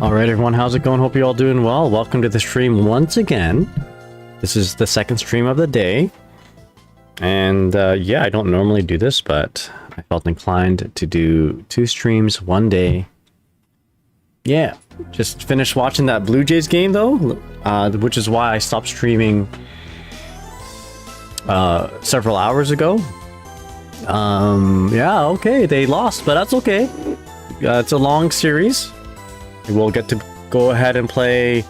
Alright everyone, how's it going? Hope you're all doing well. Welcome to the stream once again. This is the second stream of the day. And yeah, I don't normally do this, but I felt inclined to do 2 streams one day. Yeah, just finished watching that Blue Jays game though, which is why I stopped streaming several hours ago. Yeah, okay, they lost, but that's okay. It's a long series. We'll get to go ahead and play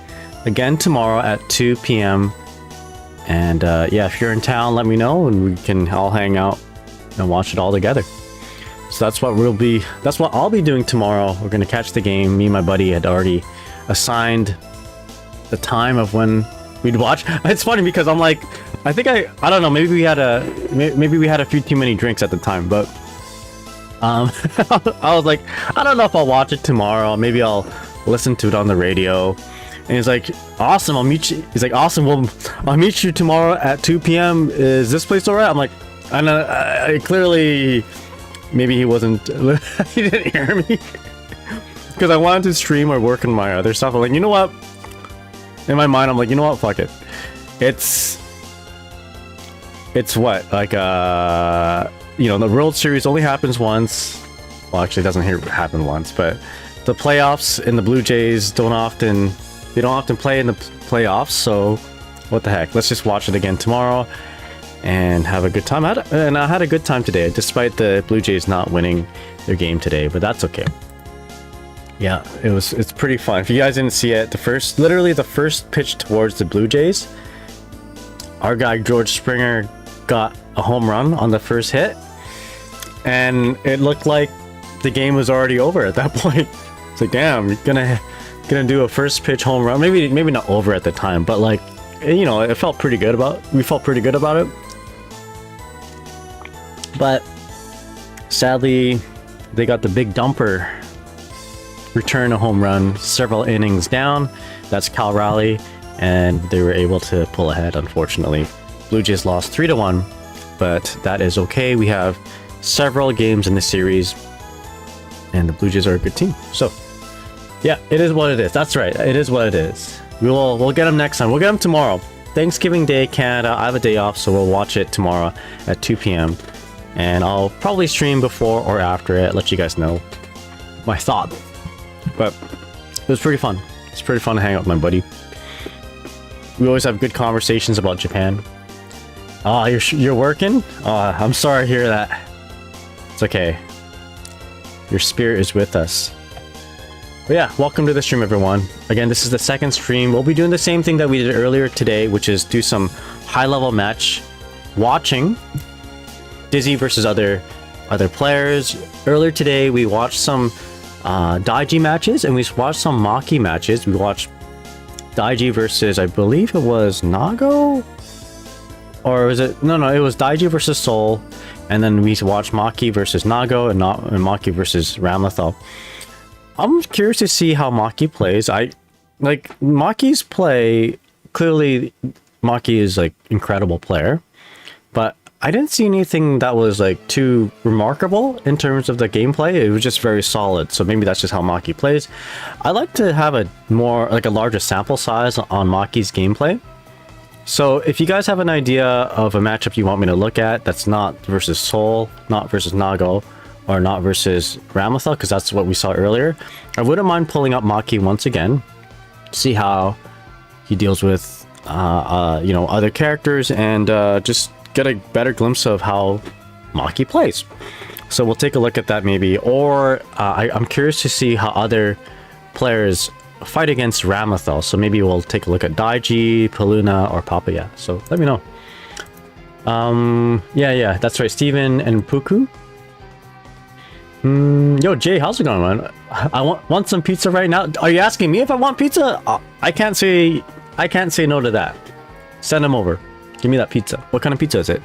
again tomorrow at 2 p.m. And yeah, if you're in town, let me know and we can all hang out and watch it all together. So that's what I'll be doing tomorrow. We're gonna catch the game. Me and my buddy had already assigned the time of when we'd watch. It's funny because I'm like, I don't know, maybe we had a few too many drinks at the time, but I was like, I don't know if I'll watch it tomorrow. Maybe I'll listen to it on the radio. And he's like, awesome, I'll meet you. He's like, awesome, well, I'll meet you tomorrow at 2 p.m. Is this place alright? I'm like, I clearly, maybe he wasn't, he didn't hear me. Because I wanted to stream or work on my other stuff. I'm like, you know what? In my mind, I'm like, you know what? Fuck it. It's what? Like, you know, the World Series only happens once. Well, actually, it doesn't happen once, but the playoffs in the Blue Jays don't often play in the playoffs, so what the heck? Let's just watch it again tomorrow and have a good time. I had a good time today, despite the Blue Jays not winning their game today, but that's okay. Yeah, it's pretty fun. If you guys didn't see it, literally the first pitch towards the Blue Jays, our guy George Springer got a home run on the first hit, and it looked like the game was already over at that point. It's like, damn, you're gonna do a first pitch home run. Maybe not over at the time, but like, you know, we felt pretty good about it. But sadly, they got the big dumper return a home run several innings down. That's Cal Raleigh, and they were able to pull ahead. Unfortunately, Blue Jays lost 3-1, but that is okay. We have several games in the series, and the Blue Jays are a good team. So yeah, it is what it is. That's right, it is what it is. We'll get them next time. We'll get them tomorrow. Thanksgiving Day, Canada. I have a day off, so we'll watch it tomorrow at 2 p.m. and I'll probably stream before or after it, let you guys know my thoughts. But it was pretty fun. It's pretty fun to hang out with my buddy. We always have good conversations about Japan. Oh, you're working? I'm sorry to hear that. It's okay. Your spirit is with us. But yeah, welcome to the stream, everyone. Again, this is the second stream. We'll be doing the same thing that we did earlier today, which is do some high-level match watching. Dizzy versus other players. Earlier today, we watched some Daiji matches, and we watched some Maki matches. We watched Daiji versus, I believe it was Nago? Or was it? No, it was Daiji versus Seoul. And then we watched Maki versus Nago and Maki versus Ramlethal. I'm curious to see how Maki plays. I like Maki's play. Clearly, Maki is like incredible player, but I didn't see anything that was like too remarkable in terms of the gameplay. It was just very solid. So maybe that's just how Maki plays. I like to have a larger sample size on Maki's gameplay. So if you guys have an idea of a matchup you want me to look at that's not versus Seoul, not versus Nago, or not versus Ramlethal, because that's what we saw earlier, I wouldn't mind pulling up Maki once again, see how he deals with you know, other characters, and just get a better glimpse of how Maki plays. So we'll take a look at that maybe, or I'm curious to see how other players fight against Ramlethal, so maybe we'll take a look at Daiji, Peluna, or Papaya. So let me know. Yeah, that's right, Steven and Puku. Yo, Jay, how's it going, man? I want some pizza right now. Are you asking me if I want pizza? I can't say no to that. Send them over. Give me that pizza. What kind of pizza is it?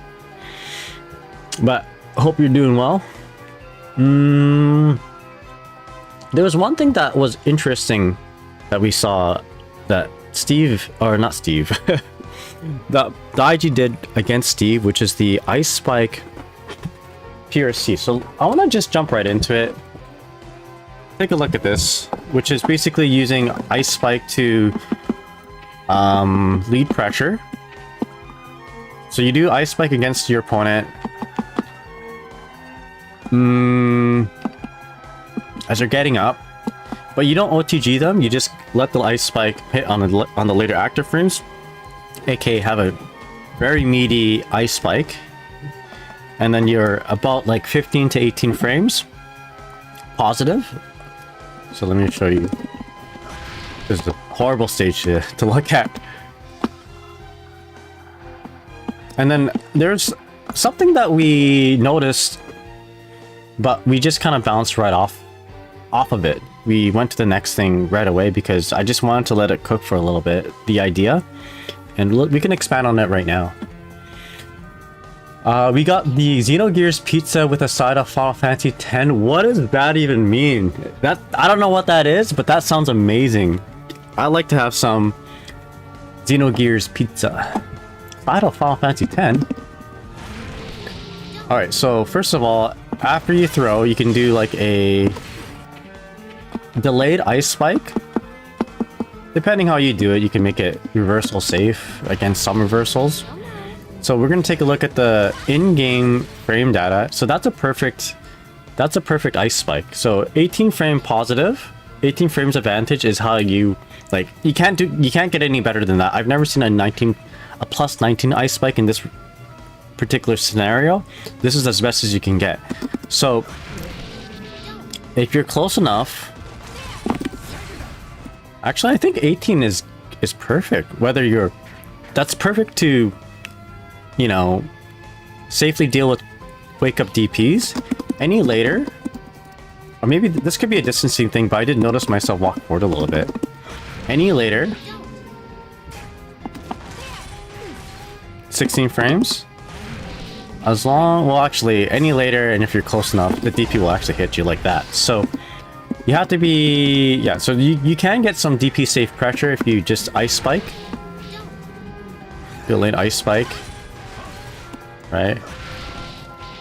But I hope you're doing well. There was one thing that was interesting that we saw that that Daiji did against Steve, which is the Icespike PRC. So I want to just jump right into it. take a look at this, which is basically using Ice Spike to lead pressure. So you do Ice Spike against your opponent. As they're getting up, but you don't OTG them. You just let the Ice Spike hit on the later active frames, aka have a very meaty Ice Spike, and then you're about like 15 to 18 frames positive. So let me show you. This is a horrible stage to look at. And then there's something that we noticed, but we just kind of bounced right off of it. We went to the next thing right away because I just wanted to let it cook for a little bit, the idea. And we can expand on it right now. We got the Xenogears pizza with a side of Final Fantasy X. What does that even mean? I don't know what that is, but that sounds amazing. I'd like to have some Xenogears pizza. Side of Final Fantasy X? Alright, so first of all, after you throw, you can do like a delayed Ice Spike. Depending how you do it, you can make it reversal safe against some reversals. So we're going to take a look at the in-game frame data. So that's a perfect Ice Spike. So 18 frame positive, 18 frames advantage is how you like. You can't get any better than that. I've never seen a plus 19 Ice Spike in this particular scenario. This is as best as you can get. So if you're close enough, actually I think 18 is perfect. That's perfect to, you know, safely deal with wake up DPs. Any later, or maybe this could be a distancing thing, but I did notice myself walk forward a little bit. Any later, 16 frames. Well, actually, any later, and if you're close enough, the DP will actually hit you like that. So you have to be, yeah. So you can get some DP safe pressure if you just Ice Spike. Do a late Ice Spike. Right,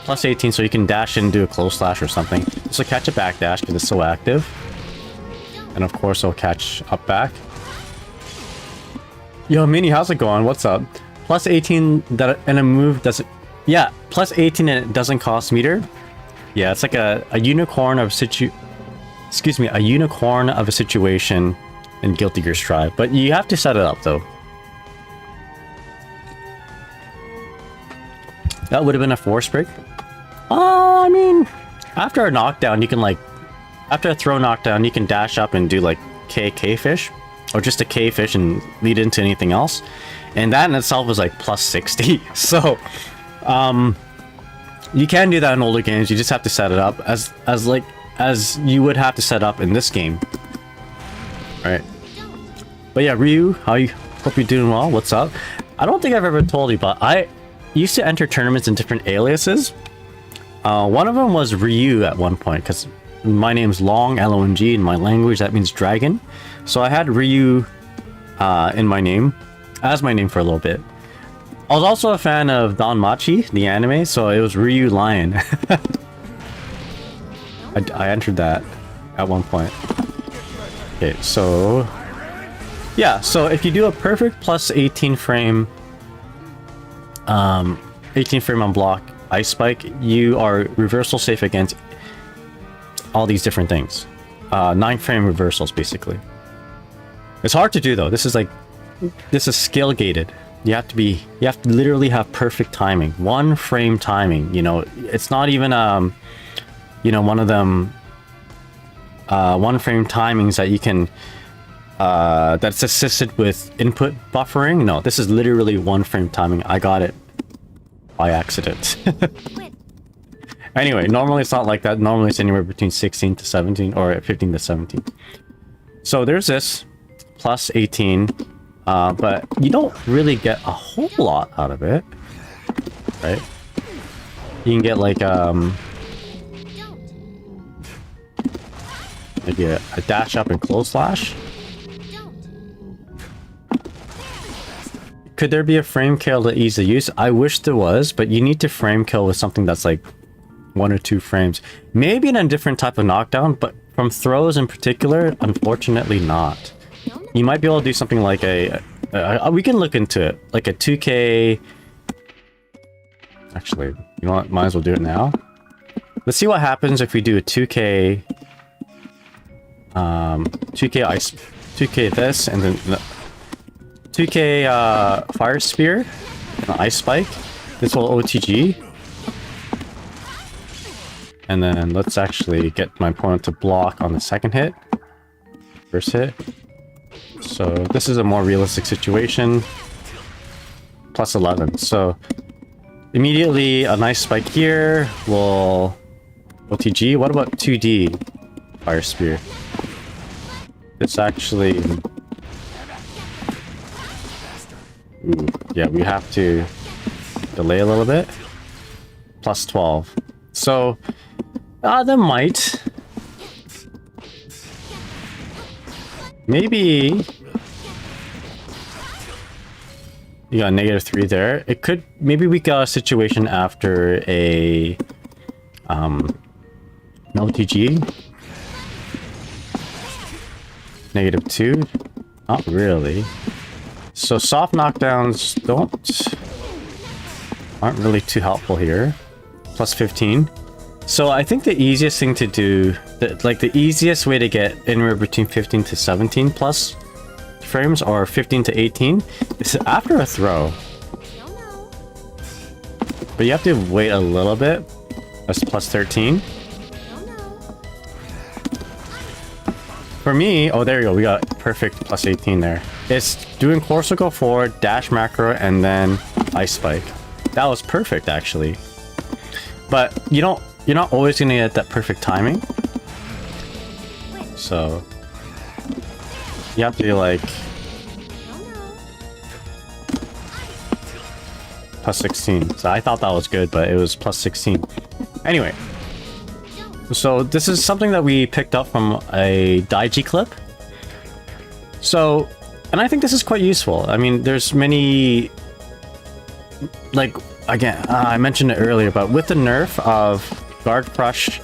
plus 18, so you can dash in and do a close slash or something. So catch a back dash because it's so active, and of course it'll catch up back. Yo, Mini, how's it going? What's up? Plus 18 that and a move doesn't. Yeah, plus 18 and it doesn't cost meter. Yeah, it's like a unicorn of a unicorn of a situation in Guilty Gear Strive, but you have to set it up though. That would have been a force break. I mean, after a knockdown, you can like, after a throw knockdown, you can dash up and do like K fish, or just a K fish and lead into anything else, and that in itself is like plus 60. So, you can do that in older games. You just have to set it up as you would have to set up in this game, right? But yeah, Ryu, hope you're doing well. What's up? I don't think I've ever told you, but I used to enter tournaments in different aliases. One of them was Ryu at one point, because my name's Long, L-O-N-G, in my language that means dragon. So I had Ryu in my name, as my name for a little bit. I was also a fan of Danmachi, the anime, so it was Ryu Lion. I entered that at one point. Okay, so yeah, so if you do a perfect plus 18 frame 18 frame on block Ice Spike, you are reversal safe against all these different things. 9 frame reversals basically. It's hard to do though. This is skill gated. You have to literally have perfect timing, 1 frame timing. You know, it's not even you know, one of them 1 frame timings that you can that's assisted with input buffering. No, this is literally 1 frame timing. I got it by accident. Anyway, normally it's not like that. Normally it's anywhere between 16 to 17 or 15 to 17. So there's this plus 18, but you don't really get a whole lot out of it, right? You can get like maybe a dash up and close slash. Could there be a frame kill to ease the use? I wish there was, but you need to frame kill with something that's like 1 or 2 frames. Maybe in a different type of knockdown, but From throws in particular, unfortunately not. You might be able to do something like we can look into it, like a 2K. Actually, you know what? Might as well do it now. Let's see what happens if we do a 2K. 2K this, and then 2K fire spear, and ice spike. This will OTG. And then let's actually get my opponent to block on the second hit. First hit. So this is a more realistic situation. Plus 11. So immediately a nice spike here will OTG. What about 2D fire spear? It's actually... Ooh, yeah, we have to delay a little bit. Plus 12. So... that might. Maybe. You got -3 there. It could. Maybe we got a situation after a. LTG. -2. Not really. So soft knockdowns aren't really too helpful here. Plus 15. So I think the easiest thing to do, the easiest way to get anywhere between 15 to 17 plus frames or 15 to 18 is after a throw. But you have to wait a little bit. That's plus 13. For me, oh there you go, we got perfect plus 18 there. It's doing core circle forward, dash macro, and then ice spike. That was perfect actually. But you're not always gonna get that perfect timing. So you have to be like plus 16. So I thought that was good, but it was plus 16. Anyway, so this is something that we picked up from a Daiji clip. So, and I think this is quite useful. I mean, there's many, like, again, I mentioned it earlier, but with the nerf of guard crush,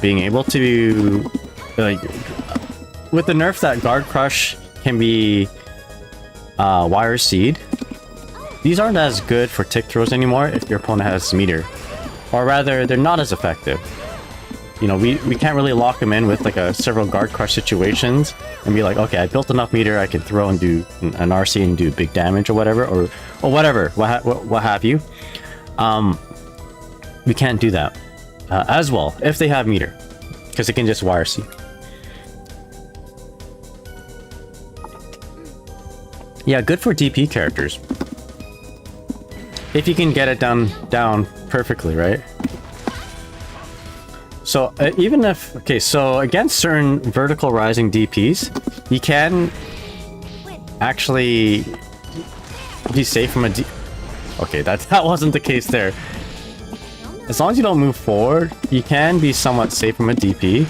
being able to, like, with the nerf that guard crush can be wire seed, these aren't as good for tick throws anymore if your opponent has meter, or rather they're not as effective. We can't really lock them in with like several guard crush situations and be like, okay, I built enough meter, I can throw and do an RC and do big damage or whatever, or whatever, what have you. We can't do that as well if they have meter, because it can just wire seed. Yeah, good for DP characters if you can get it down perfectly, right? So even if, okay, so against certain vertical rising DPs, you can actually be safe from a okay, that wasn't the case there. As long as you don't move forward, you can be somewhat safe from a DP.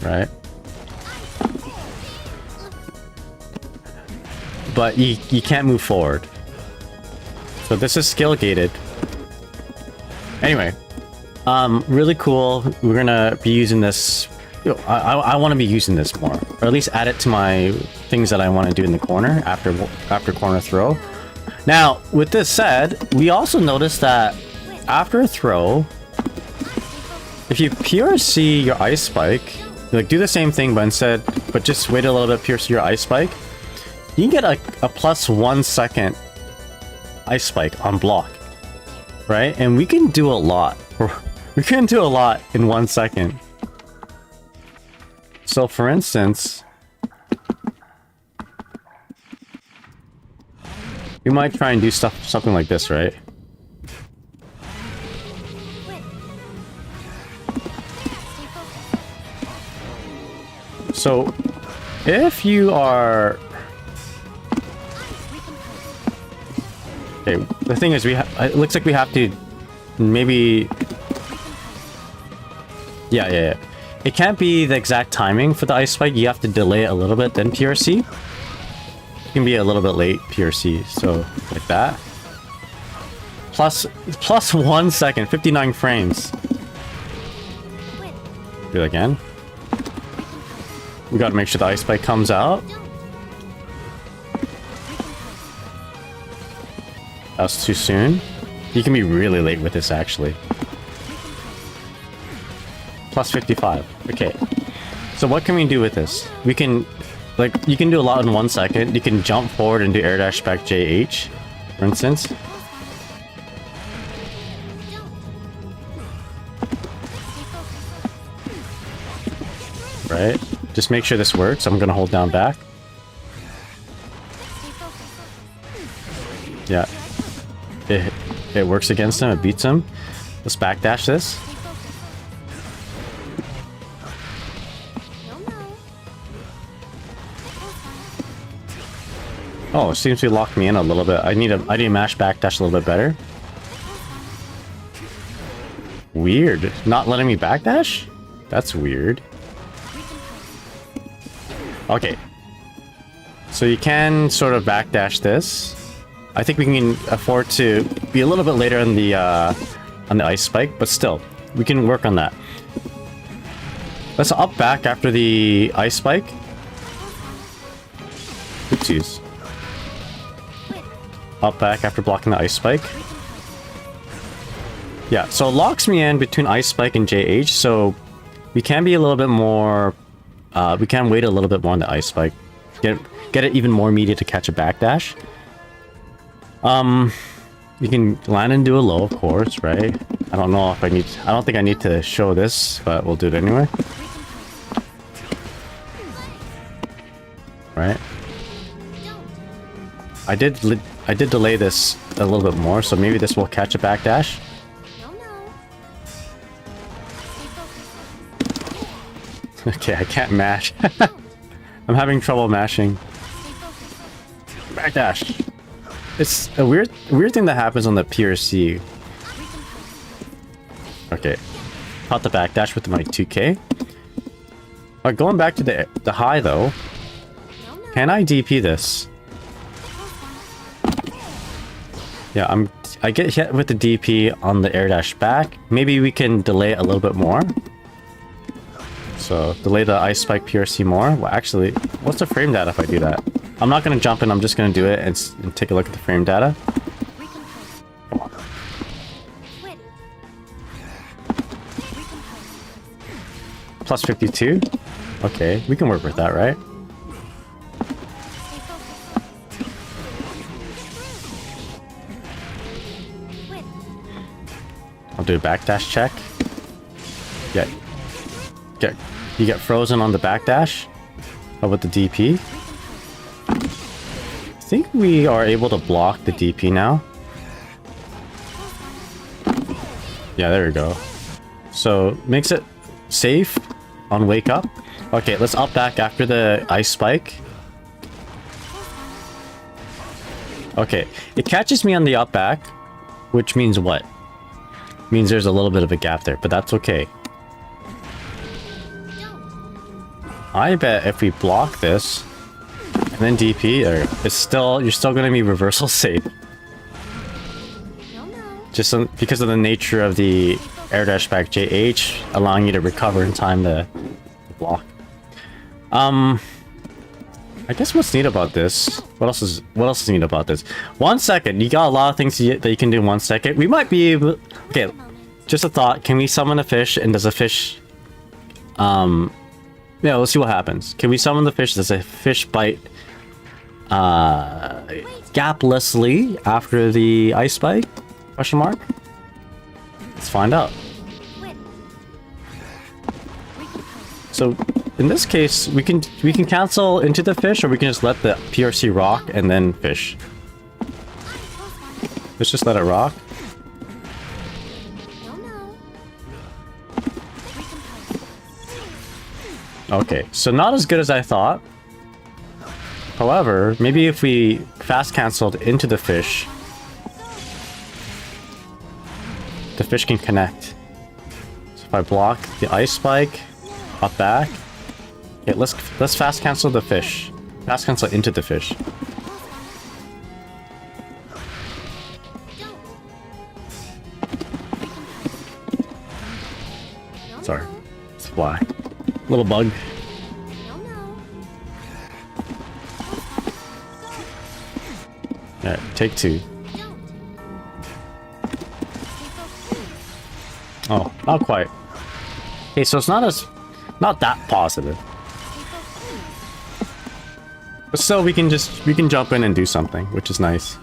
Right? But you can't move forward. So this is skill gated. Anyway, really cool. We're gonna be using this. I want to be using this more, or at least add it to my things that I want to do in the corner after corner throw. Now, with this said, we also noticed that after a throw, if you PRC your ice spike, like do the same thing, but just wait a little bit, PRC your ice spike. You can get a plus 1 second ice spike on block, right? And we can do a lot. We can do a lot in 1 second. So for instance, we might try and do something like this, right? So if you are... Okay, the thing is, it looks like we have to maybe... Yeah. It can't be the exact timing for the ice spike. You have to delay it a little bit, then PRC. It can be a little bit late PRC, so like that. plus 1 second, 59 frames. Do it again. We gotta make sure the ice spike comes out. That was too soon. You can be really late with this, actually. Plus 55. Okay. So what can we do with this? We can, like, you can do a lot in 1 second. You can jump forward and do airdash back JH, for instance. Right? Just make sure this works. I'm gonna hold down back. Yeah. It works against him. It beats him. Let's backdash this. Oh, it seems to lock me in a little bit. I need to mash backdash a little bit better. Weird. Not letting me backdash? That's weird. Okay. So you can sort of backdash this. I think we can afford to be a little bit later on the ice spike, but still, we can work on that. Let's up back after the ice spike. Oopsies. Up back after blocking the ice spike. Yeah, so it locks me in between ice spike and JH, so we can be a little bit more. We can wait a little bit more on the ice spike. Get it even more meaty to catch a backdash. You can land and do a low, of course, right? I don't know if I need. I don't think I need to show this, but we'll do it anyway. Right? I did delay this a little bit more, so maybe this will catch a backdash. Okay, I can't mash. I'm having trouble mashing. Backdash. It's a weird thing that happens on the PRC. Okay. Caught the backdash with my 2K. Alright, going back to the high though. Can I DP this? Yeah, I get hit with the DP on the air dash back. Maybe we can delay it a little bit more. So delay the ice spike PRC more. Well, actually, what's the frame data if I do that? I'm not gonna jump in. I'm just gonna do it and take a look at the frame data. Come on. Plus 52. Okay, we can work with that, right? I'll do a backdash check. You get frozen on the backdash. How about the DP? I think we are able to block the DP now. Yeah, there we go. So makes it safe on wake up. Okay, let's up back after the ice spike. Okay, it catches me on the up back, which means what? Means there's a little bit of a gap there, but that's okay. I bet if we block this and then DP, you're still going to be reversal safe. Just because of the nature of the air dash back JH, allowing you to recover in time to block. I guess what's neat about this? What else is neat about this? 1 second. You got a lot of things that you can do in 1 second. We might be able. Okay, just a thought. Can we summon a fish? And does a fish? Yeah, let's see what happens. Can we summon the fish? Does a fish bite gaplessly after the ice spike? Question mark. Let's find out. So in this case, we can cancel into the fish, or we can just let the PRC rock and then fish. Let's just let it rock. Okay, so not as good as I thought. However, maybe if we fast canceled into the fish can connect. So if I block the ice spike, up back. Okay, let's fast cancel the fish. Fast cancel into the fish. Sorry. It's a fly. Little bug. Yeah, take 2. Oh, not quite. Okay, so it's not that positive. But still, we can jump in and do something, which is nice.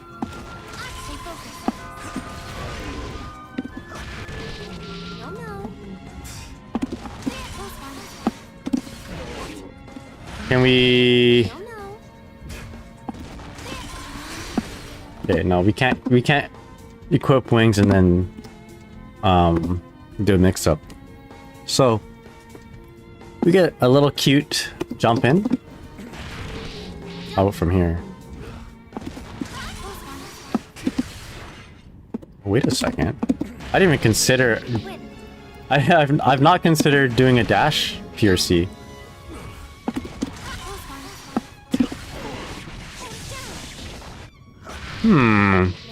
Can we? Okay, no, we can't equip wings and then do a mix-up. So we get a little cute jump in. How about from here? Wait a second. I didn't even consider. I've not considered doing a dash PRC.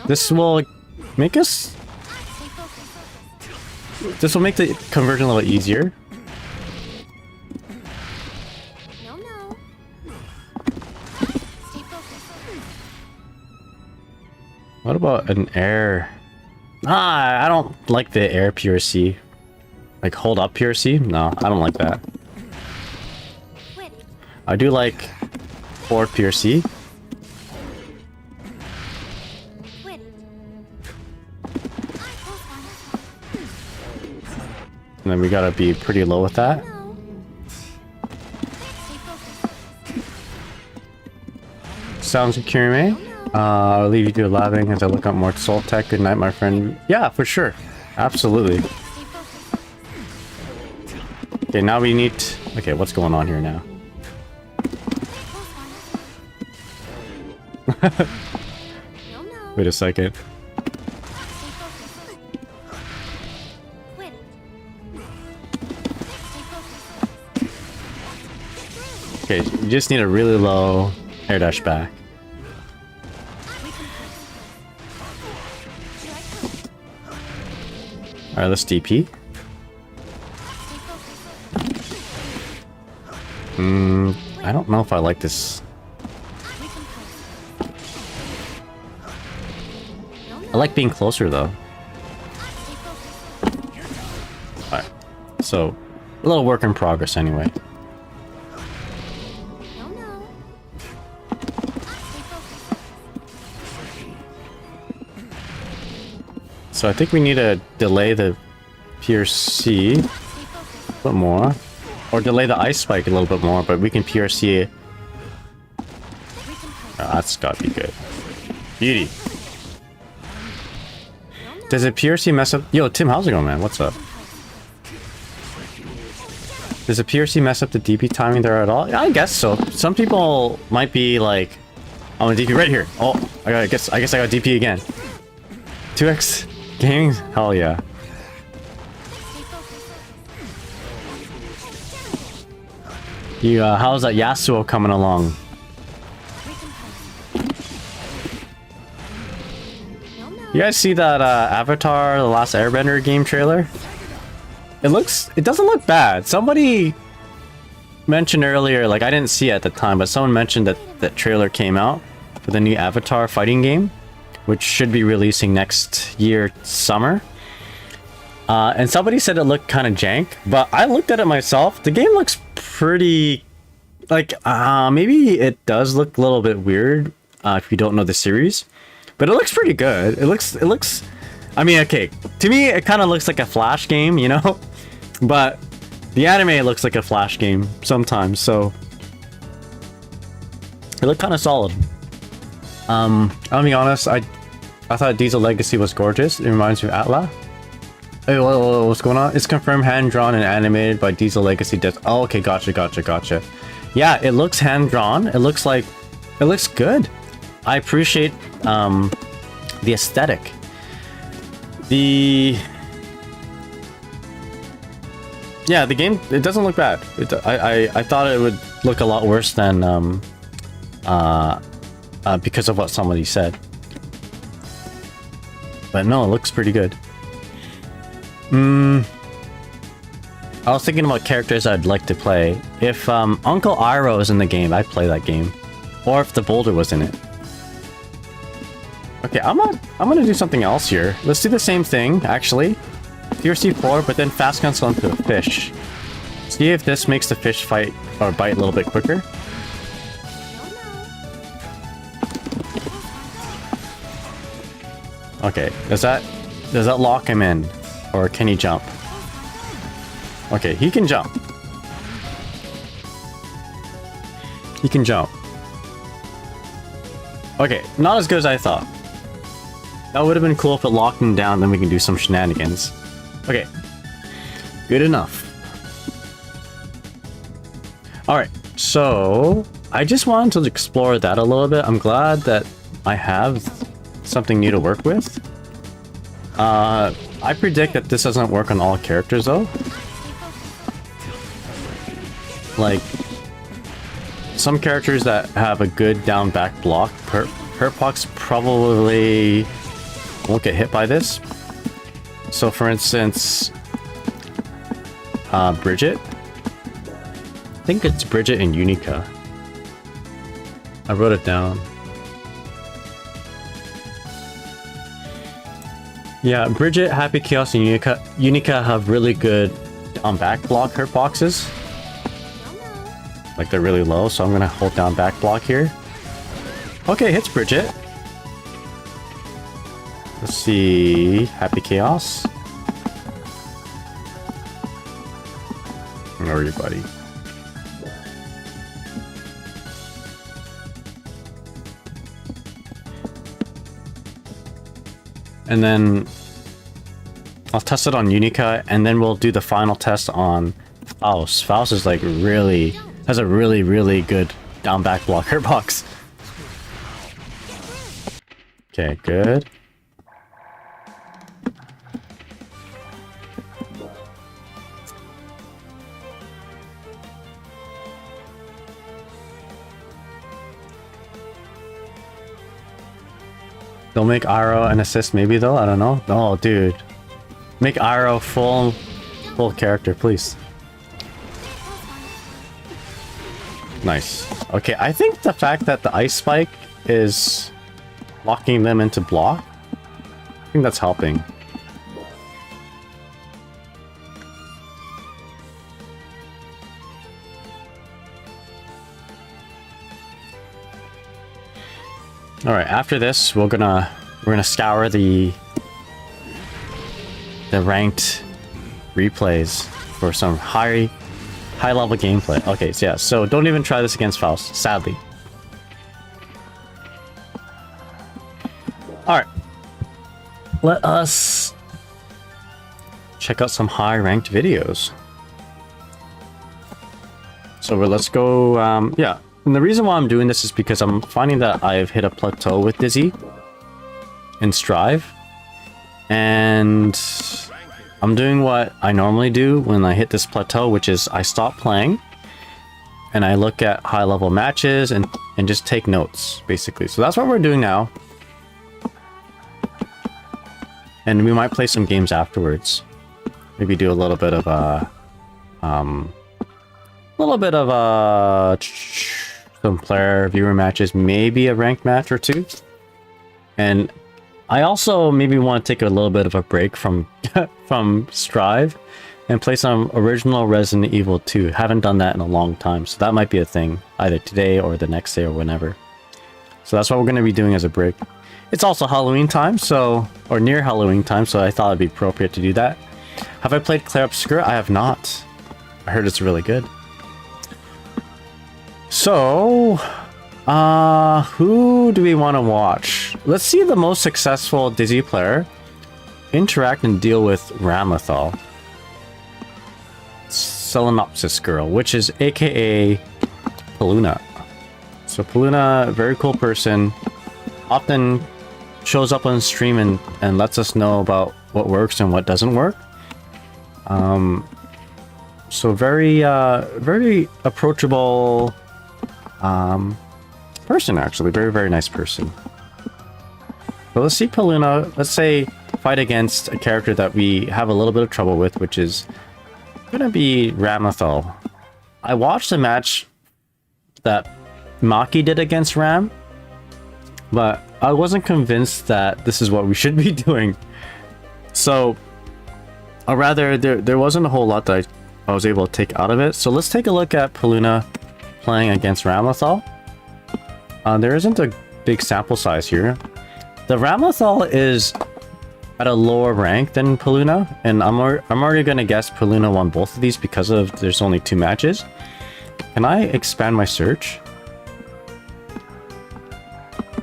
This will make us. This will make the conversion a little easier. What about an air? I don't like the air PRC. Like hold up PRC? No, I don't like that. I do like forward PRC. And then we gotta be pretty low with that. Sounds good, Kirime. I'll leave you to laughing as I look up more soul tech. Good night, my friend. Yeah, for sure. Absolutely. Okay, now we need... Okay, what's going on here now? Wait a second. Okay, you just need a really low air dash back. Alright, let's DP. I don't know if I like this. I like being closer though. Alright, so a little work in progress anyway. So I think we need to delay the PRC a bit more. Or delay the Icespike a little bit more, but we can PRC it. Oh, that's gotta be good. Beauty. Does a PRC mess up? Yo, Tim, how's it going, man? What's up? Does a PRC mess up the DP timing there at all? Yeah, I guess so. Some people might be like, I'm gonna DP right here. Oh, I guess I got DP again. 2x gaming? Hell yeah. You, how's that Yasuo coming along? You guys see that Avatar: The Last Airbender game trailer? It doesn't look bad. Somebody mentioned earlier, like I didn't see it at the time, but someone mentioned that that trailer came out for the new Avatar fighting game, which should be releasing next year summer. And somebody said it looked kind of jank, but I looked at it myself. The game looks pretty, like, maybe it does look a little bit weird if you don't know the series, but it looks pretty good. It looks, I mean, okay, to me, it kind of looks like a Flash game, you know, but the anime looks like a Flash game sometimes, so it looked kind of solid. I'll be honest, I thought Diesel Legacy was gorgeous. It reminds me of Atla. Hey, what's going on? It's confirmed hand-drawn and animated by Diesel Legacy. Oh, okay, gotcha. Yeah, it looks hand-drawn. It looks good. I appreciate the aesthetic. Yeah, the game, it doesn't look bad. I thought it would look a lot worse than because of what somebody said. But no, it looks pretty good. I was thinking about characters I'd like to play. If Uncle Iroh is in the game, I'd play that game. Or if the boulder was in it. Okay, I'm gonna do something else here. Let's do the same thing, actually. Tier C4, but then fast cancel into a fish. See if this makes the fish fight or bite a little bit quicker. Okay, does that lock him in? Or can he jump? Okay, he can jump. He can jump. Okay, not as good as I thought. That would have been cool if it locked him down, then we can do some shenanigans. Okay. Good enough. Alright, so I just wanted to explore that a little bit. I'm glad that I have something new to work with. I predict that this doesn't work on all characters though. Like, some characters that have a good down back block, Hurtbox probably won't get hit by this. So for instance, Bridget. I think it's Bridget and Unica. I wrote it down. Yeah, Bridget, Happy Chaos, and Unica have really good down back block hurt boxes. Like they're really low, so I'm gonna hold down back block here. Okay, hits Bridget. Let's see, Happy Chaos. Where are you, buddy? And then I'll test it on Unica, and then we'll do the final test on Faust. Faust is like has a really good down back block hurt box. Okay, good. They'll make Iroh an assist maybe though, I don't know. Oh dude. Make Iroh full character, please. Nice. Okay, I think the fact that the Ice Spike is locking them into block, I think that's helping. All right, after this, we're gonna scour the ranked replays for some high level gameplay. Okay, so yeah, so don't even try this against Faust, sadly. All right, let us check out some high ranked videos. So let's go. Yeah. And the reason why I'm doing this is because I'm finding that I've hit a plateau with Dizzy in Strive. And I'm doing what I normally do when I hit this plateau, which is I stop playing and I look at high level matches and just take notes, basically. So that's what we're doing now. And we might play some games afterwards. Maybe do a little bit of a... some player viewer matches, maybe a ranked match or two. And I also maybe want to take a little bit of a break from from Strive and play some original Resident Evil 2. Haven't done that in a long time, so that might be a thing either today or the next day or whenever. So that's what we're going to be doing as a break. It's also Halloween time, so, or near Halloween time, so I thought it'd be appropriate to do that. Have I played Clair Obscur? I have not. I heard it's really good. So, who do we want to watch? Let's see the most successful Dizzy player interact and deal with Ramlethal. Solenopsis Girl, which is aka Peluna. So Peluna, very cool person, often shows up on stream and lets us know about what works and what doesn't work. So very approachable person, actually. Very nice person. So let's see Peluna, let's say, fight against a character that we have a little bit of trouble with, which is gonna be Ramlethal. I watched the match that Maki did against Ram, but I wasn't convinced that this is what we should be doing. So, or rather, there wasn't a whole lot that I was able to take out of it. So let's take a look at Peluna playing against Ramlethal. There isn't a big sample size here. The Ramlethal is at a lower rank than Peluna, and I'm already gonna guess Peluna won both of these because of there's only 2 matches. Can I expand my search?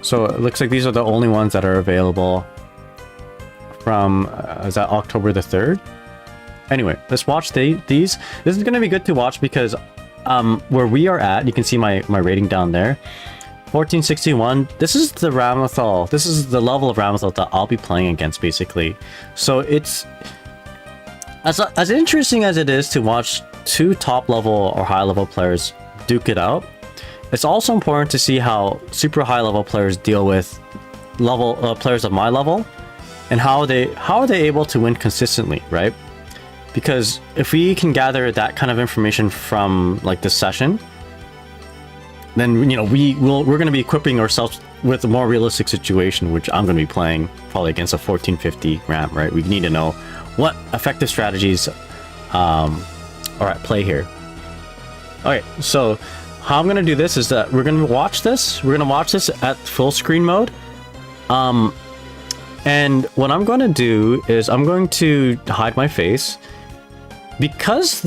So it looks like these are the only ones that are available from is that October the 3rd? Anyway, let's watch these. This is gonna be good to watch because where we are at, you can see my rating down there. 1461. This is the Ramlethal. This is the level of Ramlethal that I'll be playing against, basically. So it's as interesting as it is to watch 2 top level or high level players duke it out. It's also important to see how super high level players deal with players of my level, and how are they able to win consistently, right? Because if we can gather that kind of information from like this session, then we're going to be equipping ourselves with a more realistic situation, which I'm going to be playing probably against a 1450 Ram, right? We need to know what effective strategies are at play here. Okay, so how I'm going to do this is that we're going to watch this. We're going to watch this at full screen mode. And what I'm going to do is I'm going to hide my face. Because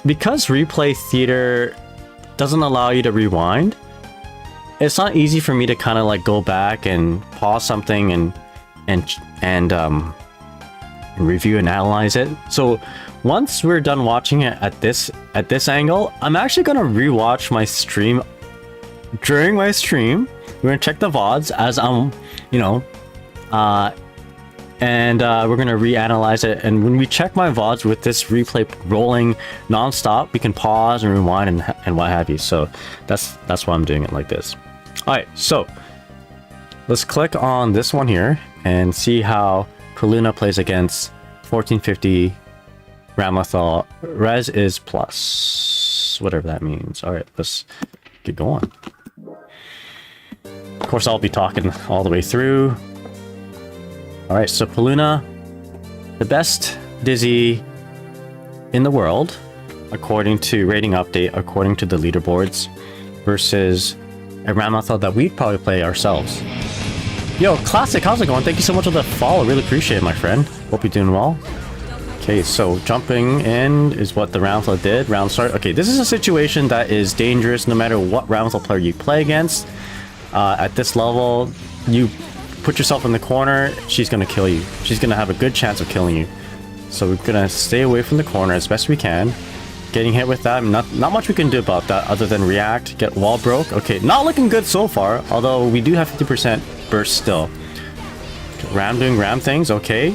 replay theater doesn't allow you to rewind, it's not easy for me to kind of like go back and pause something and review and analyze it. So once we're done watching it at this angle, I'm actually gonna rewatch my stream. During my stream, we're gonna check the VODs as I'm, we're gonna reanalyze it. And when we check my VODs with this replay rolling non-stop, we can pause and rewind and what have you. So that's why I'm doing it like this. All right, so let's click on this one here and see how Peluna plays against 1450 Ramlethal ResIsPlus, whatever that means. All right, let's get going. Of course, I'll be talking all the way through. All right, so Peluna, the best Dizzy in the world, according to rating update, according to the leaderboards, versus a Ramlethal that we'd probably play ourselves. Yo, Classic, how's it going? Thank you so much for the follow. Really appreciate it, my friend. Hope you're doing well. Okay, so jumping in is what the Ramlethal did. Round start. Okay, this is a situation that is dangerous no matter what Ramlethal player you play against. At this level, you put yourself in the corner, she's gonna kill you. She's gonna have a good chance of killing you. So we're gonna stay away from the corner as best we can. Getting hit with that, not much we can do about that other than react, get wall broke. Okay, not looking good so far, although we do have 50% burst still. Ram doing Ram things, okay.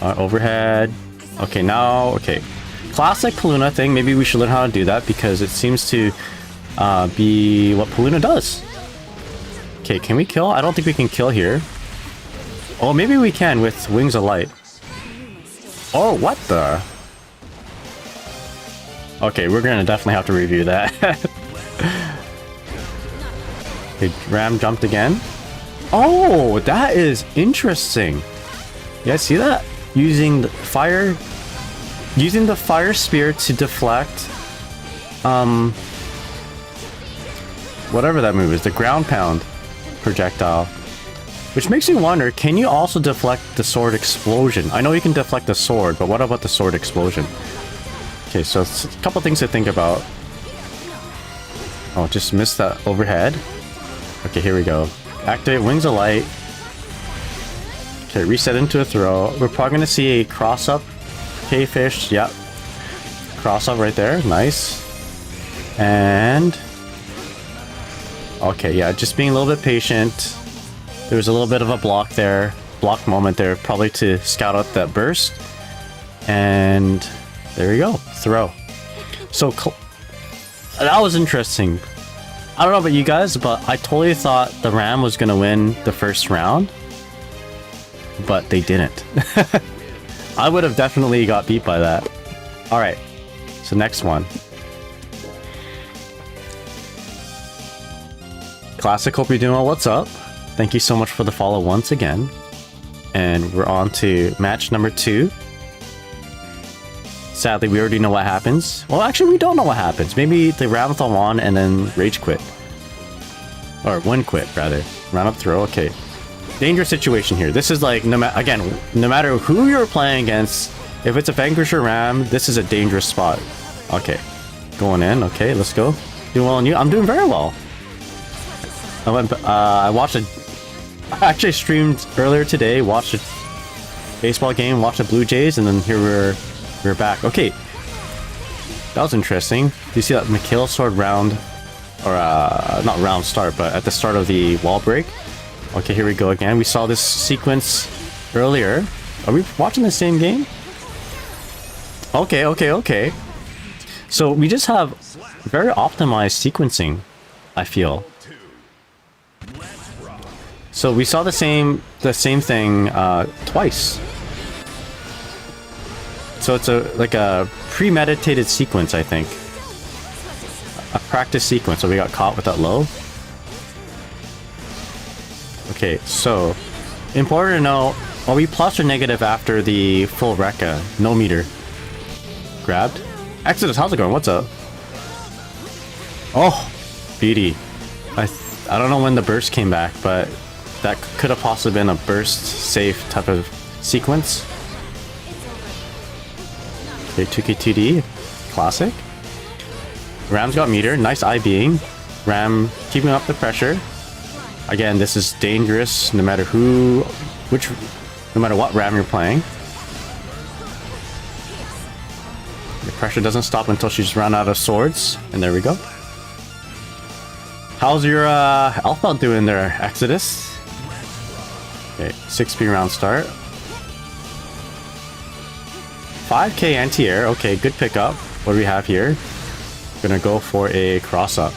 Overhead. Okay, now, okay. Classic Peluna thing, maybe we should learn how to do that because it seems to be what Peluna does. Okay, can we kill? I don't think we can kill here. Oh, maybe we can with Wings of Light. Oh, what the? Okay, we're gonna definitely have to review that. Okay, Ram jumped again. Oh, that is interesting. You guys see that? Using the fire spear to deflect whatever that move is, the ground pound projectile. Which makes me wonder, can you also deflect the sword explosion? I know you can deflect the sword, but what about the sword explosion? Okay, so it's a couple things to think about. Oh, just missed that overhead. Okay, here we go. Activate Wings of Light. Okay, reset into a throw. We're probably going to see a cross-up. K-fish, yep. Cross-up right there, nice. And... okay, yeah, just being a little bit patient. There was a little bit of a block moment there, probably to scout out that burst. And there you go, throw. So that was interesting. I don't know about you guys, but I totally thought the Ram was gonna win the first round, but they didn't. I would have definitely got beat by that. Alright, so next one. Classic, hope you're doing well. What's up? Thank you so much for the follow once again. And we're on to match number 2. Sadly, we already know what happens. Well, actually, we don't know what happens. Maybe the Ramlethal won and then rage quit. Or win quit, rather. Round up throw, okay. Dangerous situation here. This is like, no matter who you're playing against, if it's a Vanquisher Ram, this is a dangerous spot. Okay. Going in, okay, let's go. Doing well on you. I'm doing very well. I watched a... I actually streamed earlier today, watched a baseball game, watched the Blue Jays, and then here we're back. Okay. That was interesting. Do you see that McHale sword round? Or, not round start, but at the start of the wall break. Okay, here we go again. We saw this sequence earlier. Are we watching the same game? Okay. So we just have very optimized sequencing, I feel. So we saw the same thing twice. So it's like a premeditated sequence, I think. A practice sequence. So we got caught with that low. Okay, so important to know, are we plus or negative after the full Rekka? No meter. Grabbed. Exodus, how's it going? What's up? Oh, beauty. I don't know when the burst came back, but that could have possibly been a burst safe type of sequence. Okay, 2K2D. Classic. Ram's got meter. Nice IBing. Ram keeping up the pressure. Again, this is dangerous no matter no matter what Ram you're playing. The pressure doesn't stop until she's run out of swords. And there we go. How's your Alpha doing there, Exodus? Okay, 6B round start. 5k anti-air. Okay, good pickup. What do we have here? Gonna go for a cross-up.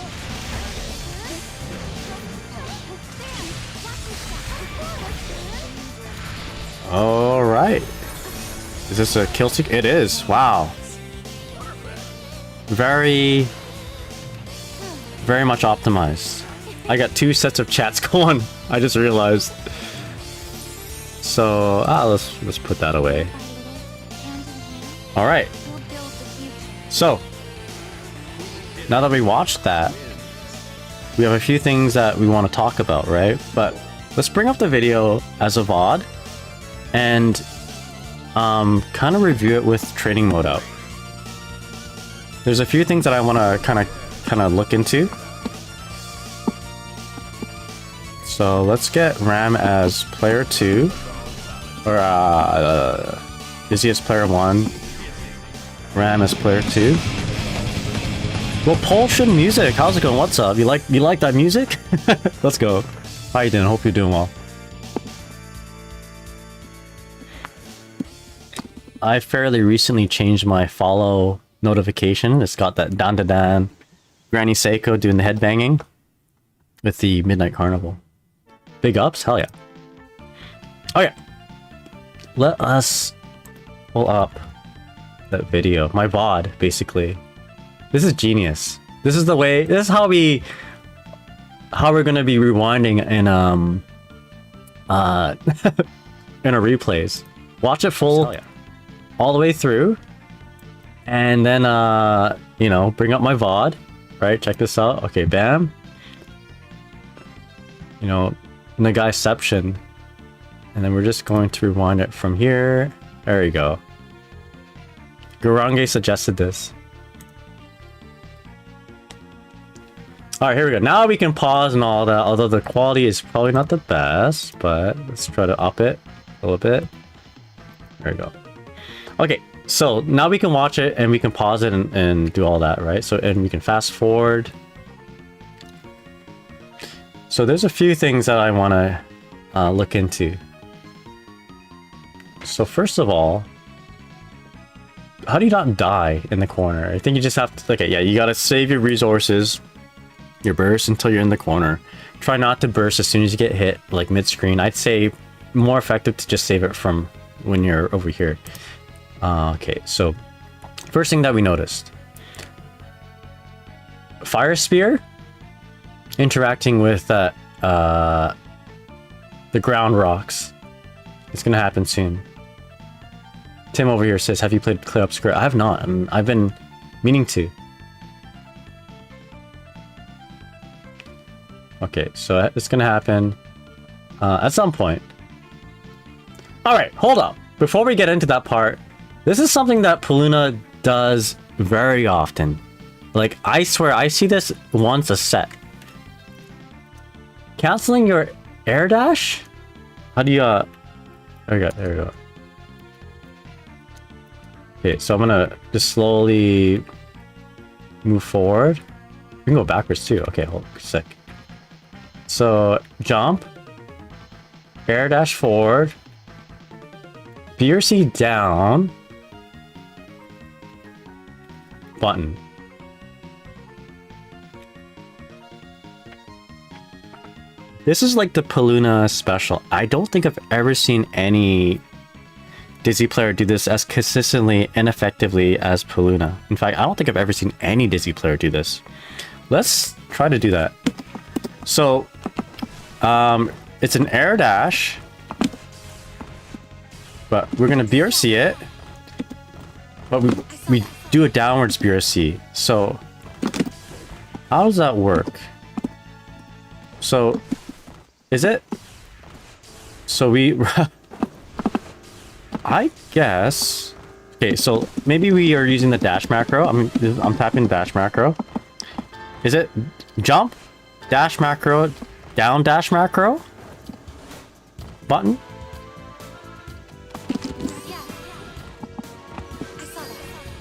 Alright. Is this a kill streak? It is. Wow. Very much optimized. I got 2 sets of chats going. I just realized. So, let's put that away. Alright. So, now that we watched that, we have a few things that we want to talk about, right? But let's bring up the video as a VOD and kind of review it with training mode out. There's a few things that I want to kind of look into. So let's get Ram as player 2, or Izzy as player 1, Ram as player 2. Repulsion music, how's it going? What's up? You like that music? Let's go. How you doing? Hope you're doing well. I fairly recently changed my follow notification. It's got that dan Granny Seiko doing the headbanging with the Midnight Carnival. Big ups? Hell yeah. Okay. Let us pull up that video. My VOD, basically. This is genius. This is the way. This is how we're gonna be rewinding in in a replays. Watch it full, all the way through, and then you know, bring up my VOD. Right, check this out. Okay, bam. You know, Nagaiception, and then we're just going to rewind it from here. There we go. Garange suggested this. Alright, here we go. Now we can pause and all that, although the quality is probably not the best, but let's try to up it a little bit. There we go. Okay, so now we can watch it and we can pause it and do all that, right? So, and we can fast forward. So there's a few things that I want to look into. So first of all, how do you not die in the corner? I think you just have to, okay, yeah, you gotta save your resources, your burst until you're in the corner. Try not to burst as soon as you get hit, like mid-screen. I'd say more effective to just save it from when you're over here. Okay, so first thing that we noticed. Fire spear interacting with the ground rocks. It's gonna happen soon. Tim over here says, have you played Clear Obscura? I have not. I've been meaning to. Okay, so it's gonna happen at some point. Alright, hold up. Before we get into that part, this is something that Peluna does very often. Like, I swear, I see this once a set. Canceling your air dash? How do you, there we go, there we go. Okay, so I'm gonna just slowly move forward. We can go backwards too. Okay, hold on, sick. So, jump. Air dash forward. BRC down. Button. This is like the Peluna special. I don't think I've ever seen any Dizzy player do this as consistently and effectively as Peluna. In fact, I don't think I've ever seen any Dizzy player do this. Let's try to do that. So, it's an air dash, but we're gonna BRC it, but we do a downwards BRC. So, how does that work? So, is it? So we, I guess. Okay, so maybe we are using the dash macro. I'm tapping dash macro. Is it jump, dash macro, down dash macro? Button?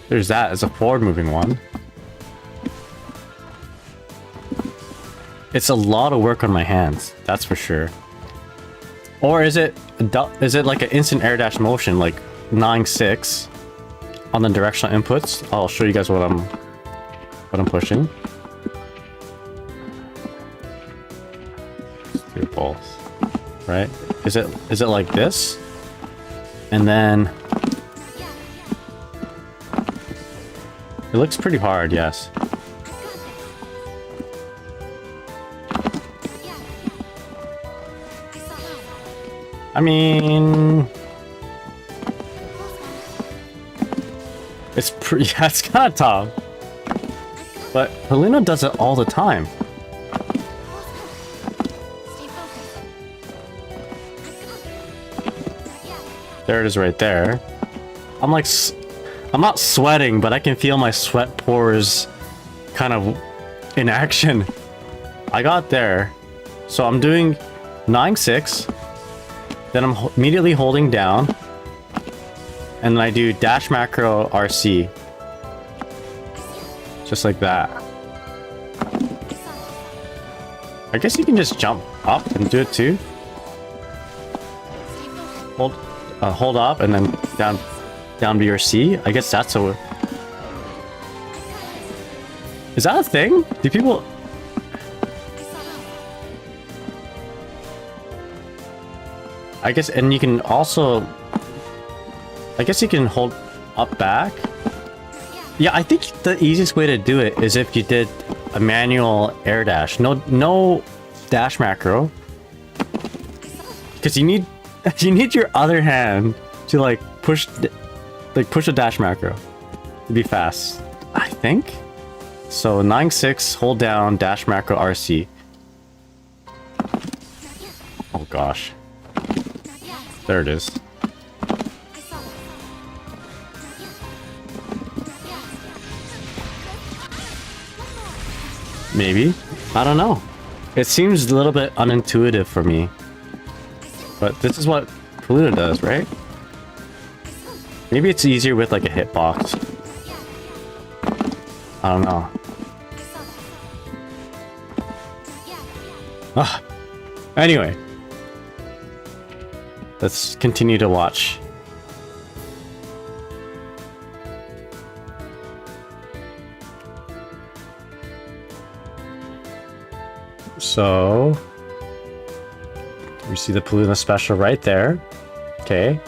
There's that as a forward moving one. It's a lot of work on my hands, that's for sure. Or is it like an instant air dash motion, like 9-6 on the directional inputs? I'll show you guys what I'm pushing. Let's do both, right? Is it like this? And then it looks pretty hard, yes. I mean, it's pretty, yeah, it's kind of tough. But Peluna does it all the time. There it is right there. I'm not sweating, but I can feel my sweat pores kind of in action. I got there. So I'm doing 9-6. Then I'm immediately holding down. And then I do dash macro RC. Just like that. I guess you can just jump up and do it too. Hold up and then down to your C. I guess that's a... Is that a thing? Do people... I guess, and you can also... I guess you can hold up back. Yeah, I think the easiest way to do it is if you did a manual air dash. No dash macro. Because you need your other hand to like push a dash macro to be fast. I think. So 9-6, hold down, dash macro RC. Oh gosh. There it is. Maybe. I don't know. It seems a little bit unintuitive for me. But this is what Peluna does, right? Maybe it's easier with like a hitbox. I don't know. Anyway. Let's continue to watch. So we see the Peluna special right there. Okay.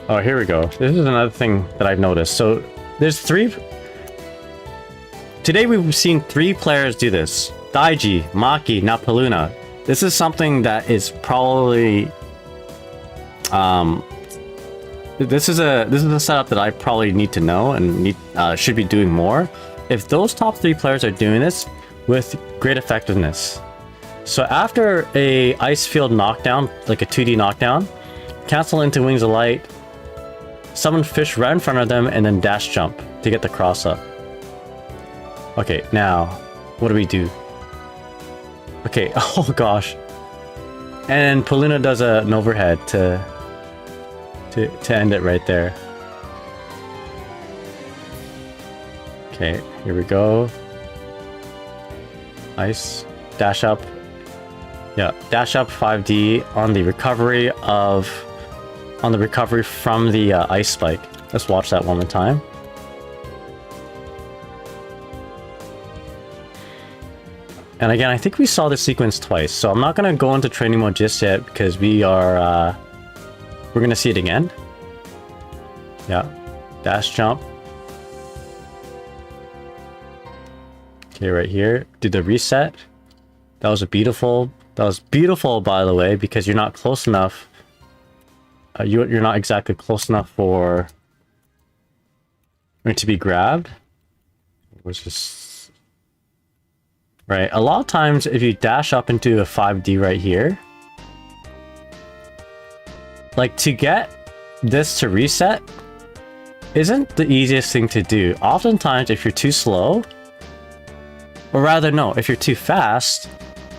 Oh, here we go. This is another thing that I've noticed. So there's three. Today we've seen 3 players do this. Daiji, Maki, now Peluna. This is something that is probably this is a setup that I probably need to know and should be doing more. If those top 3 players are doing this with great effectiveness. So after a ice field knockdown, like a 2D knockdown, cancel into Wings of Light, summon fish right in front of them, and then dash jump to get the cross up. Okay, now, what do? Okay, oh gosh. And Peluna does an overhead to end it right there. Okay, here we go. Ice, dash up. Yeah, dash up 5D on the recovery from the ice spike. Let's watch that one more time. And again, I think we saw this sequence twice, so I'm not gonna go into training mode just yet because we're gonna see it again. Yeah, dash jump. Okay, right here, do the reset. That was beautiful, by the way, because you're not close enough. You're not exactly close enough for it to be grabbed. Which is right. A lot of times, if you dash up into a 5D right here, like to get this to reset, isn't the easiest thing to do. Oftentimes, if you're too slow, or rather, no, if you're too fast,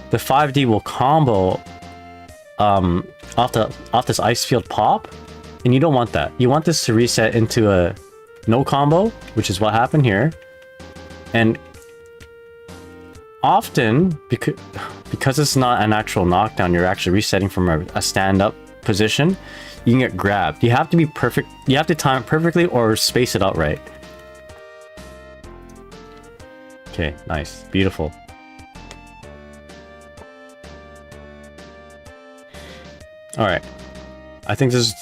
the 5D will combo off this ice field pop, and you don't want that. You want this to reset into a no combo, which is what happened here. And often, because it's not an actual knockdown, you're actually resetting from a stand-up position, you can get grabbed. You have to be perfect. You have to time it perfectly or space it out right. Okay, nice, beautiful. All right, I think this is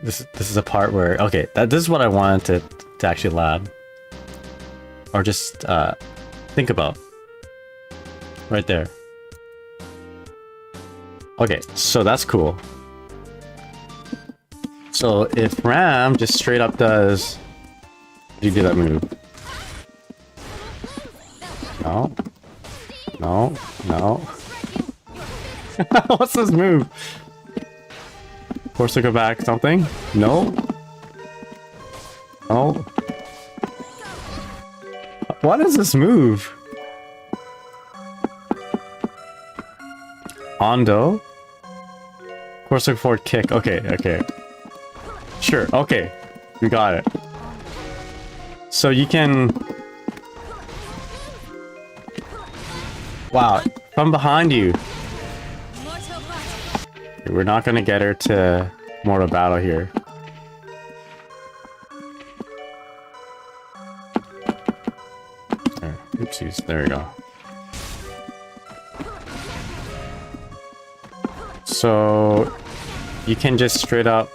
this is a part where this is what I wanted to actually lab, or just think about right there. Okay, so that's cool. So if Ram just straight up does, you do that move. No, no, no. What's this move? Force to go back something? No. No. What is this move? Ondo? Force to forward kick. Okay, okay. Sure, okay. We got it. So you can... Wow, from behind you. We're not gonna get her to mortal battle here. There. Oopsies, there we go. So you can just straight up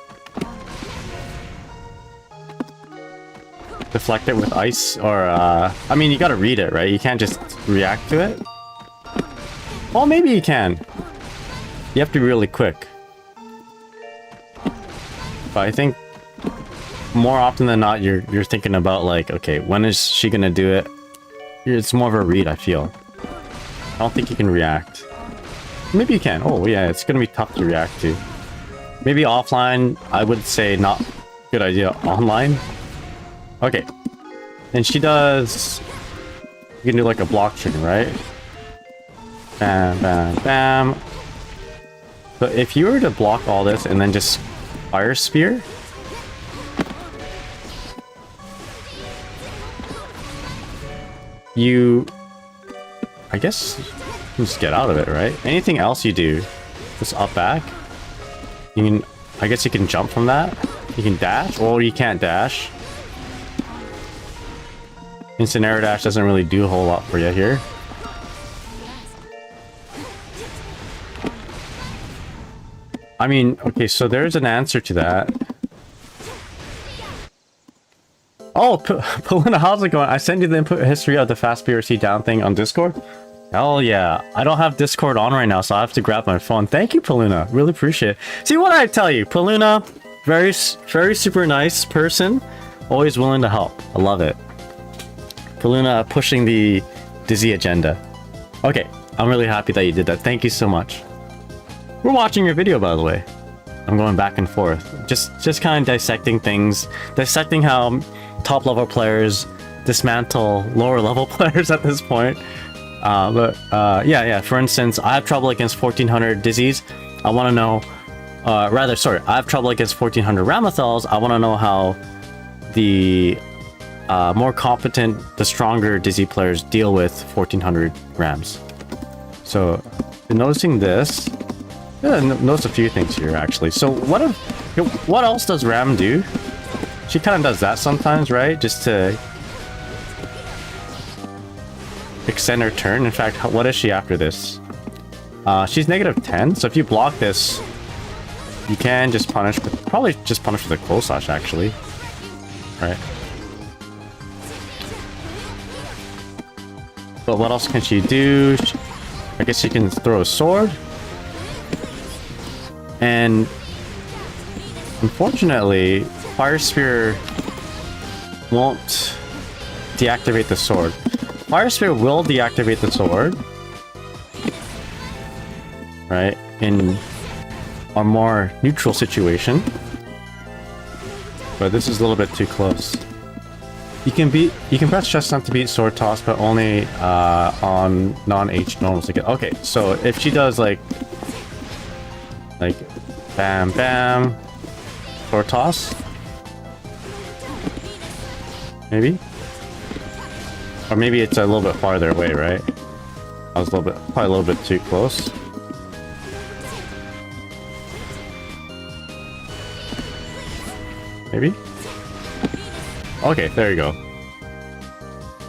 deflect it with ice, or I mean, you gotta read it, right? You can't just react to it. Well, maybe you can. You have to be really quick. But I think more often than not, you're thinking about like, okay, when is she gonna do it? It's more of a read, I feel. I don't think you can react. Maybe you can. Oh yeah, it's gonna be tough to react to. Maybe offline, I would say not good idea. Online. Okay. And she does... You can do like a block trigger, right? Bam, bam, bam. So if you were to block all this and then just fire spear, you, I guess, just get out of it, right? Anything else you do, just up back. You can, I guess you can jump from that. You can dash, or you can't dash. Instant air dash doesn't really do a whole lot for you here. I mean, okay, so there's an answer to that. Oh, Peluna, how's it going? I sent you the input history of the fast BRC down thing on Discord. Hell yeah. I don't have Discord on right now, so I have to grab my phone. Thank you, Peluna. Really appreciate it. See what I tell you, Peluna, very super nice person. Always willing to help. I love it. Peluna pushing the Dizzy agenda. Okay, I'm really happy that you did that. Thank you so much. We're watching your video, by the way. I'm going back and forth. Just kind of dissecting things. Dissecting how top level players dismantle lower level players at this point. Yeah. For instance, I have trouble against 1400 Dizzies. I want to know, I have trouble against 1400 Ramlethals. I want to know how the more competent, the stronger Dizzy players deal with 1400 Rams. So, noticing this, notice a few things here actually. So, what else does Ram do? She kind of does that sometimes, right? Just to extend her turn. In fact, what is she after this? She's -10, so if you block this, you can just punish, probably just punish with a close slash actually. Right. But what else can she do? I guess she can throw a sword. And unfortunately, Fire Spear won't deactivate the sword. Fire Spear will deactivate the sword, right, in a more neutral situation. But this is a little bit too close. You can press chestnut to beat sword toss, but only on non-H normals again. Okay, so if she does like bam bam sword toss, maybe, or maybe it's a little bit farther away, right? I was probably a little bit too close. Maybe. Okay, there you go.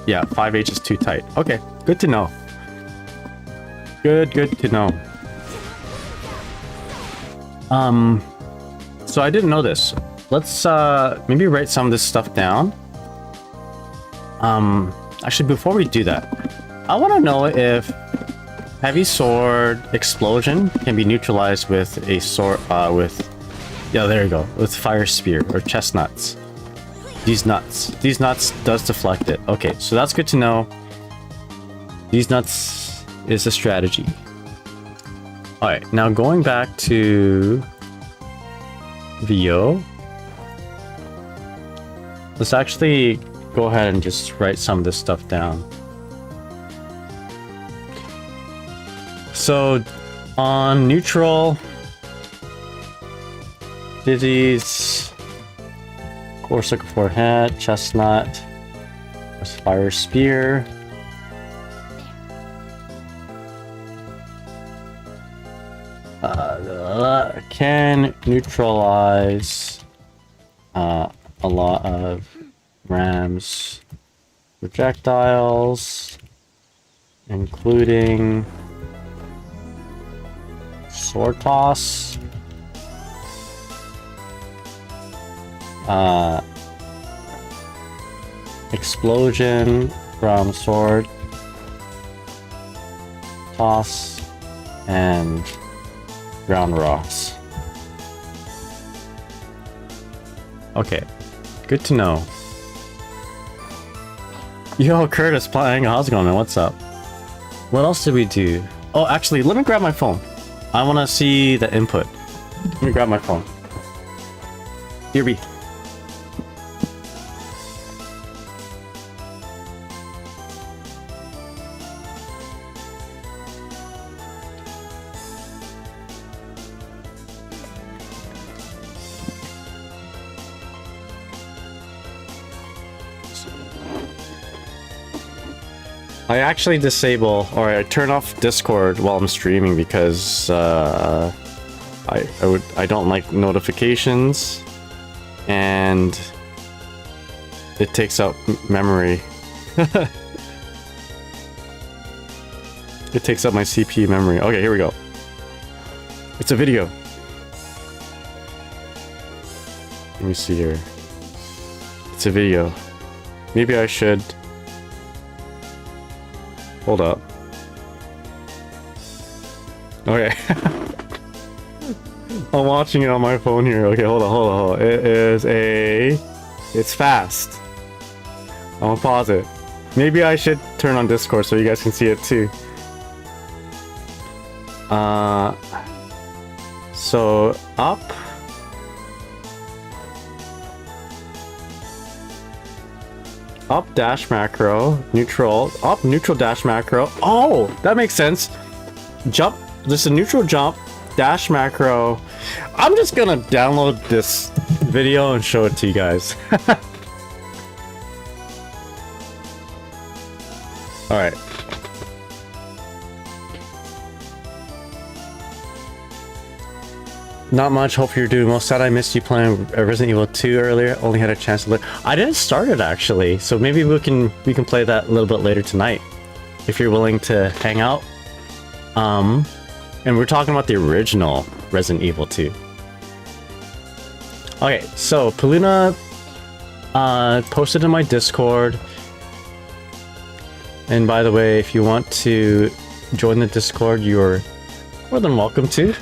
Yeah, 5H is too tight. Okay, good to know. Good to know. So I didn't know this. Let's maybe write some of this stuff down. Actually, before we do that, I want to know if heavy sword explosion can be neutralized with a sword yeah, there you go, with fire spear or chestnuts. These nuts does deflect it. Okay, so that's good to know. These nuts is a strategy. All right, now going back to VO, let's actually go ahead and just write some of this stuff down. So on neutral, Dizzy's core circle forehead, chestnut, fire spear. Can neutralize a lot of Ram's projectiles, including sword toss, explosion from sword toss, and ground rocks. Okay, good to know. Yo, Curtis playing. How's it going, man? What's up? What else did we do? Oh, actually, let me grab my phone. I want to see the input. Let me grab my phone. Here be. I actually disable or I turn off Discord while I'm streaming because I don't like notifications and it takes up memory. It takes up my CPU memory. Okay, here we go. It's a video. Let me see here. It's a video. Maybe I should... Hold up. Okay. I'm watching it on my phone here. Okay, hold on. It is a... It's fast. I'm gonna pause it. Maybe I should turn on Discord so you guys can see it too. So up. Up dash macro, neutral, up neutral dash macro. Oh, that makes sense. Jump, this is a neutral jump, dash macro. I'm just gonna download this video and show it to you guys. Alright. Not much, hope you're doing well. Sad I missed you playing Resident Evil 2 earlier. Only had a chance to look. I didn't start it actually, so maybe we can play that a little bit later tonight. If you're willing to hang out. And we're talking about the original Resident Evil 2. Okay, so Peluna posted in my Discord. And by the way, if you want to join the Discord, you're more than welcome to.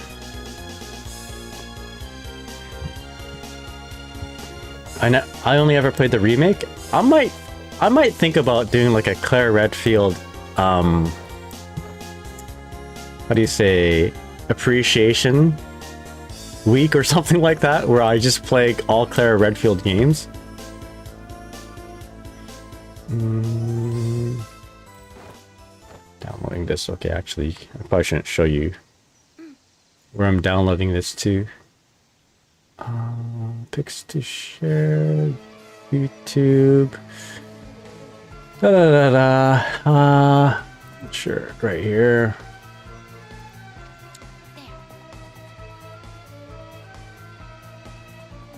I only ever played the remake. I might think about doing like a Claire Redfield, how do you say, appreciation week or something like that, where I just play all Claire Redfield games. Downloading this. Okay, actually, I probably shouldn't show you where I'm downloading this to. Pics to share, YouTube. Sure, right here.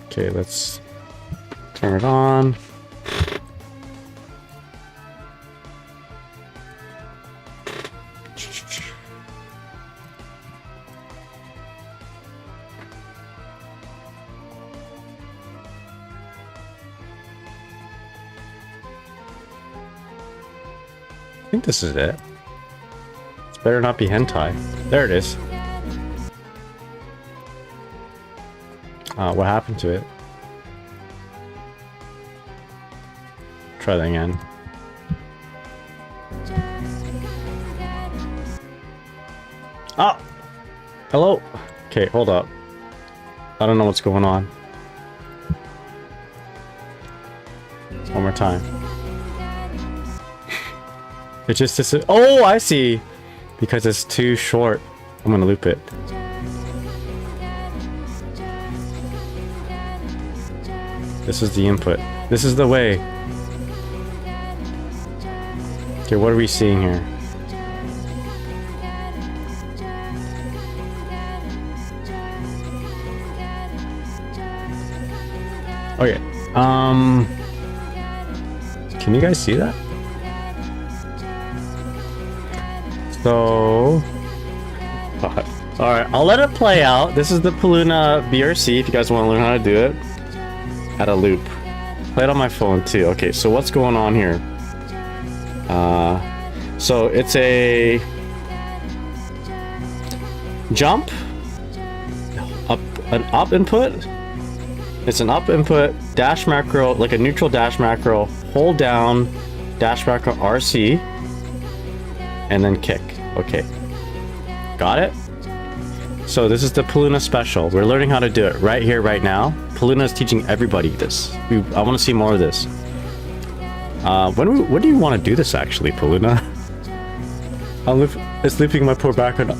Okay, let's turn it on. I think this is it. It's better not be hentai. There it is. What happened to it? Try that again. Ah! Hello? Okay, hold up. I don't know what's going on. One more time. It just is. Oh, I see. Because it's too short. I'm gonna loop it. This is the input. This is the way. Okay, what are we seeing here? Okay. Can you guys see that? So, alright, I'll let it play out. This is the Peluna BRC if you guys want to learn how to do it. At a loop. Play it on my phone too. Okay, so what's going on here? So it's a jump, an up input. It's an up input, dash macro, like a neutral dash macro, hold down, dash macro RC, and then kick. Okay. Got it? So this is the Peluna special. We're learning how to do it right here, right now. Peluna is teaching everybody this. I want to see more of this. When do you want to do this actually, Peluna? It's looping my poor background.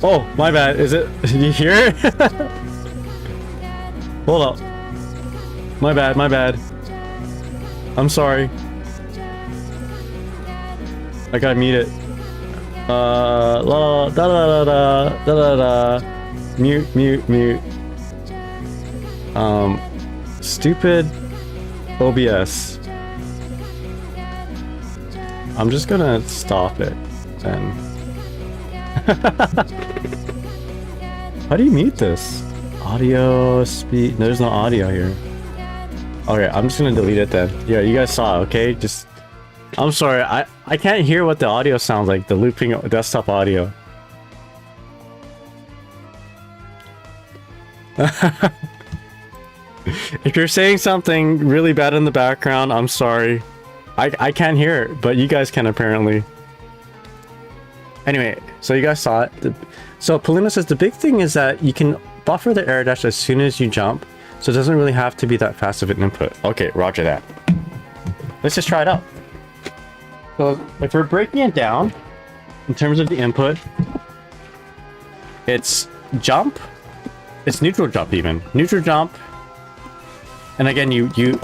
Oh, my bad. Is it? Did you hear it? Hold up. My bad, my bad. I'm sorry. I gotta mute it. La da da da da da da. Mute. Stupid OBS. I'm just gonna stop it then. How do you mute this? Audio speed. There's no audio here. Okay, I'm just gonna delete it then. Yeah, you guys saw, okay? Just I'm sorry, I can't hear what the audio sounds like, the looping desktop audio. If you're saying something really bad in the background, I'm sorry. I can't hear it, but you guys can apparently. Anyway, so you guys saw it. So Peluna says the big thing is that you can buffer the air dash as soon as you jump, so it doesn't really have to be that fast of an input. Okay, roger that. Let's just try it out. So if we're breaking it down in terms of the input, it's jump, it's neutral jump even. Neutral jump, and again you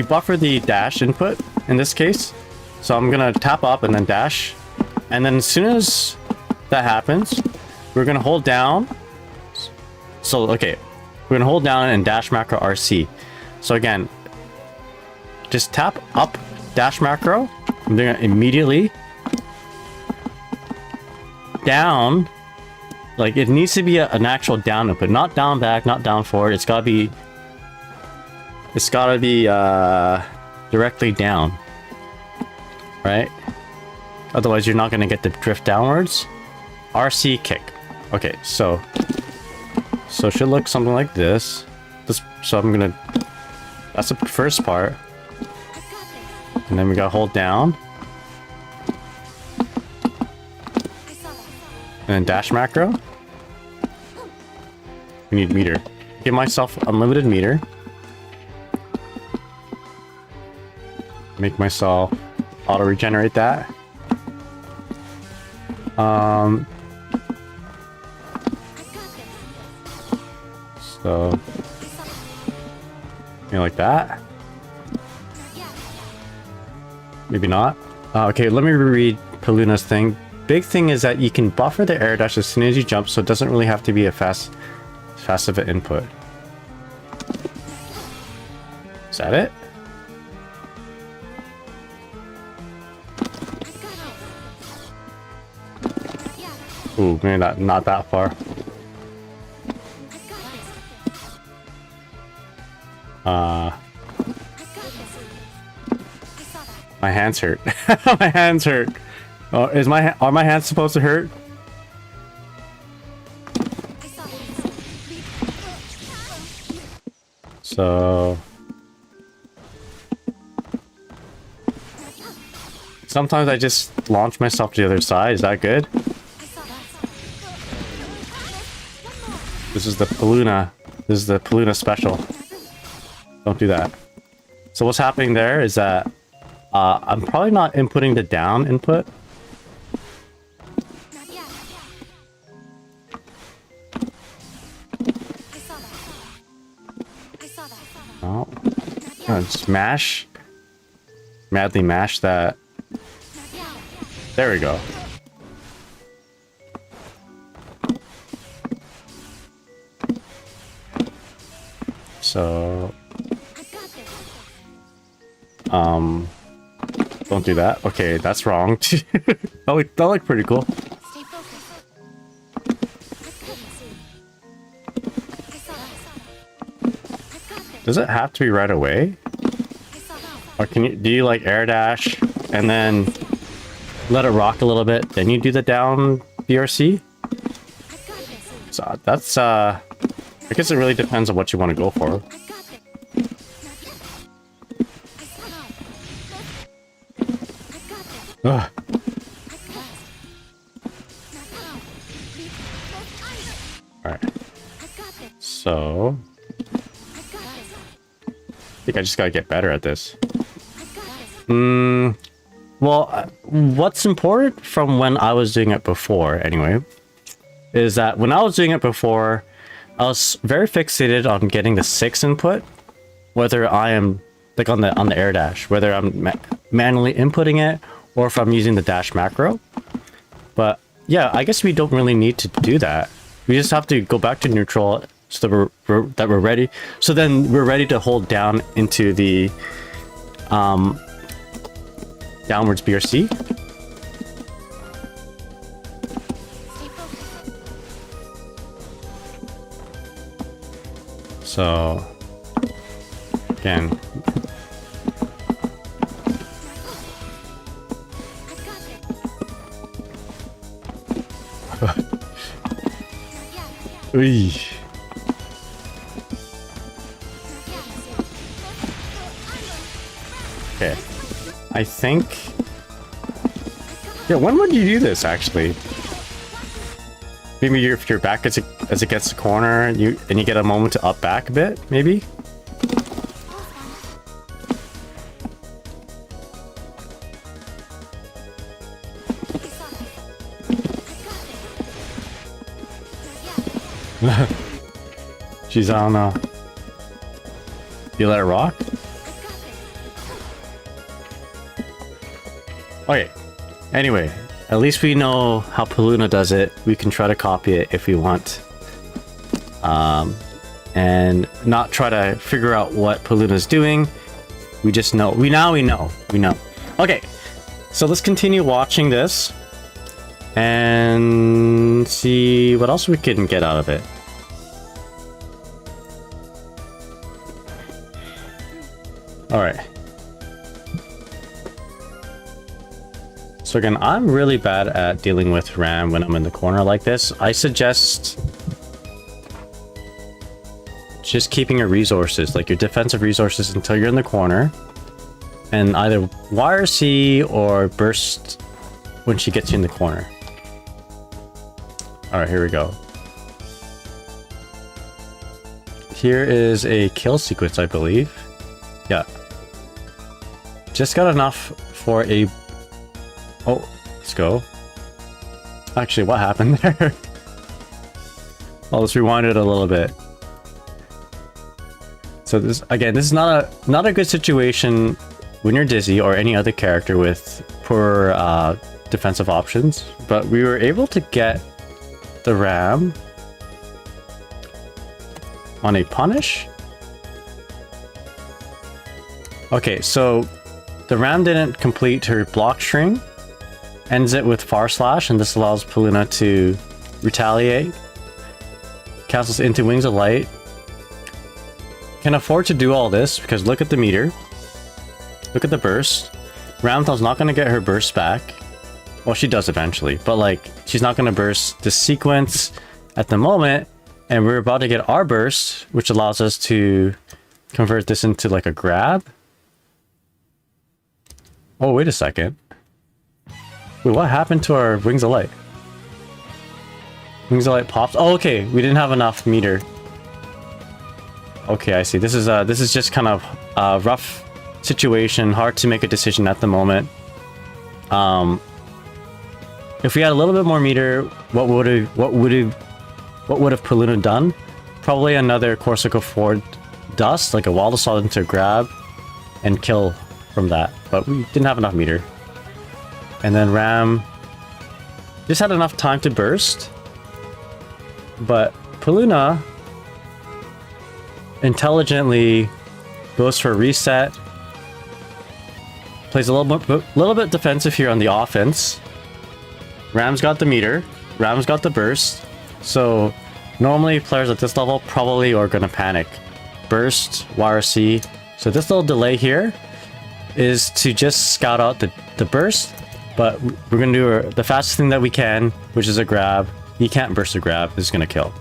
buffer the dash input in this case. So I'm gonna tap up and then dash, and then as soon as that happens, we're gonna hold down. So okay, we're gonna hold down and dash macro RC. So again, just tap up dash macro. I'm doing it immediately. Down, like it needs to be an actual down input, not down back, not down forward. It's gotta be directly down, right? Otherwise you're not gonna get the drift downwards. RC kick. Okay, so it should look something like this. So I'm gonna, that's the first part. And then we gotta hold down. And then dash macro. We need meter. Give myself unlimited meter. Make myself auto regenerate that. So maybe like that. Maybe not. Okay, let me reread Peluna's thing. Big thing is that you can buffer the air dash as soon as you jump, so it doesn't really have to be a fast of an input. Is that it? Ooh, maybe not that far. My hands hurt. My hands hurt. Oh, are my hands supposed to hurt? So sometimes I just launch myself to the other side. Is that good? This is the Peluna. This is the Peluna special. Don't do that. So what's happening there is that I'm probably not inputting the down input. Oh, just mash. Madly mash that. There we go. So don't do that. Okay, that's wrong. that looked pretty cool. Does it have to be right away? Or do you like air dash and then let it rock a little bit, then you do the down BRC? So that's I guess it really depends on what you want to go for. Ugh. Alright. So I think I just gotta get better at this. Well, what's important from when I was doing it before, anyway, is that when I was doing it before, I was very fixated on getting the 6 input, whether I am like on the air dash, whether I'm manually inputting it or if I'm using the dash macro. But yeah, I guess we don't really need to do that. We just have to go back to neutral so that we're ready. So then we're ready to hold down into the downwards BRC. So again, Uy. Okay, I think. Yeah, when would you do this actually? Maybe if you're back as it gets the corner, and you get a moment to up back a bit, maybe. Jeez, I don't know. You let it rock? Okay. Anyway, at least we know how Peluna does it. We can try to copy it if we want. And not try to figure out what Peluna's doing. We just know. We know. Okay. So let's continue watching this. And see what else we can get out of it. Alright. So again, I'm really bad at dealing with Ram when I'm in the corner like this. I suggest just keeping your resources, like your defensive resources, until you're in the corner. And either YRC or burst when she gets you in the corner. Alright, here we go. Here is a kill sequence, I believe. Yeah. Just got enough for a... Oh, let's go. Actually, what happened there? Well, let's rewind it a little bit. So this, again, this is not a good situation when you're Dizzy or any other character with poor defensive options, but we were able to get the Ram on a punish. Okay, so the Ram didn't complete her block string, ends it with far slash, and this allows Peluna to retaliate. Cancels into Wings of Light. Can afford to do all this because look at the meter. Look at the burst. Ramlethal's not going to get her burst back. Well, she does eventually, but like, she's not going to burst the sequence at the moment, and we're about to get our burst, which allows us to convert this into like a grab. Oh, wait a second. Wait, what happened to our Wings of Light? Wings of Light pops. Oh, okay, we didn't have enough meter. Okay, I see. This is just kind of a rough situation, hard to make a decision at the moment. If we had a little bit more meter, what would have Peluna done? Probably another Corsica forward dust, like a wall assault into a grab, and kill from that. But we didn't have enough meter. And then Ram just had enough time to burst. But Peluna intelligently goes for a reset. Plays a little bit defensive here on the offense. Ram's got the meter. Ram's got the burst. So normally players at this level probably are going to panic. Burst, YRC. So this little delay here is to just scout out the burst. But we're going to do the fastest thing that we can, which is a grab. You can't burst a grab. This is going to kill.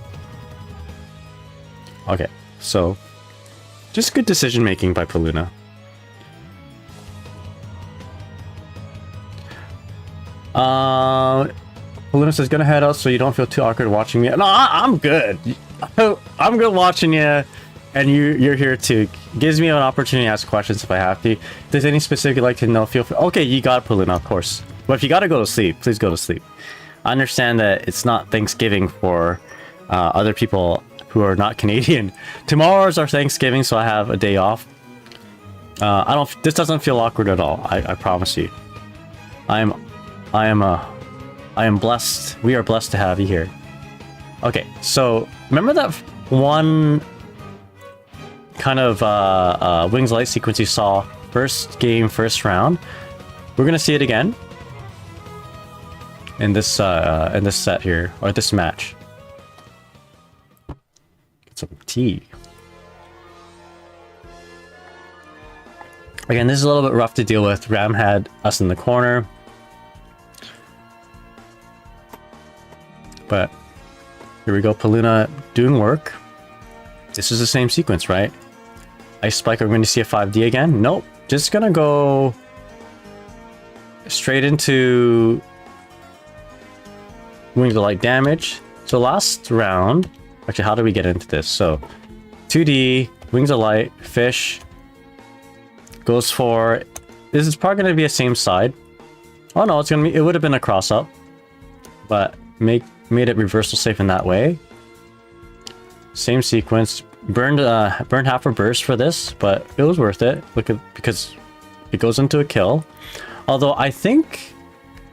Okay, so just good decision making by Peluna. Peluna says, gonna head out so you don't feel too awkward watching me. No, I'm good. I'm good watching you, and you're here too. Gives me an opportunity to ask questions if I have to. If there's any specific you'd like to know, feel free. Okay, you got Peluna, of course. But if you gotta go to sleep, please go to sleep. I understand that it's not Thanksgiving for other people who are not Canadian. Tomorrow's our Thanksgiving, so I have a day off. This doesn't feel awkward at all. I promise you. I am blessed. We are blessed to have you here. Okay, so remember that one kind of Wings Light sequence you saw first game, first round? We're gonna see it again in this set here, or this match. Get some tea. Again, this is a little bit rough to deal with. Ram had us in the corner. But here we go, Peluna doing work. This is the same sequence, right? Icespike, are we going to see a 5D again? Nope. Just gonna go straight into Wings of Light damage. So last round, actually, how do we get into this? So 2D, Wings of Light, fish, goes for, this is probably going to be a same side. Oh no, it's going to be, it would have been a cross up, but made it reversal safe in that way. Same sequence, burned half a burst for this, but it was worth it. Because it goes into a kill. Although I think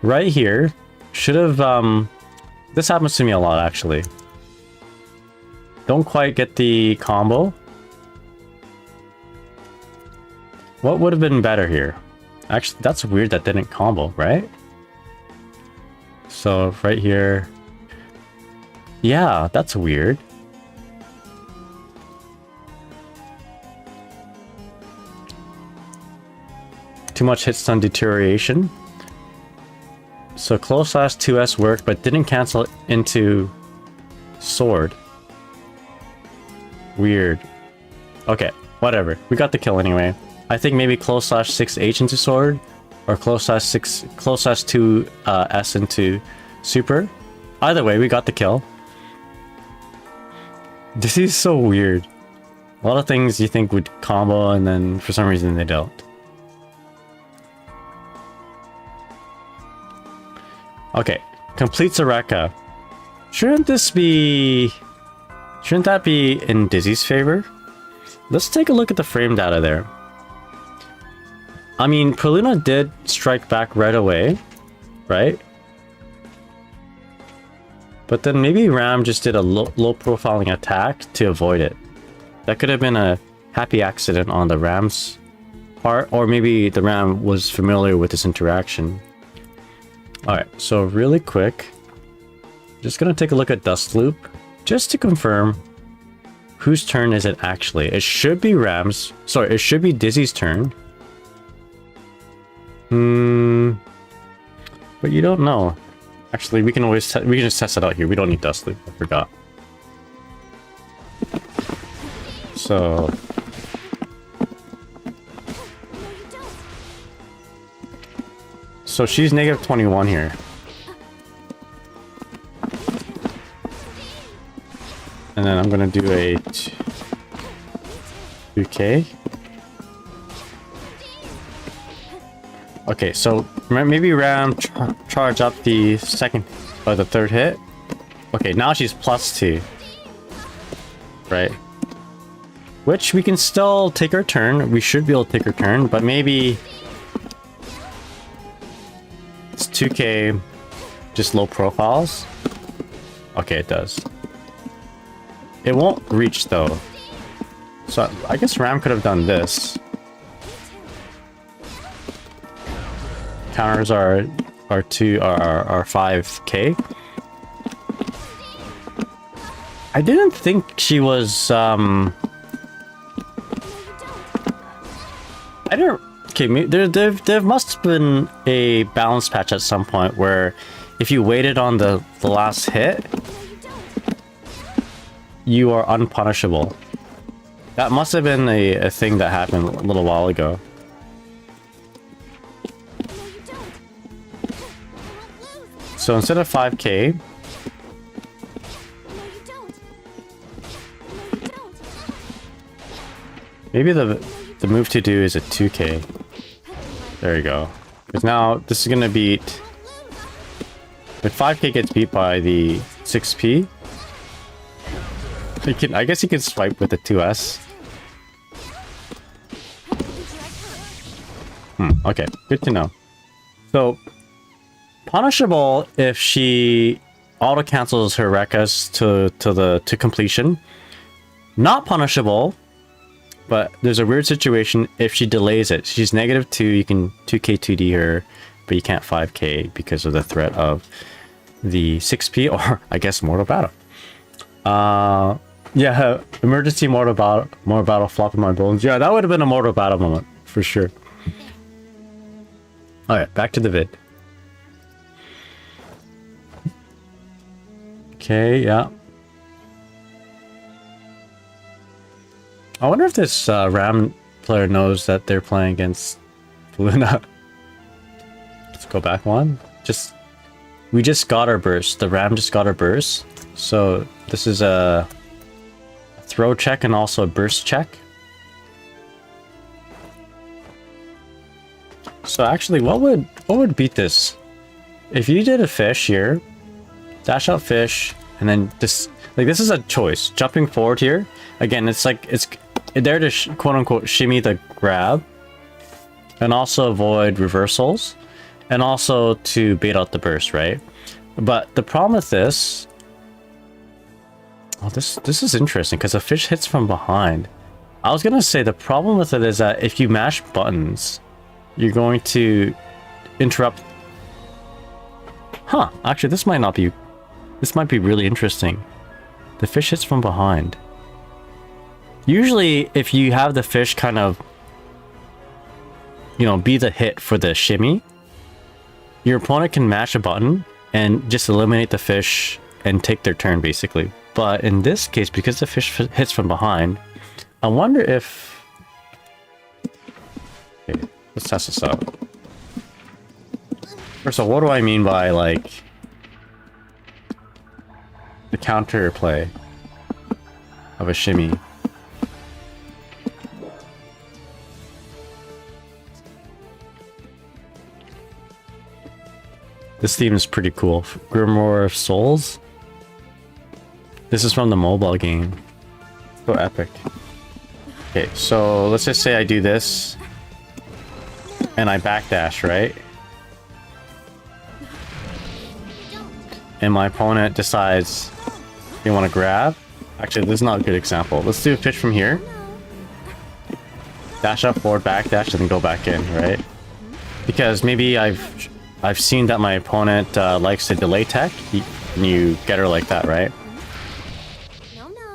right here should have, this happens to me a lot actually. Don't quite get the combo. What would have been better here? Actually, that's weird that didn't combo, right? So right here. Yeah, that's weird. Too much hit stun deterioration. So close slash 2S worked, but didn't cancel into sword. Weird. Okay, whatever. We got the kill anyway. I think maybe close slash 6H into sword, or close slash 2S into super. Either way, we got the kill. This is so weird. A lot of things you think would combo, and then for some reason they don't. Okay, completes a Rekka. Shouldn't that be in Dizzy's favor? Let's take a look at the frame data there. I mean, Peluna did strike back right away, right? But then maybe Ram just did a low profiling attack to avoid it. That could have been a happy accident on the Ram's part, or maybe the Ram was familiar with this interaction. Alright, so really quick, just gonna take a look at Dust Loop, just to confirm whose turn is it actually. It should be Ram's, sorry, it should be Dizzy's turn. But you don't know. Actually, we can always we can just test it out here. We don't need Dust Loop, I forgot. So she's negative 21 here. And then I'm gonna do a 2K. Okay, so maybe Ram charge up the second or the third hit. Okay, now she's +2. Right? Which we can still take our turn. We should be able to take our turn, but maybe it's 2K, just low profiles. Okay, it does. It won't reach though. So I guess Ram could have done this. Counters are 5K. I didn't think she was I don't. Okay, there must have been a balance patch at some point where if you waited on the last hit, you are unpunishable. That must have been a thing that happened a little while ago. So instead of 5K, maybe the move to do is a 2K. There you go. Because now this is gonna beat. If 5K gets beat by the 6P, I guess you can swipe with the 2S. Okay, good to know. So punishable if she auto cancels her Rekkas to completion. Not punishable. But there's a weird situation if she delays it. She's -2, you can 2K 2D her, but you can't 5K because of the threat of the 6P or I guess Mortal Battle. Yeah, emergency Mortal Battle flopping my bones. Yeah, that would have been a Mortal Battle moment for sure. Alright, back to the vid. Okay, yeah. I wonder if this Ram player knows that they're playing against Peluna. Let's go back one. We just got our burst. The Ram just got our burst. So this is a throw check and also a burst check. So actually, what would beat this? If you did a fish here, dash out fish, and then this is a choice. Jumping forward here, again, it's there to quote unquote shimmy the grab, and also avoid reversals, and also to bait out the burst, right? But the problem with this, oh, this is interesting because the fish hits from behind. I was gonna say the problem with it is that if you mash buttons, you're going to interrupt. Huh, actually this might be really interesting. The fish hits from behind. Usually if you have the fish kind of, you know, be the hit for the shimmy, your opponent can mash a button and just eliminate the fish and take their turn basically. But in this case, because the fish hits from behind, I wonder if... Okay, let's test this out. First of all, what do I mean by, like, the counter play of a shimmy? This theme is pretty cool. Grimoire of Souls. This is from the mobile game. So epic. Okay, so let's just say I do this and I backdash, right? And my opponent decides they want to grab. Actually, this is not a good example. Let's do a pitch from here. Dash up, forward, backdash, and then go back in, right? Because maybe I've seen that my opponent likes to delay tech, and you get her like that, right?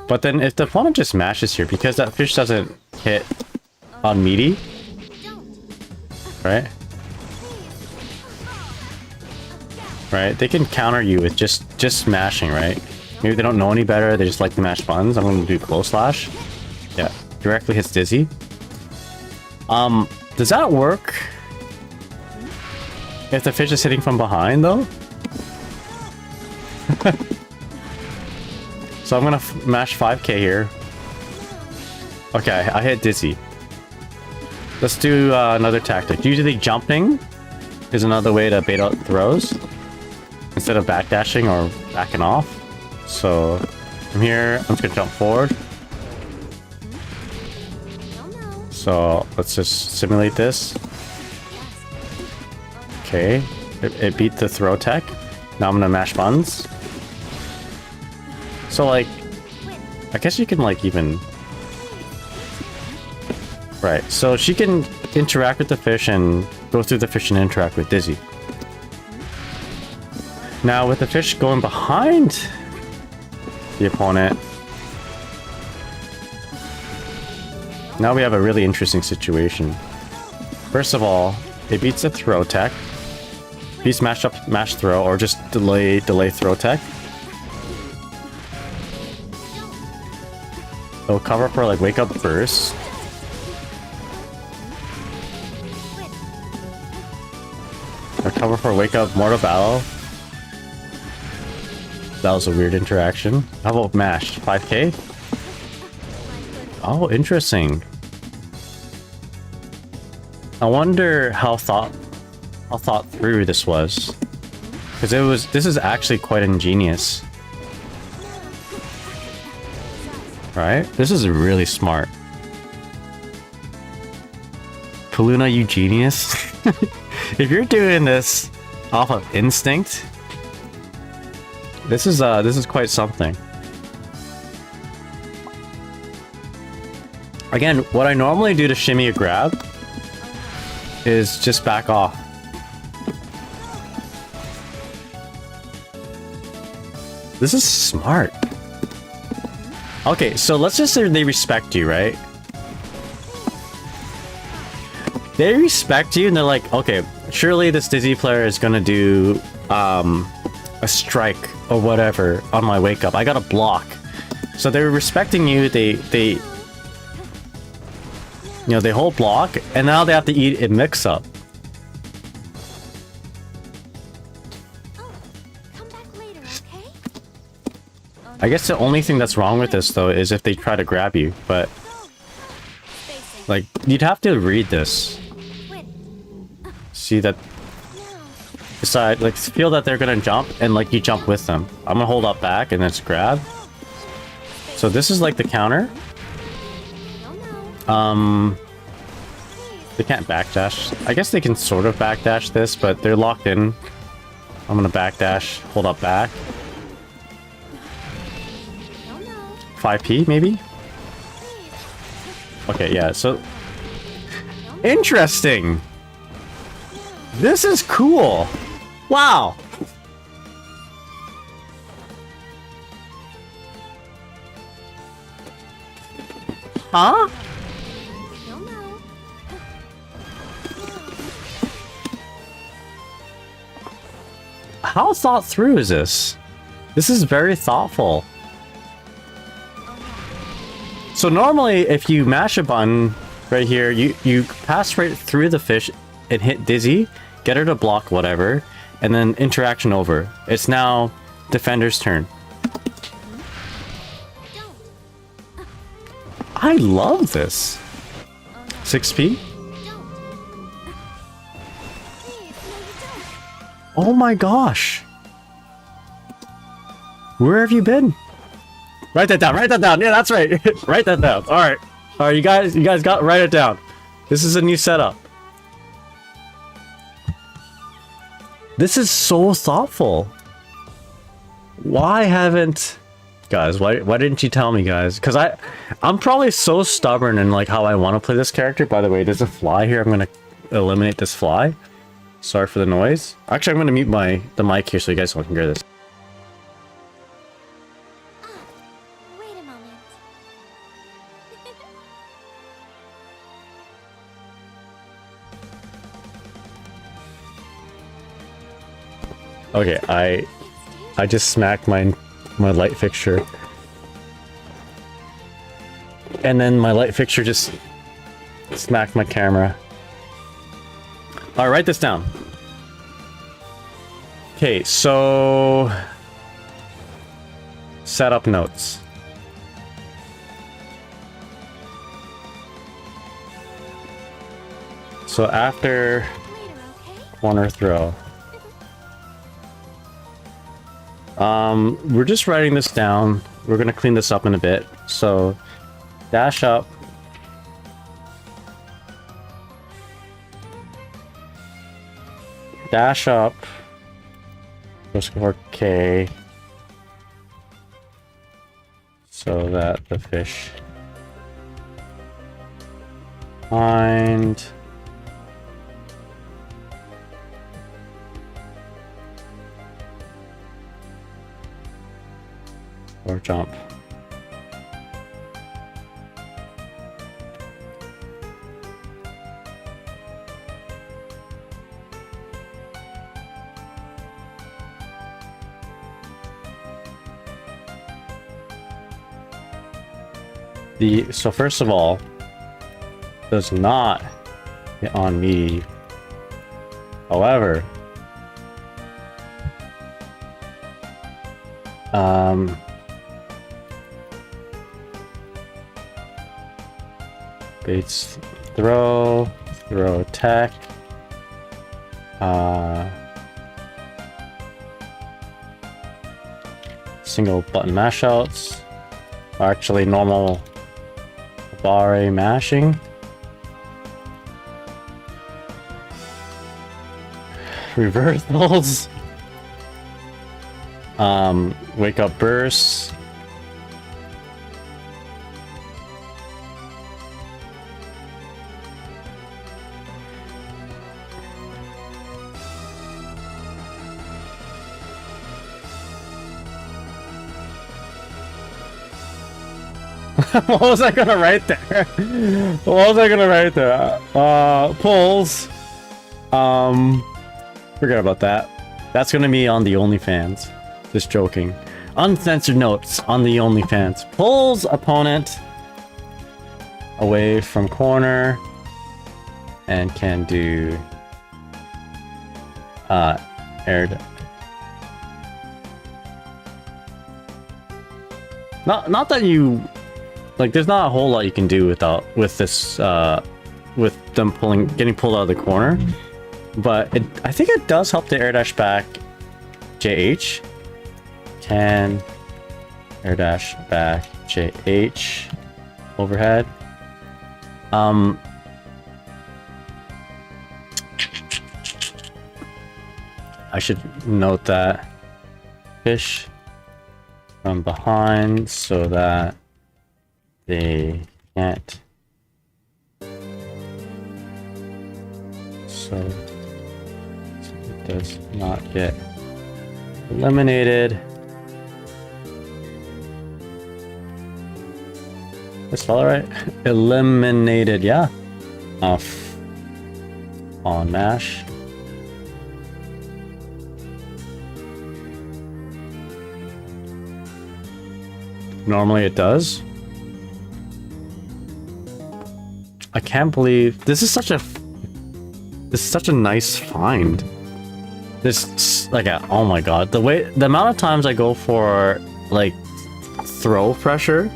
But then if the opponent just mashes here, because that fish doesn't hit on Meaty, right? Right, they can counter you with just smashing, right? Maybe they don't know any better, they just like to mash buttons. I'm gonna do close slash. Yeah, directly hits Dizzy. Does that work if the fish is hitting from behind, though? So I'm gonna mash 5k here. Okay, I hit Dizzy. Let's do another tactic. Usually jumping is another way to bait out throws instead of backdashing or backing off. So from here, I'm just gonna jump forward. So let's just simulate this. Okay, it beat the throw tech. Now I'm gonna mash buttons. So like, I guess you can like even... Right, so she can interact with the fish and go through the fish and interact with Dizzy. Now with the fish going behind the opponent, now we have a really interesting situation. First of all, it beats the throw tech. Beats mash up, mash throw, or just delay throw tech. It'll cover for like wake up burst. It'll cover for wake up mortal battle. That was a weird interaction. How about mash? 5k? Oh, interesting. I wonder how thought through this was. Because this is actually quite ingenious. Right? This is really smart. Peluna, you genius. If you're doing this off of instinct, this is quite something. Again, what I normally do to shimmy a grab is just back off. This is smart. Okay, so let's just say they respect you, right? They respect you and they're like, okay, surely this Dizzy player is gonna do a strike or whatever on my wake up. I got a block. So they're respecting you, they you know, they hold block, and now they have to eat a mix up. I guess the only thing that's wrong with this though is if they try to grab you, but like you'd have to read this. See that decide, like feel that they're gonna jump and like you jump with them. I'm gonna hold up back and then just grab. So this is like the counter. They can't backdash. I guess they can sort of backdash this, but they're locked in. I'm gonna backdash, hold up back. 5p maybe? Okay, yeah, so interesting. This is cool. Wow. Huh? How thought through is this? This is very thoughtful. So normally if you mash a button right here, you pass right through the fish and hit Dizzy, get her to block whatever, and then interaction over. It's now defender's turn. I love this. 6p? Oh my gosh. Where have you been? Write that down, write that down. Yeah, that's right. Write that down. Alright. Alright, you guys got write it down. This is a new setup. This is so thoughtful. Why haven't guys, why didn't you tell me, guys? Because I'm probably so stubborn in like how I want to play this character. By the way, there's a fly here. I'm gonna eliminate this fly. Sorry for the noise. Actually, I'm gonna mute the mic here so you guys don't hear this. Wait a moment. Okay, I just smacked my light fixture. And then my light fixture just smacked my camera. Alright, write this down. Okay, so setup notes. So after corner throw. We're just writing this down. We're gonna clean this up in a bit. So dash up. Dash up. Score K. So that the fish find or jump. So first of all, does not hit on me. However, baits throw attack, single button mashouts, or actually normal bar mashing, reversals, wake up bursts, what was I gonna write there? What was I gonna write there? Pulls, Forget about that. That's gonna be on the OnlyFans. Just joking. Uncensored notes on the OnlyFans. Pulls opponent away from corner and can do aired. Not that you like. There's not a whole lot you can do with this with them getting pulled out of the corner, but I think it does help the air dash back. JH can air dash back JH overhead. I should note that fish from behind so that they can't. So it does not get eliminated. That's all right. Eliminated, yeah. Off on mash. Normally it does. I can't believe this is such a nice find. This like oh my god, the amount of times I go for like throw pressure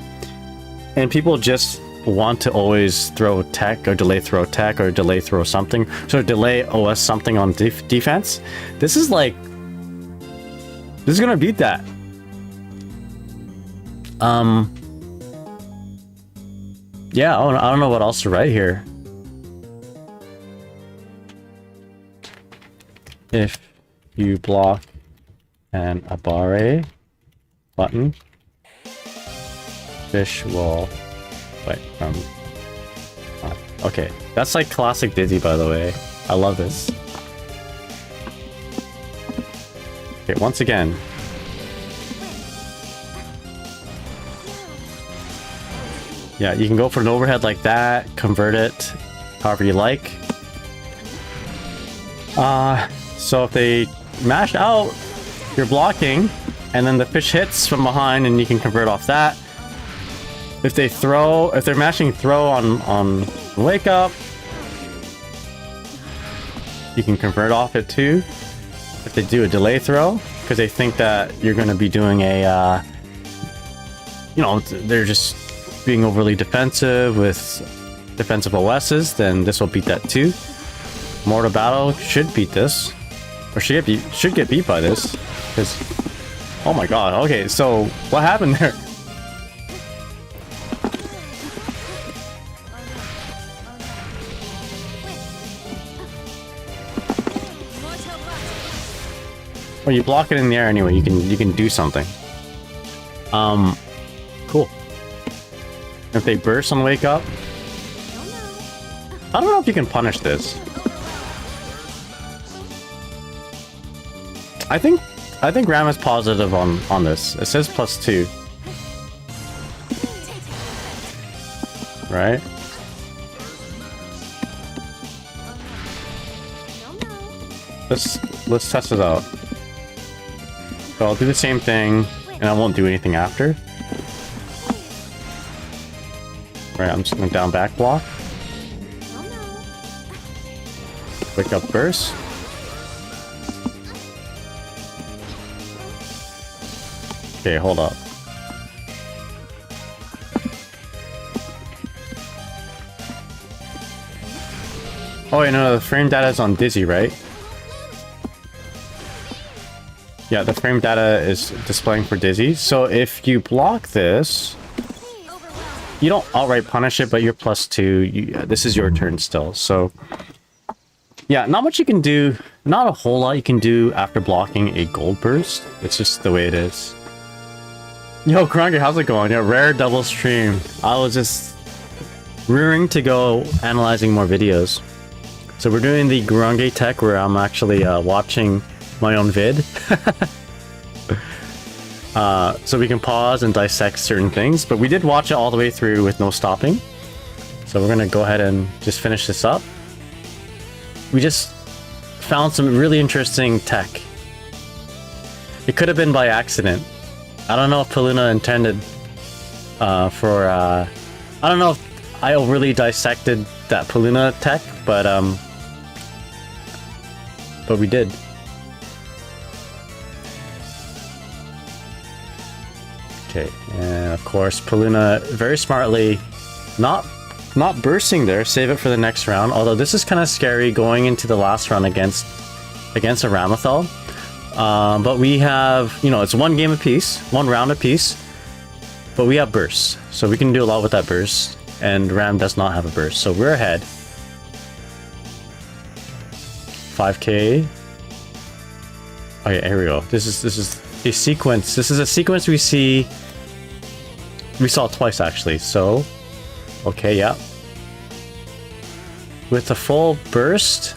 and people just want to always throw tech or delay throw tech or delay throw something, so delay OS something on defense. This is gonna beat that. Yeah, I don't know what else to write here. If you block an abare button, fish will wait from. Okay, that's like classic Dizzy, by the way. I love this. Okay, once again. Yeah, you can go for an overhead like that, convert it however you like. So if they mash out, you're blocking, and then the fish hits from behind and you can convert off that. If they're mashing throw on wake up, you can convert off it too. If they do a delay throw, because they think that you're going to be doing a, they're just being overly defensive with defensive OSs, then this will beat that too. Mortal Battle should beat this, or should get beat by this, because oh my god. Okay, so what happened there? Well, you block it in the air anyway. You can do something. Cool. If they burst on wake up, I don't know if you can punish this. I think Ram is positive on this. It says +2. Right? Let's test it out. So I'll do the same thing and I won't do anything after. Right, I'm just gonna down back block. Wake up burst. Okay, hold up. Oh, you know, the frame data is on Dizzy, right? Yeah, the frame data is displaying for Dizzy. So if you block this, you don't outright punish it, but you're +2. This is your turn still. So yeah, not much you can do. Not a whole lot you can do after blocking a gold burst. It's just the way it is. Yo, Grunger, how's it going? Yeah, rare double stream. I was just rearing to go analyzing more videos. So we're doing the Grunger tech where I'm actually watching my own vid. So we can pause and dissect certain things, but we did watch it all the way through with no stopping. So we're gonna go ahead and just finish this up. We just found some really interesting tech. It could have been by accident. I don't know if Peluna intended I don't know if I overly dissected that Peluna tech, but we did. Okay, and of course Peluna very smartly not bursting there, save it for the next round. Although this is kind of scary going into the last round against a Ramlethal. But we have, you know, it's one game apiece, one round apiece, but we have bursts, so we can do a lot with that burst. And Ram does not have a burst, so we're ahead. 5k. Okay, here we go. This is a sequence. This is a sequence we saw twice actually. So, okay, yeah. With the full burst,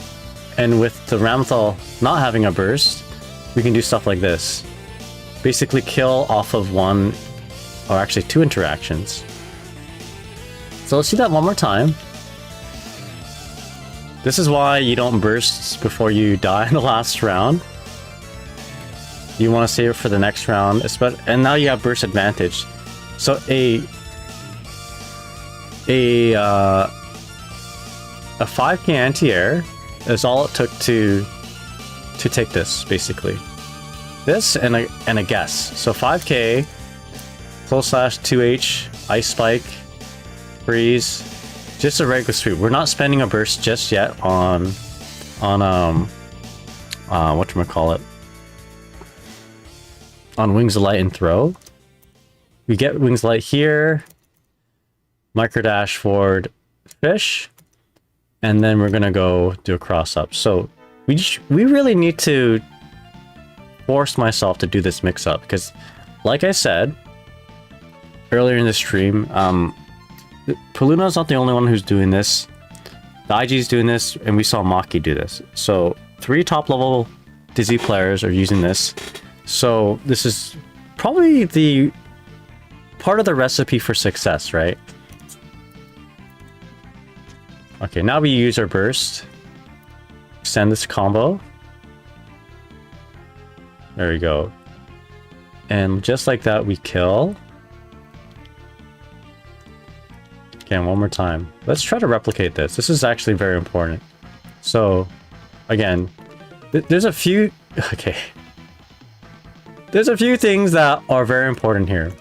and with the Ramlethal not having a burst, we can do stuff like this. Basically kill off of one, or actually two interactions. So let's see that one more time. This is why you don't burst before you die in the last round. You want to save it for the next round, and now you have burst advantage. So a 5k anti-air is all it took to take this, basically. This and a guess. So 5k, close slash 2h, ice spike, freeze, just a regular sweep. We're not spending a burst just yet on whatchamacallit, on Wings of Light and throw. We get Wings of Light here, micro dash forward fish, and then we're gonna go do a cross up. So we really need to force myself to do this mix up, because like I said earlier in the stream, Peluna is not the only one who's doing this. The IG is doing this, and we saw Maki do this. So 3 top level Dizzy players are using this. So this is probably the part of the recipe for success, right? Okay, now we use our burst. Extend this combo. There we go. And just like that, we kill. Again, one more time. Let's try to replicate this. This is actually very important. So, again, there's a few... Okay. There's a few things that are very important here.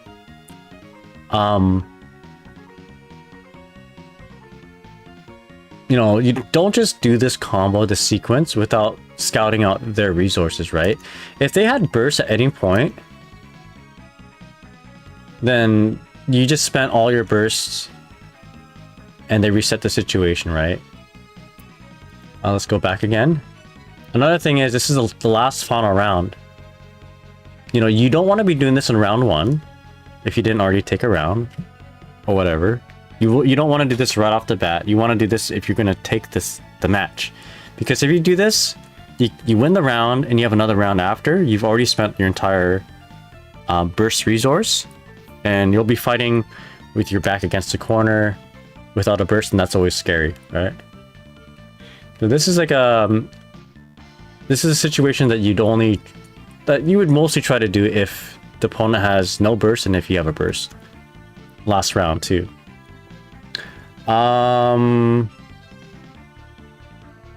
You know, you don't just do this combo, this sequence, without scouting out their resources, right? If they had burst at any point, then you just spent all your bursts and they reset the situation, right? Let's go back again. Another thing is, this is the last final round. You know, you don't want to be doing this in round 1 if you didn't already take a round or whatever. You don't want to do this right off the bat. You want to do this if you're going to take the match. Because if you do this, you win the round and you have another round after, you've already spent your entire burst resource, and you'll be fighting with your back against the corner without a burst, and that's always scary, right? So this is like this is a situation that you would mostly try to do if the opponent has no burst and if you have a burst. Last round too.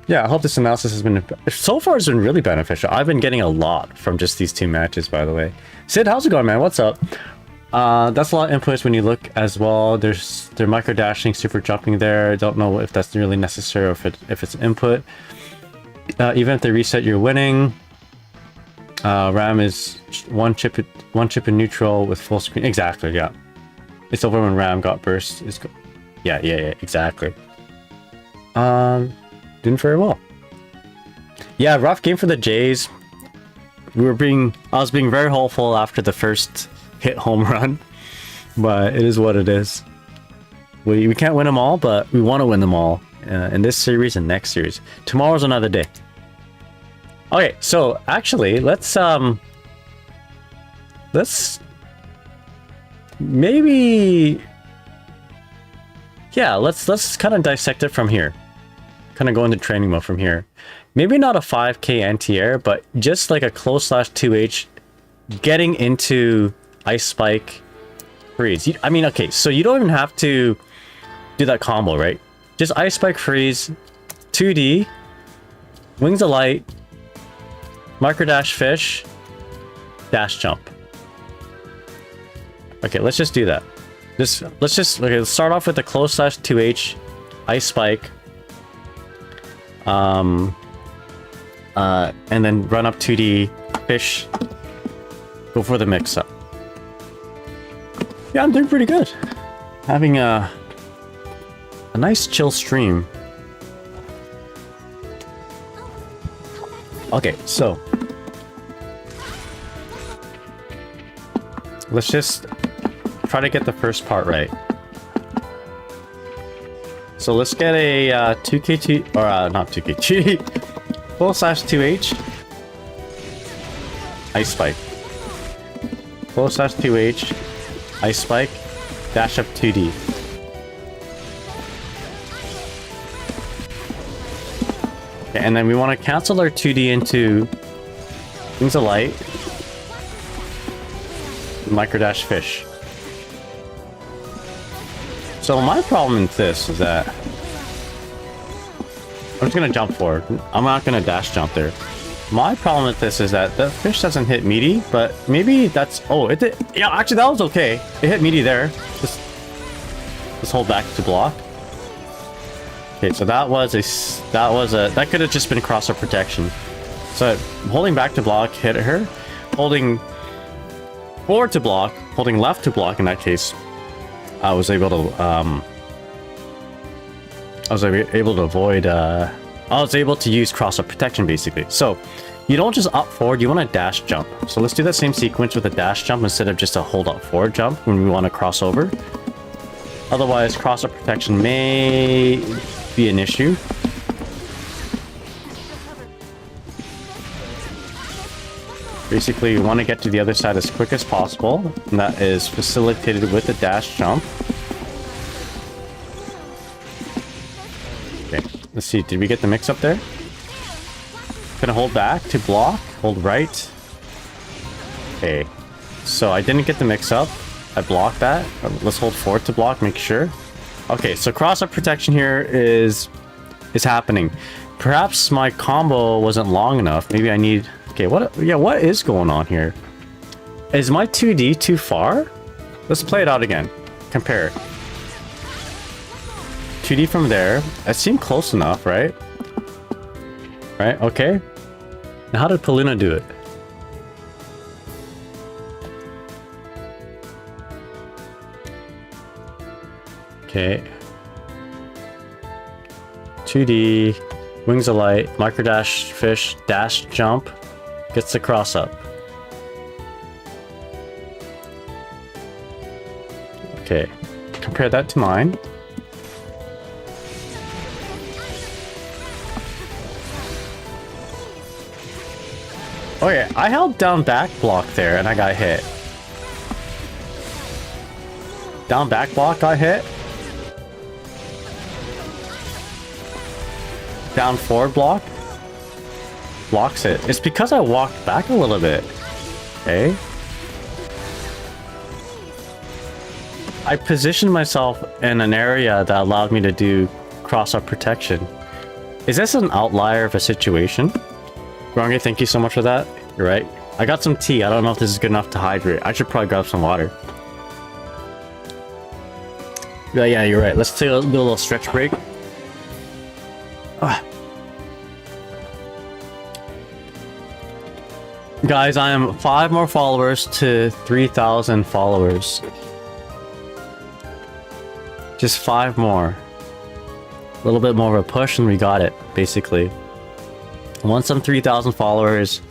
Yeah, I hope this analysis has been, so far it's been really beneficial. I've been getting a lot from just these 2 matches, by the way. Sid, how's it going, man? What's up? That's a lot of inputs when you look as well. They're micro dashing, super jumping there. I don't know if that's really necessary or if it's input. Even if they reset, you're winning. Ram is one chip in neutral with full screen. Exactly, yeah. It's over when Ram got burst. Yeah, exactly. Doing very well. Yeah, rough game for the Jays. I was being very hopeful after the first hit home run, but it is what it is. We can't win them all, but we want to win them all in this series and next series. Tomorrow's another day. Okay, so actually, let's maybe, yeah, let's kind of dissect it from here. Kind of go into training mode from here. maybe not a 5k anti-air, but just like a close slash 2H getting into Ice Spike freeze. I mean, okay, so you don't even have to do that combo, right? Just Ice Spike freeze, 2D, Wings of Light, micro dash fish, dash jump. Okay, let's just do that. Let's start off with the close slash 2H, Ice Spike, and then run up 2D, fish, go for the mix up. Yeah, I'm doing pretty good. Having a nice chill stream. Okay, so let's just try to get the first part right. So let's get a 2K2 or not 2K2 full slash 2H Ice Spike. Full slash 2H Ice Spike dash up 2D. Okay, and then we want to cancel our 2D into Wings of Light, micro dash fish. So my problem with this is that I'm just gonna jump forward. I'm not gonna dash jump there. My problem with this is that the fish doesn't hit Meaty, but maybe that's... Oh, it did. Yeah, actually that was okay. It hit Meaty there. Just hold back to block. Okay, so that could have just been crossover protection. So holding back to block hit her, holding forward to block, holding left to block in that case. I was able to avoid I was able to use crossover protection basically. So you don't just up forward, you want to dash jump. So let's do that same sequence with a dash jump instead of just a hold up forward jump when we want to cross over. Otherwise, crossover protection may be an issue. Basically, we want to get to the other side as quick as possible, and that is facilitated with a dash jump. Okay, let's see. Did we get the mix up there? Gonna hold back to block, hold right. Okay, so I didn't get the mix up. I blocked that. Let's hold forward to block, make sure. Okay, so cross-up protection here is happening. Perhaps my combo wasn't long enough. Maybe I need... Okay, what is going on here? Is my 2D too far? Let's play it out again. Compare it. 2D from there. It seemed close enough, right? Right, okay. Now how did Peluna do it? Okay. 2D, Wings of Light, micro dash fish, dash jump. Gets the cross up. Okay, compare that to mine. Oh yeah, I held down back block there and I got hit. Down back block got hit. Down forward block. Blocks it. It's because I walked back a little bit. Okay. I positioned myself in an area that allowed me to do cross-up protection. Is this an outlier of a situation? Rongi, thank you so much for that. You're right. I got some tea. I don't know if this is good enough to hydrate. I should probably grab some water. Yeah, you're right. Let's do a little stretch break. Guys, I am 5 more followers to 3,000 followers. Just 5 more. A little bit more of a push and we got it, basically. Once I'm 3,000 followers,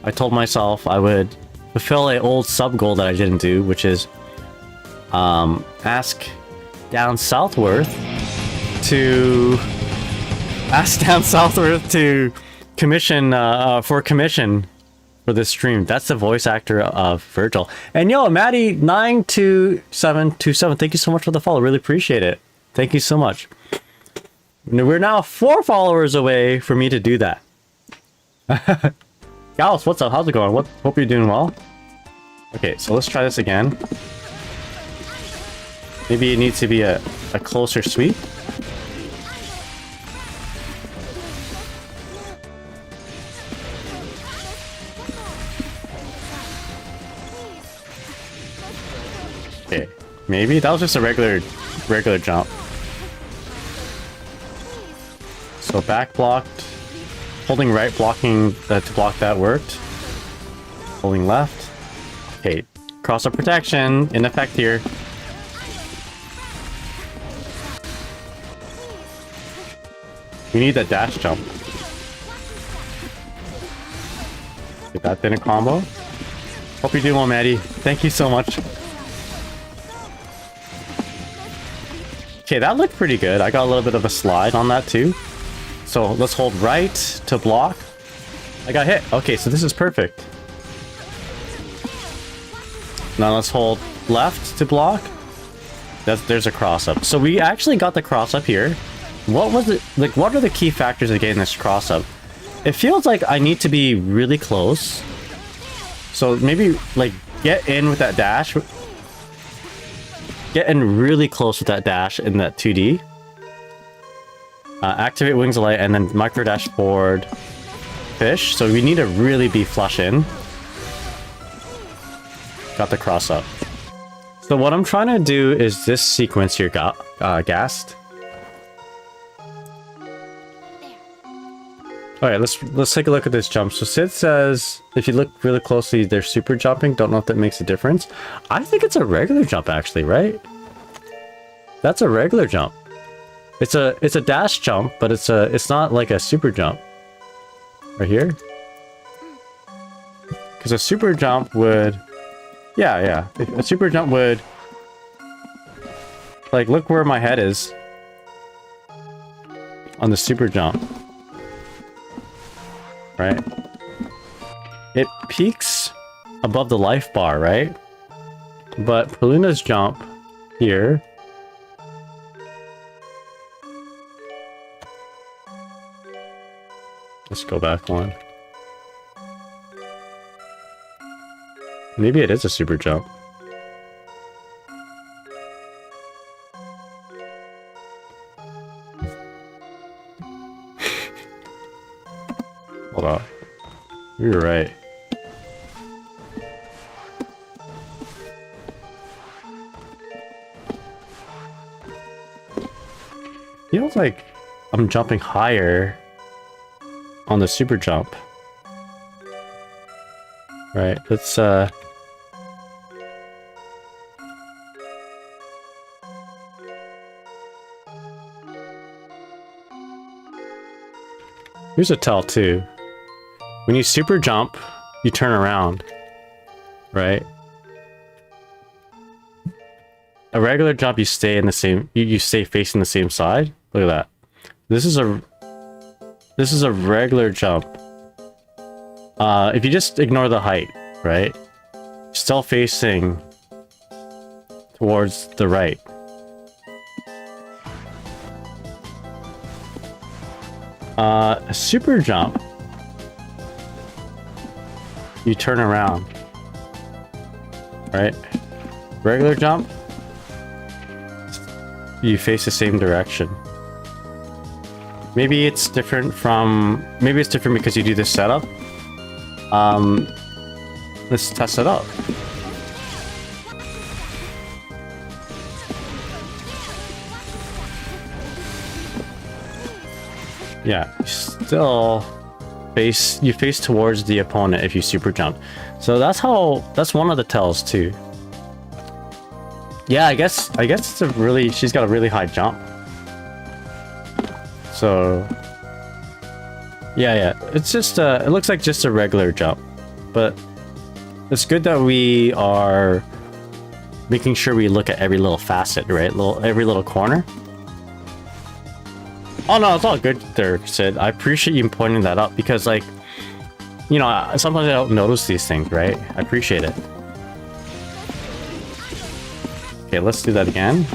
I told myself I would fulfill an old sub goal that I didn't do, which is ask Down Southworth to commission for commission for this stream. That's the voice actor of Virgil. And yo, Maddie92727, thank you so much for the follow. Really appreciate it. Thank you so much. We're now 4 followers away for me to do that. Gallus, what's up? How's it going? Hope you're doing well. Okay, so let's try this again. Maybe it needs to be a closer sweep. Okay, maybe that was just a regular jump. So back blocked, holding right blocking to block that worked. Holding left. Okay, cross up protection in effect here. We need that dash jump. Get that then a combo. Hope you're doing well, Maddie. Thank you so much. Okay, that looked pretty good. I got a little bit of a slide on that too. So let's hold right to block. I got hit. Okay, so this is perfect. Now let's hold left to block. There's a cross up. So we actually got the cross up here. What was it like? What are the key factors of getting this cross up? It feels like I need to be really close. So maybe like get in with that dash. Get in really close with that dash in that 2D. Activate Wings of Light and then micro dash forward. Fish. So we need to really be flush in. Got the cross up. So what I'm trying to do is this sequence here, Gast. Alright, let's take a look at this jump. So Sid says, if you look really closely, they're super jumping. Don't know if that makes a difference. I think it's a regular jump actually, right? That's a regular jump. It's a dash jump, but it's not like a super jump. Right here? Because a super jump would... Yeah. A super jump would... Like, look where my head is. On the super jump. Right? It peaks above the life bar, right? But Peluna's jump here... Let's go back one. Maybe it is a super jump. Hold on. You're right. Feels like I'm jumping higher on the super jump. Right, let's here's a tell too. When you super jump, you turn around, right? A regular jump, you stay in the same, you stay facing the same side. Look at that. This is a regular jump. If you just ignore the height, right? Still facing towards the right. A super jump, you turn around, right? Regular jump, you face the same direction. Maybe it's different because you do this setup. Let's test it out. Yeah, you face towards the opponent if you super jump. So that's one of the tells too. Yeah, I guess she's got a really high jump. So yeah, it's just it looks like just a regular jump, but it's good that we are making sure we look at every little facet, right? Every little corner. Oh no, it's all good there, Sid. I appreciate you pointing that out because, like, you know, sometimes I don't notice these things, right? I appreciate it. Okay, let's do that again.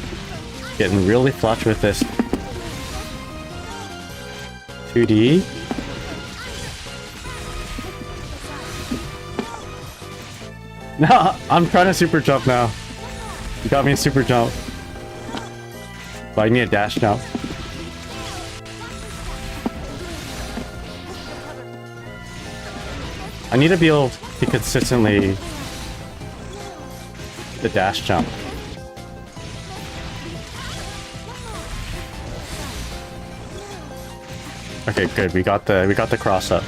Getting really flush with this 2D. No, I'm trying to super jump now. You got me a super jump. But I need a dash now. I need to be able to consistently the dash jump. Okay, good. We got the cross up.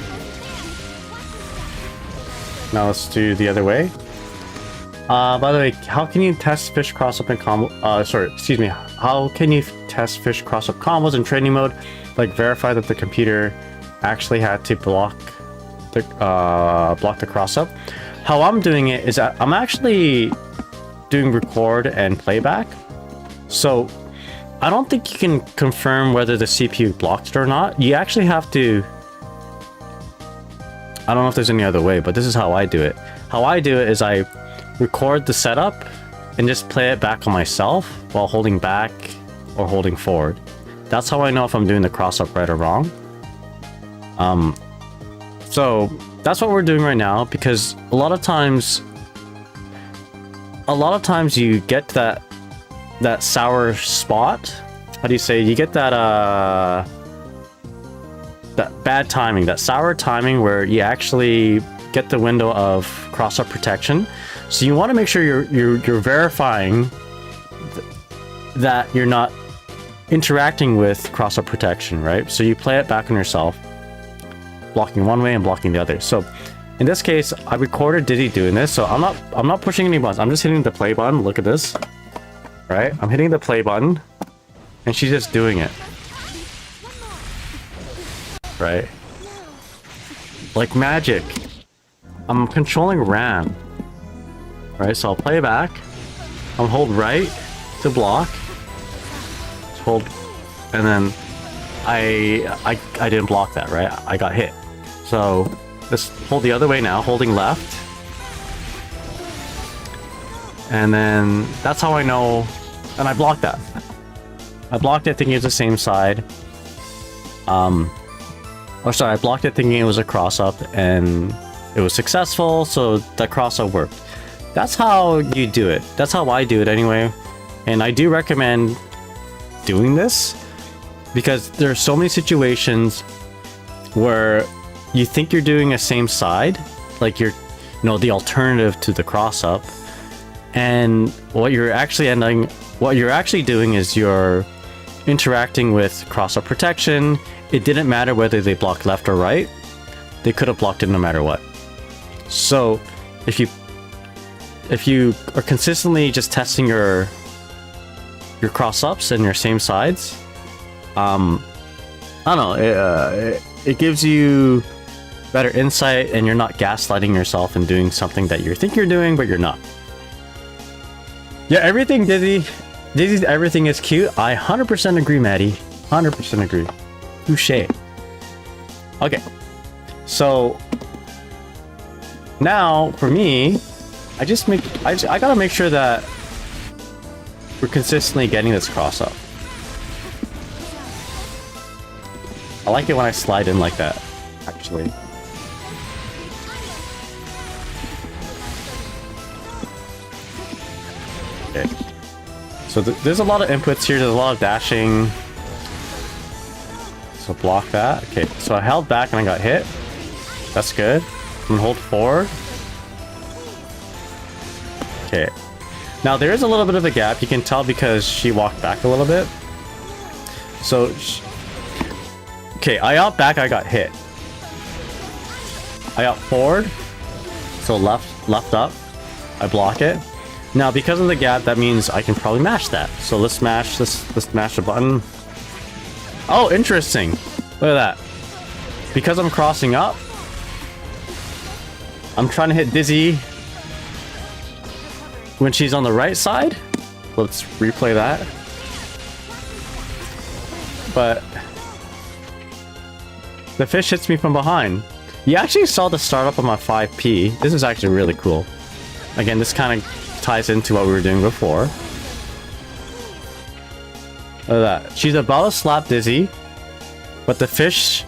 Now let's do the other way. By the way, how can you test fish cross up in combo? Excuse me. How can you test fish cross up combos in training mode? Like verify that the computer actually had to block the cross up. How I'm doing it is I'm actually doing record and playback. So I don't think you can confirm whether the CPU blocked it or not. You actually have to. I don't know if there's any other way, but this is how I do it. How I do it is I record the setup and just play it back on myself while holding back or holding forward. That's how I know if I'm doing the cross up right or wrong. So that's what we're doing right now, because a lot of times you get that sour spot. How do you say? You get that bad timing, that sour timing where you actually get the window of cross-up protection. So you want to make sure you're verifying that you're not interacting with cross-up protection, right? So you play it back on yourself, blocking one way and blocking the other. So in this case, I recorded Diddy doing this, so I'm not pushing any buttons. I'm just hitting the play button. Look at this, right? I'm hitting the play button, and she's just doing it. Right? Like magic. I'm controlling RAM. Right, so I'll play back. I'll hold right to block. Hold, and then I didn't block that, right? I got hit. So let's hold the other way now, holding left. And then that's how I know, and I blocked that. I blocked it thinking it's the same side. Or sorry, I blocked it thinking it was a cross-up, and it was successful, so that cross-up worked. That's how you do it. That's how I do it anyway. And I do recommend doing this, because there are so many situations where you think you're doing a same side, like you're, the alternative to the cross-up, and what you're actually doing is you're interacting with cross-up protection. It didn't matter whether they blocked left or right. They could have blocked it no matter what. So if you are consistently just testing your cross-ups and your same sides, I don't know, it gives you better insight, and you're not gaslighting yourself and doing something that you think you're doing, but you're not. Yeah, everything Dizzy's everything is cute. I 100% agree, Maddie. 100% agree. Touché. Okay, so now for me, I gotta make sure that we're consistently getting this cross up. I like it when I slide in like that, actually. Okay. So there's a lot of inputs here. There's a lot of dashing. So block that. Okay, so I held back and I got hit. That's good. I'm gonna hold forward. Okay. Now there is a little bit of a gap. You can tell because she walked back a little bit. So, okay, I out back, I got hit. I out forward. So left up. I block it. Now because of the gap, that means I can probably mash that. So let's mash this. Let's mash the button. Oh, interesting. Look at that. Because I'm crossing up, I'm trying to hit Dizzy when she's on the right side. Let's replay that. But the fish hits me from behind. You actually saw the startup of my 5P. This is actually really cool. Again, this kind of ties into what we were doing before. Look at that. She's about to slap Dizzy, but the fish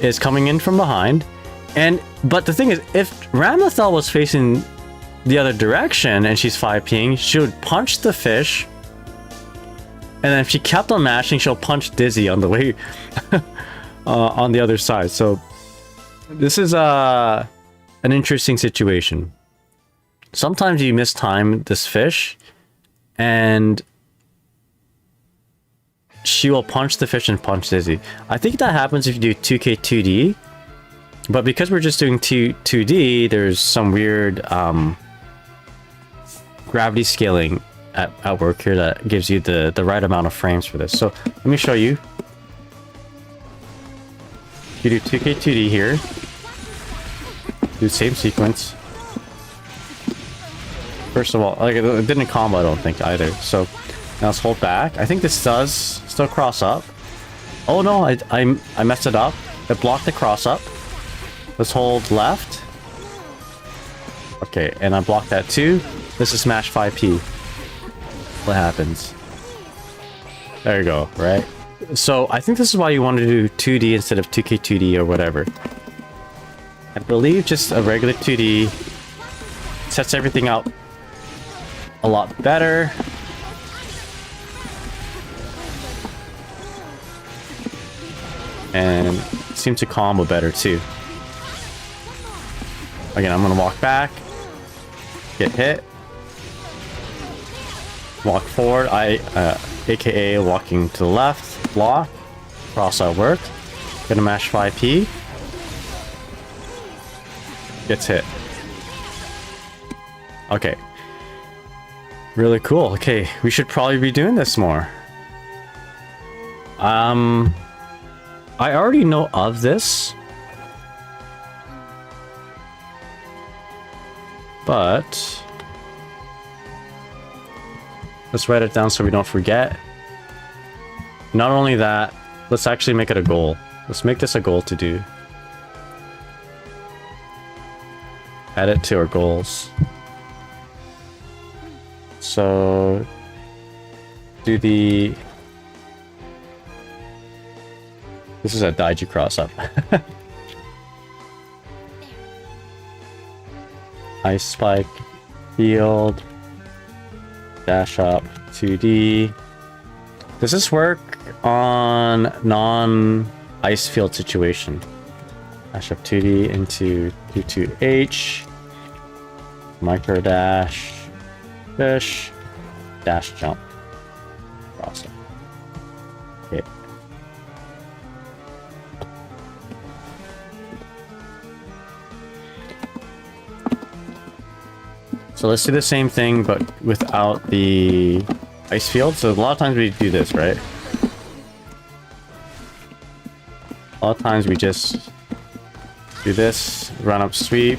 is coming in from behind. But the thing is, if Ramlethal was facing the other direction and she's 5ping, she would punch the fish. And then if she kept on mashing, she'll punch Dizzy on the way on the other side. So this is an interesting situation. Sometimes you mistime this fish and she will punch the fish and punch Dizzy. I think that happens if you do 2K 2D. But because we're just doing 2D, there's some weird gravity scaling at work here that gives you the right amount of frames for this. So let me show you. You do 2K 2D here. Do the same sequence. First of all, like it didn't combo, I don't think either. So now let's hold back. I think this does still cross up. Oh no, I messed it up. It blocked the cross up. Let's hold left. Okay, and I blocked that too. This is smash 5p. What happens? There you go, right? So I think this is why you want to do 2D instead of 2K 2D or whatever. I believe just a regular 2D sets everything out a lot better. And seems to combo better too. Again, I'm gonna walk back, get hit, walk forward. AKA walking to the left, block, cross out work. Gonna mash 5p. Gets hit. Okay. Really cool. Okay, we should probably be doing this more. I already know of this. But let's write it down so we don't forget. Not only that, let's actually make it a goal. Let's make this a goal to do. Add it to our goals. So do the... This is a Daiji cross up. Icespike, field, dash up, 2D. Does this work on non-ice field situation? Dash up 2D into Q2H, micro dash, fish, dash jump. Awesome. Okay. So let's do the same thing, but without the ice field. So a lot of times we do this, right? A lot of times we just do this, run up sweep.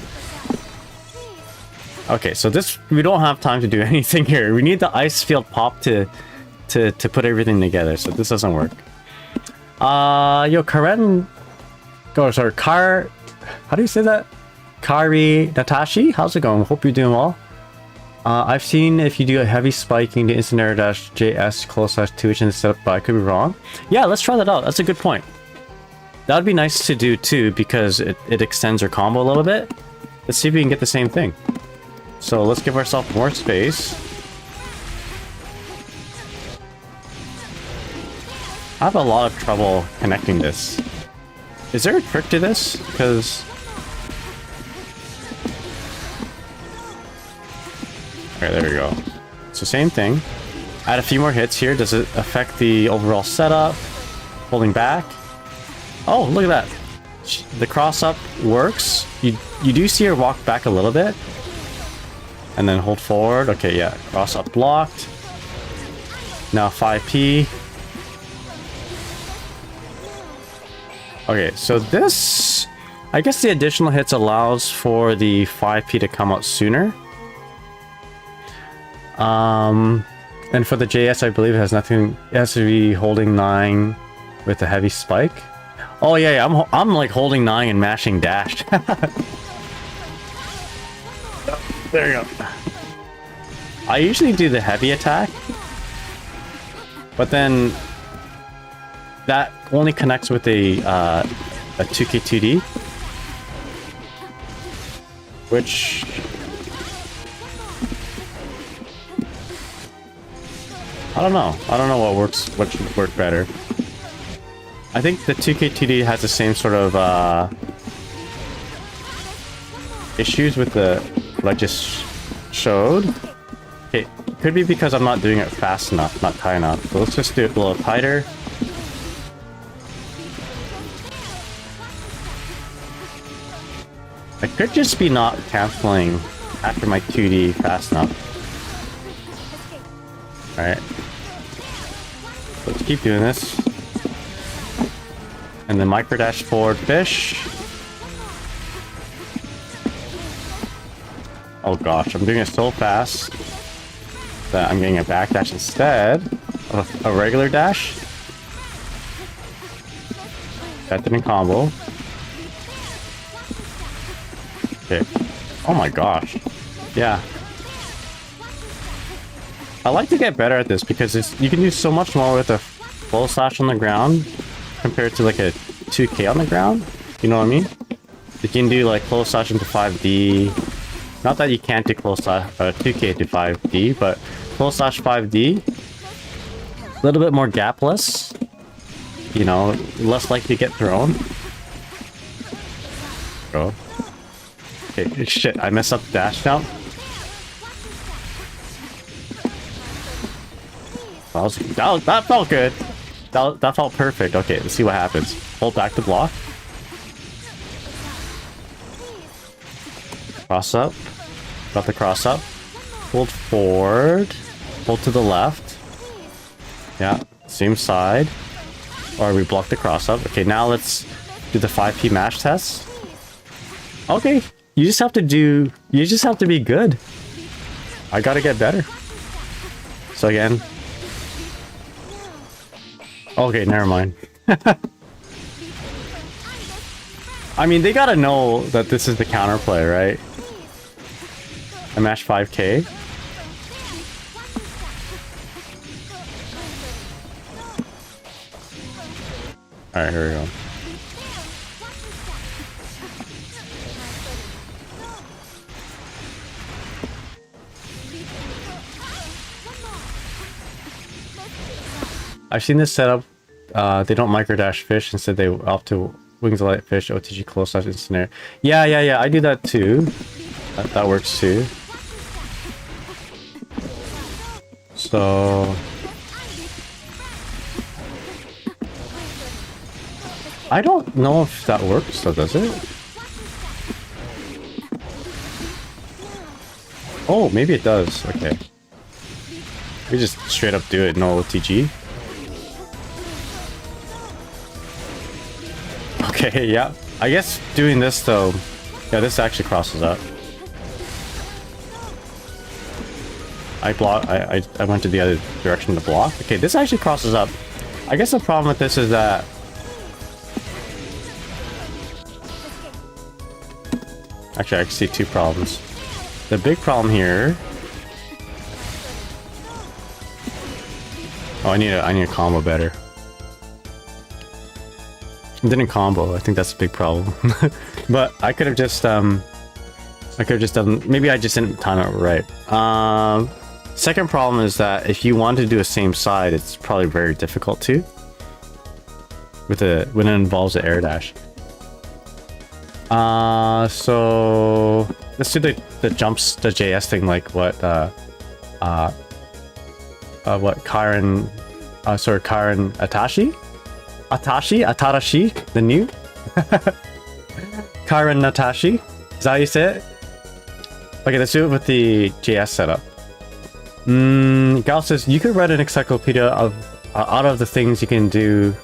Okay, so this, we don't have time to do anything here. We need the ice field pop to put everything together, so this doesn't work. Yo, Karen, how do you say that? Kari Natashi, how's it going? Hope you're doing well. I've seen if you do a heavy spiking to instant air dash JS close slash 2H instead, but I could be wrong. Yeah, let's try that out. That's a good point. That would be nice to do too, because it extends our combo a little bit. Let's see if we can get the same thing. So let's give ourselves more space. I have a lot of trouble connecting this. Is there a trick to this? Because... Okay, there we go. So same thing. Add a few more hits here. Does it affect the overall setup? Holding back. Oh, look at that. The cross up works. You do see her walk back a little bit. And then hold forward. Okay, yeah. Cross up blocked. Now 5p. Okay, so this... I guess the additional hits allows for the 5p to come out sooner. And for the JS, I believe it has nothing. It has to be holding 9 with a heavy spike. Oh yeah, I'm like holding 9 and mashing dash. There you go. I usually do the heavy attack, but then that only connects with a 2K2D, which I don't know. I don't know what should work better. I think the 2K2D has the same sort of issues with what I just showed. Okay, could be because I'm not doing it fast enough, not tight enough. So let's just do it a little tighter. I could just be not canceling after my 2D fast enough. Alright. Let's keep doing this. And then micro dash forward fish. Oh gosh, I'm doing it so fast that I'm getting a backdash instead of a regular dash. That didn't combo. Okay. Oh my gosh. Yeah. I like to get better at this because you can do so much more with a full slash on the ground compared to like a 2K on the ground. You know what I mean? You can do like close slash into 5D. Not that you can't do close slash 2K to 5D, but close slash 5D. A little bit more gapless. You know, less likely to get thrown. Go. Okay, shit, I messed up the dash jump. That felt good. That felt perfect. Okay, let's see what happens. Hold back to block. Cross up. Got the cross up. Hold forward. Hold to the left. Yeah, same side. Or we block the cross up. Okay, now let's do the 5P mash test. Okay, you just have to be good. I gotta get better. So again. Okay, never mind. I mean, they gotta know that this is the counterplay, right? I mashed 5K. Alright, here we go. I've seen this setup. They don't microdash fish. Instead, they opt to wings of light fish, OTG close slash instant air. Yeah. I do that too. That works too. So I don't know if that works. So does it? Oh, maybe it does. Okay. We just straight up do it. No OTG. Okay, yeah. I guess doing this though, yeah, this actually crosses up. I went to the other direction to block. Okay, this actually crosses up. I guess the problem with this is that actually I can see two problems. The big problem here. Oh, I need a combo better. It didn't combo. I think that's a big problem. But I could have just done. Maybe I just didn't time it right. Second problem is that if you want to do a same side, it's probably very difficult to. When it involves an air dash. So let's do the jumps, the JS thing, like what Karen Atashi, the new Karen Natashi. Is that how you say it? Okay, let's do it with the JS setup. Gal says you could write an encyclopedia of out of the things you can do.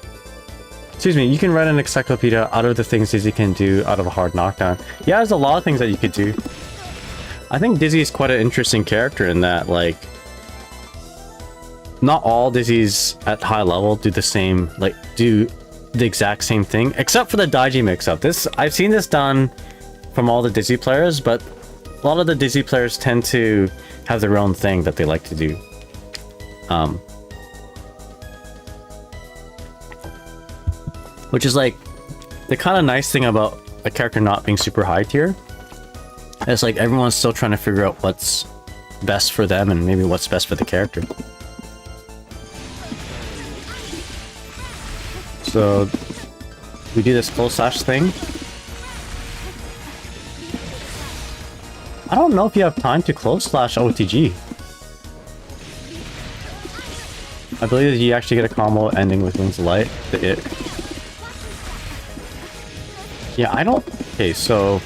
Excuse me, you can write an encyclopedia out of the things Dizzy can do out of a hard knockdown. Yeah, there's a lot of things that you could do. I think Dizzy is quite an interesting character in that, like, not all Dizzies at high level do the exact same thing, except for the Daiji mix-up. I've seen this done from all the Dizzy players, but a lot of the Dizzy players tend to have their own thing that they like to do. Which is like the kind of nice thing about a character not being super high tier. It's like everyone's still trying to figure out what's best for them and maybe what's best for the character. So we do this close slash thing. I don't know if you have time to close slash OTG. I believe that you actually get a combo ending with Wings of Light. Yeah, I don't... Okay, so...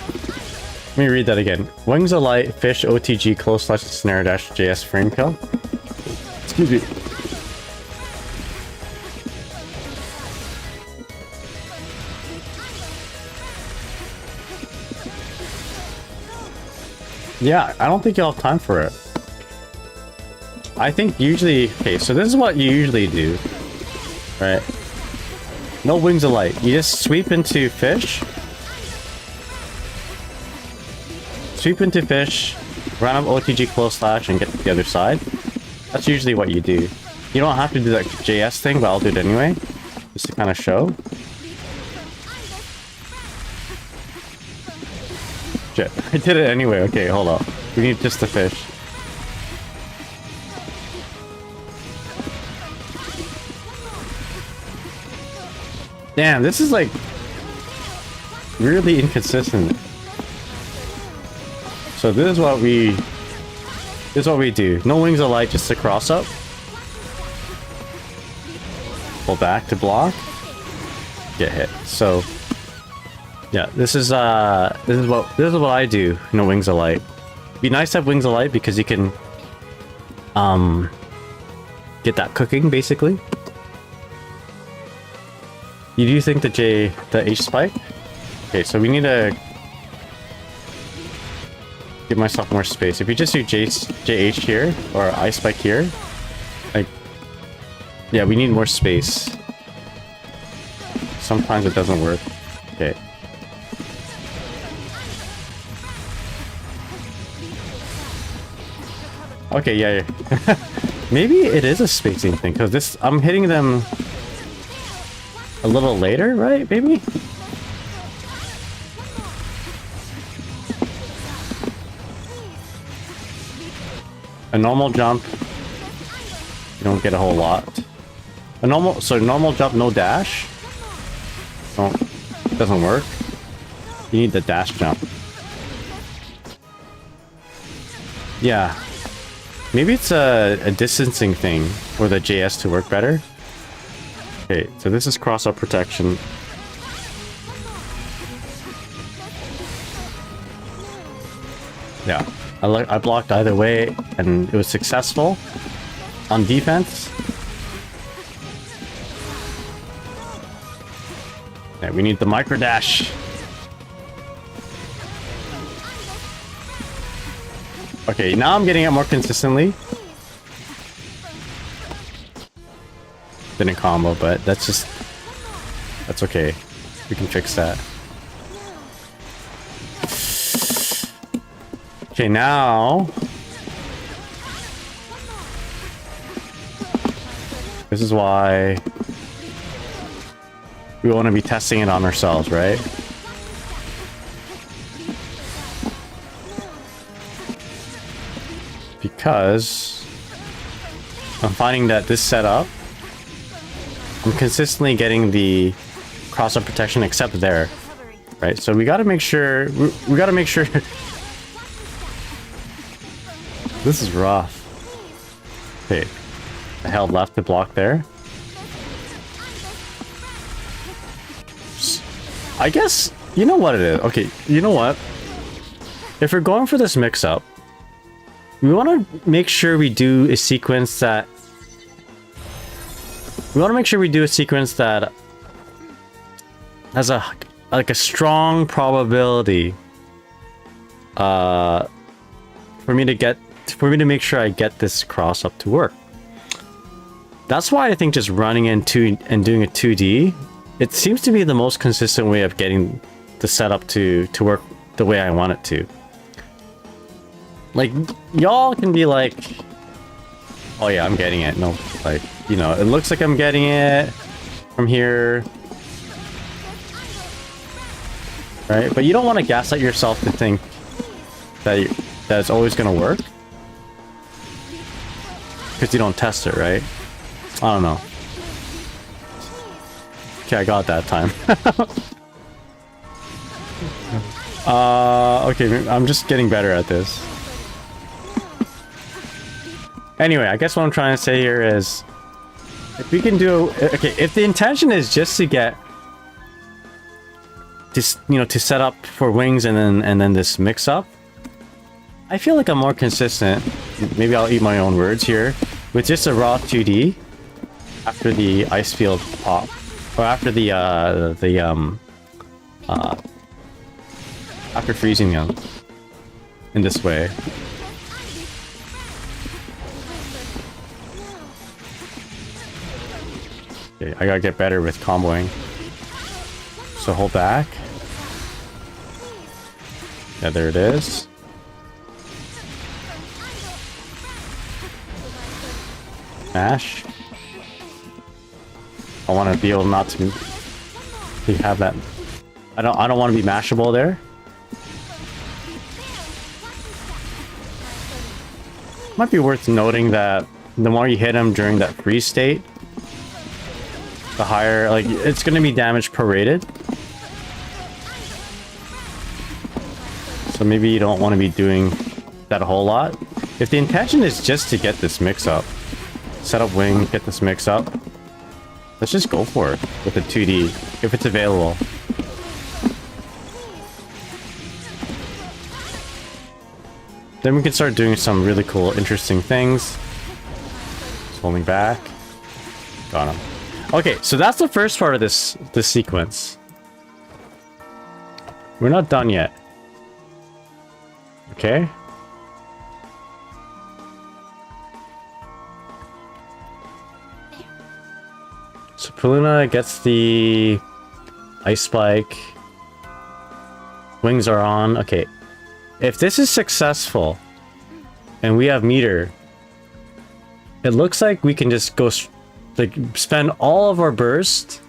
Let me read that again. Wings of Light, Fish, OTG, Close Slash, Snare Dash, JS, Frame Kill. Excuse me. Yeah, I don't think you'll have time for it. I think usually... Okay, so this is what you usually do. Right? No Wings of Light. You just sweep into Fish. Sweep into Fish, run up OTG close slash, and get to the other side. That's usually what you do. You don't have to do that JS thing, but I'll do it anyway. Just to kind of show. Shit, I did it anyway. Okay, hold up. We need just the Fish. Damn, this is like really inconsistent. So this is what we do. No Wings of Light, just a cross up. Pull back to block. Get hit. So yeah, this is what I do. No Wings of Light. Be nice to have Wings of Light because you can get that cooking basically. You do think the H spike? Okay, so we need to give myself more space. If you just do JH here or I spike here, like, yeah, we need more space. Sometimes it doesn't work. Okay. Okay, yeah. Maybe it is a spacing thing because this I'm hitting them a little later, right? Maybe. A normal jump, you don't get a whole lot. Normal jump, no dash. Doesn't work. You need the dash jump. Yeah. Maybe it's a distancing thing for the JS to work better. Okay, so this is cross-up protection. Yeah. I blocked either way, and it was successful on defense. Yeah, we need the micro dash. Okay, now I'm getting it more consistently. Didn't combo, but that's okay. We can fix that. Okay, now this is why we want to be testing it on ourselves, right? Because I'm finding that this setup, I'm consistently getting the cross-up protection except there, right? So we got to make sure we got to make sure. This is rough. Okay, I held left to block there. I guess you know what it is. Okay, you know what? If we're going for this mix-up, we want to make sure we do a sequence that has a strong probability for me to make sure I get this cross up to work. That's why I think just running into and doing a 2D, it seems to be the most consistent way of getting the setup to work the way I want it to. Like, y'all can be like, oh yeah, I'm getting it. No, like, you know, it looks like I'm getting it from here. Right? But you don't want to gaslight yourself to think that it's always going to work. Because you don't test it, right? I don't know. Okay, I got that time. Okay, I'm just getting better at this. Anyway, I guess what I'm trying to say here is, if we can do, okay, if the intention is just to get this, you know, to set up for wings and then this mix up, I feel like I'm more consistent. Maybe I'll eat my own words here with just a raw 2D after the ice field pop, or after the after freezing them in this way. Okay, I gotta get better with comboing. So hold back. Yeah, there it is. Mash. I want to be able not to have that. I don't want to be mashable there. Might be worth noting that the more you hit him during that freeze state, the higher, like, it's going to be damage prorated. So maybe you don't want to be doing that a whole lot. If the intention is just to get this mix up, set up wing, get this mix up, let's just go for it with the 2D if it's available. Then we can start doing some really cool, interesting things. Just holding back. Got him. Okay, so that's the first part of this sequence. We're not done yet. Okay. So Peluna gets the ice spike. Wings are on. Okay. If this is successful and we have meter, it looks like we can just go like spend all of our burst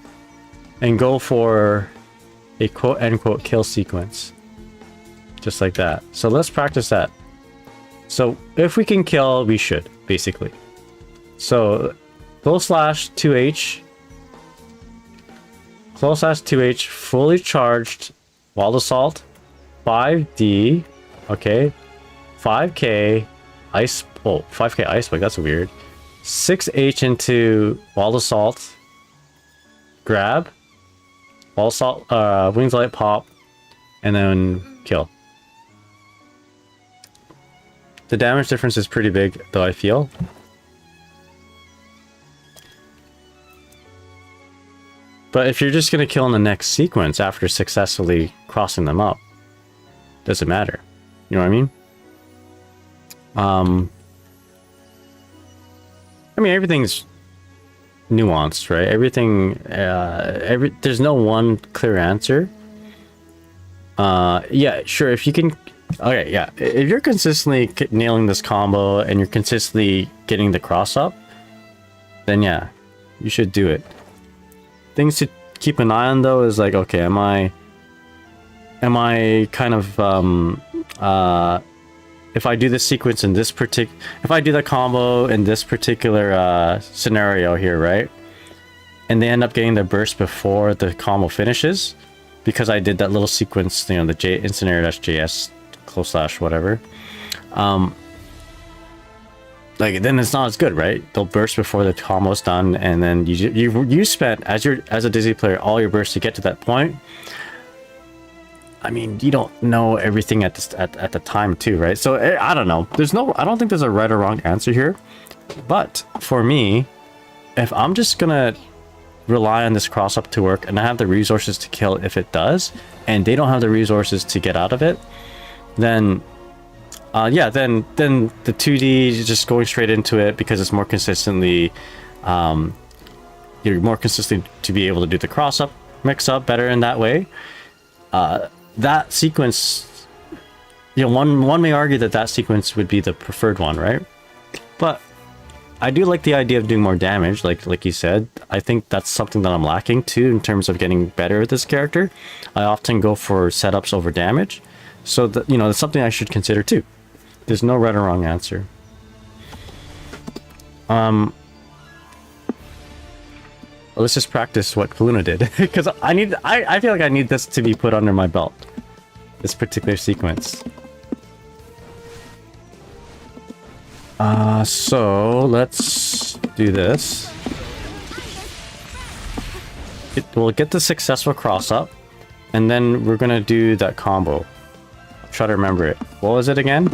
and go for a quote-unquote kill sequence. Just like that. So let's practice that. So if we can kill, we should, basically. So close slash 2H. Close slash 2H, fully charged wild assault. 5D. Okay. 5K ice. Oh, 5K ice spike. That's weird. 6H into wild assault. Grab. Wild assault. Wings light pop. And then kill. The damage difference is pretty big, though, I feel. But if you're just going to kill in the next sequence after successfully crossing them up, doesn't matter. You know what I mean? I mean, everything's nuanced, right? Everything, there's no one clear answer. Yeah, sure, if you can... Okay, yeah. If you're consistently nailing this combo and you're consistently getting the cross up, then yeah, you should do it. Things to keep an eye on though is like, okay, am I kind of if I do this sequence in this if I do the combo in this particular scenario here, right? And they end up getting the burst before the combo finishes because I did that little sequence, you know, the instant airdash close slash whatever, like then it's not as good, right? They'll burst before the combo's done, and then you spent as a Disney player all your bursts to get to that point. I mean, you don't know everything at the time too, right? So I don't know. I don't think there's a right or wrong answer here. But for me, if I'm just gonna rely on this cross up to work and I have the resources to kill if it does, and they don't have the resources to get out of it, then yeah, then the 2D is just going straight into it because it's more consistently, you're more consistent to be able to do the cross up, mix up better in that way. That sequence, you know, one may argue that sequence would be the preferred one, right? But I do like the idea of doing more damage, like you said. I think that's something that I'm lacking too in terms of getting better at this character. I often go for setups over damage. So, you know, that's something I should consider too. There's no right or wrong answer. Let's just practice what Peluna did. Because I feel like I need this to be put under my belt. This particular sequence. So let's do this. We'll get the successful cross up, and then we're gonna do that combo. I'll try to remember it. What was it again?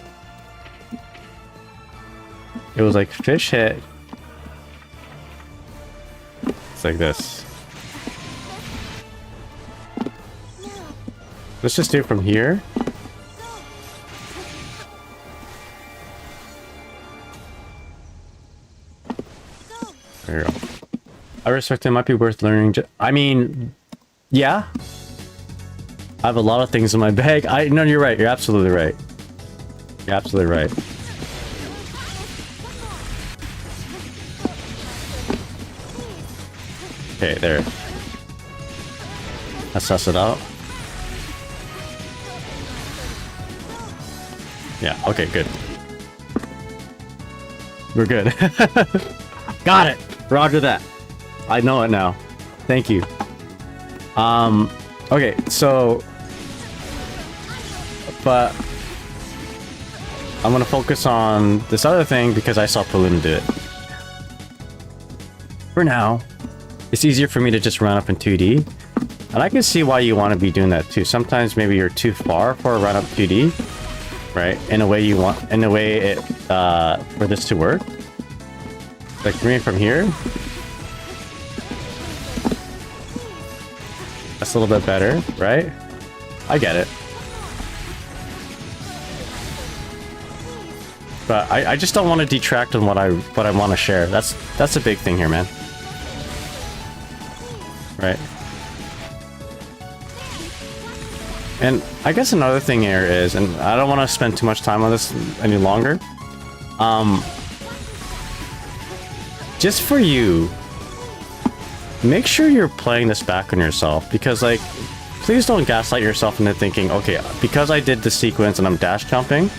It was like fish hit. It's like this. Let's just do it from here. There you go. I respect it. Might be worth learning. I mean, yeah. I have a lot of things in my bag. No, you're right. You're absolutely right. You're absolutely right. Okay, there. Let's suss it out. Yeah, okay, good. We're good. Got it! Roger that. I know it now. Thank you. Okay, so... But... I'm gonna focus on this other thing because I saw Peluna do it. For now, it's easier for me to just run up in 2D. And I can see why you want to be doing that too. Sometimes maybe you're too far for a run up 2D. Right? In a way you want... In a way it... for this to work. Like bring it from here. That's a little bit better, right? I get it. But I just don't want to detract on what I want to share. That's a big thing here, man. Right. And I guess another thing here is, and I don't want to spend too much time on this any longer. Just for you, make sure you're playing this back on yourself, because like, please don't gaslight yourself into thinking, okay, because I did the sequence and I'm dash jumping,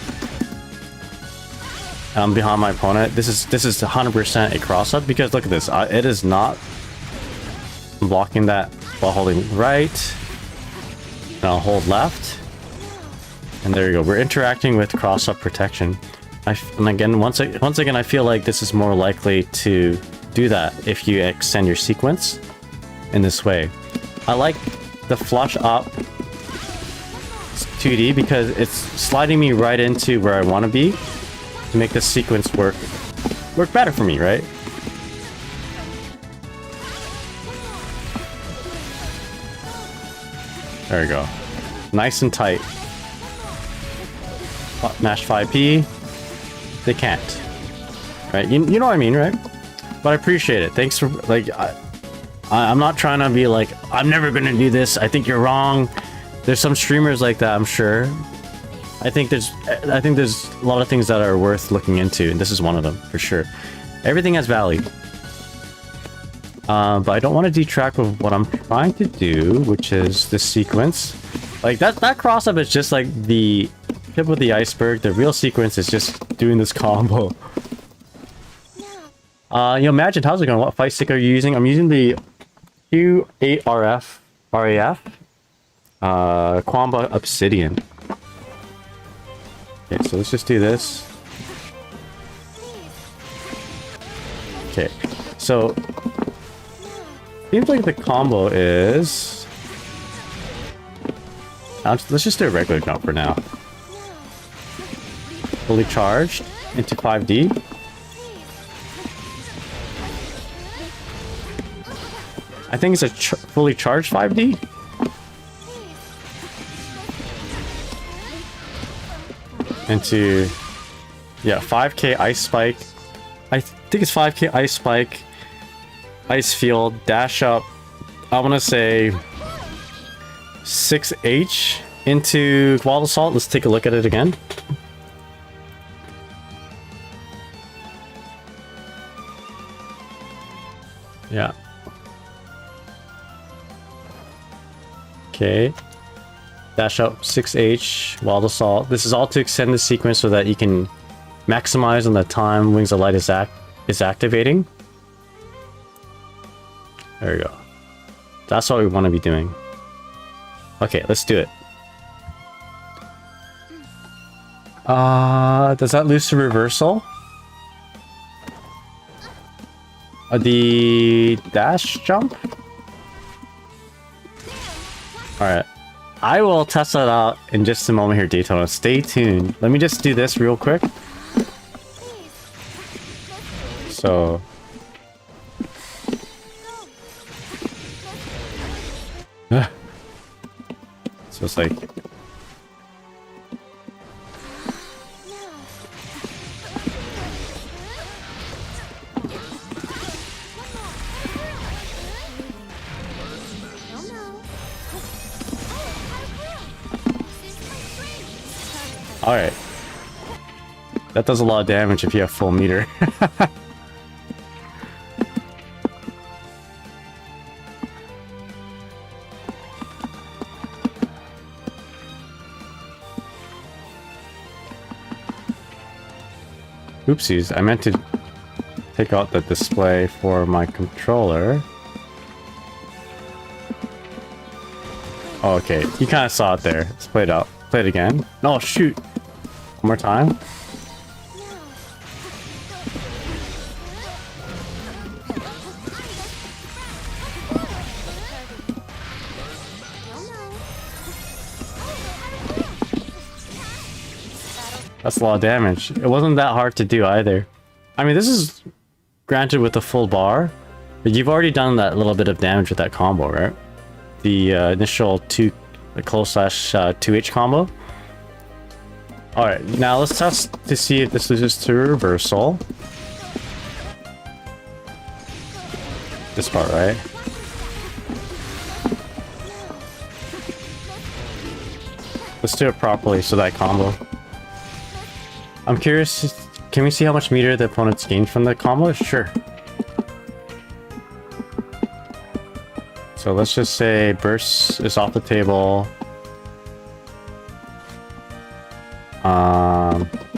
I'm behind my opponent. This is 100% a cross up, because look at this. It is not blocking that while holding right. And I'll hold left. And there you go. We're interacting with cross up protection. And again, once again, I feel like this is more likely to do that if you extend your sequence in this way. I like the flush up 2D because it's sliding me right into where I want to be to make this sequence work better for me, right? There we go. Nice and tight. Mash 5P. They can't. Right? You know what I mean, right? But I appreciate it. Thanks for, like, I'm not trying to be like, I'm never gonna do this. I think you're wrong. There's some streamers like that, I'm sure. I think there's a lot of things that are worth looking into, and this is one of them, for sure. Everything has value. But I don't want to detract with what I'm trying to do, which is this sequence. Like, that cross-up is just like the tip of the iceberg. The real sequence is just doing this combo. Imagine, how's it going? What fight stick are you using? I'm using the Q8RF RAF Quamba Obsidian. Okay, so let's just do this. Okay, so seems like the combo is... let's just do a regular jump for now. Fully charged into 5D. I think it's a fully charged 5D. Into... yeah, 5k Ice Spike. I think it's 5k Ice Spike. Ice Field, dash up, I want to say 6H into Wild Assault. Let's take a look at it again. Yeah. Okay. Dash up 6H, Wild Assault. This is all to extend the sequence so that you can maximize on the time Wings of Light is activating. There we go. That's what we want to be doing. Okay, let's do it. Does that lose to reversal? The dash jump? Alright. I will test that out in just a moment here, Daytona. Stay tuned. Let me just do this real quick. So... so it's like... Alright. That does a lot of damage if you have full meter. Oopsies, I meant to take out the display for my controller. Oh, okay, you kind of saw it there. Let's play it out. Play it again. No, shoot! One more time. That's a lot of damage. It wasn't that hard to do either. I mean, this is granted with a full bar, but you've already done that little bit of damage with that combo, right? The initial the close slash 2H combo. Alright, now let's test to see if this loses to reversal. This part, right? Let's do it properly so that combo. I'm curious, can we see how much meter the opponent's gained from the combo? Sure. So let's just say burst is off the table.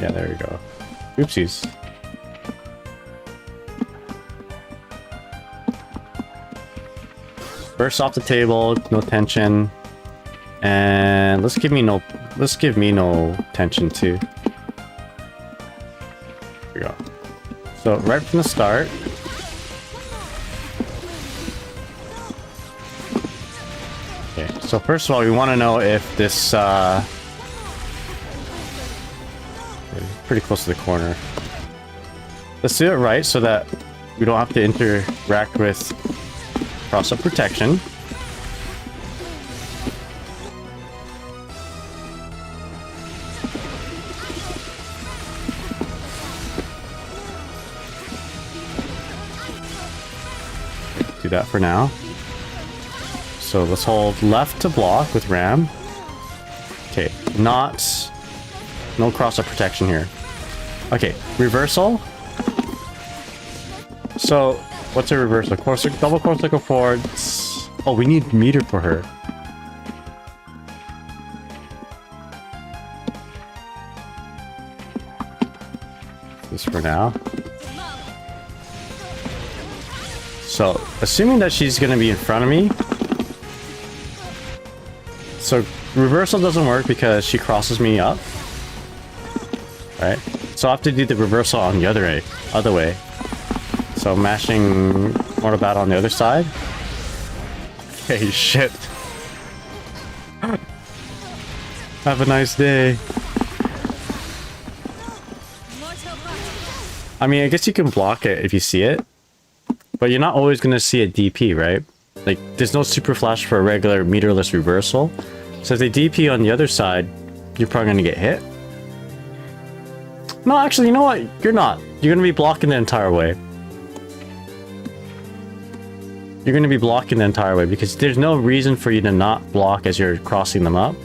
Yeah, there we go. Oopsies. Burst off the table, no tension. And let's give me no tension too. There we go. So right from the start. Okay, so first of all, we want to know if this pretty close to the corner. Let's do it right so that we don't have to interact with cross-up protection. Do that for now. So let's hold left to block with Ram. Okay, no cross-up protection here. Okay, reversal. So, what's a reversal? Double course circle forward. Oh, we need meter for her. This for now. So, assuming that she's gonna be in front of me. So, reversal doesn't work because she crosses me up. Right? So I have to do the reversal on the other way. So mashing Mortal Battle on the other side. Hey, shit. Have a nice day. I mean, I guess you can block it if you see it. But you're not always going to see a DP, right? Like, there's no super flash for a regular meterless reversal. So if they DP on the other side, you're probably going to get hit. No, actually, you know what? You're not. You're gonna be blocking the entire way. You're gonna be blocking the entire way because there's no reason for you to not block as you're crossing them up.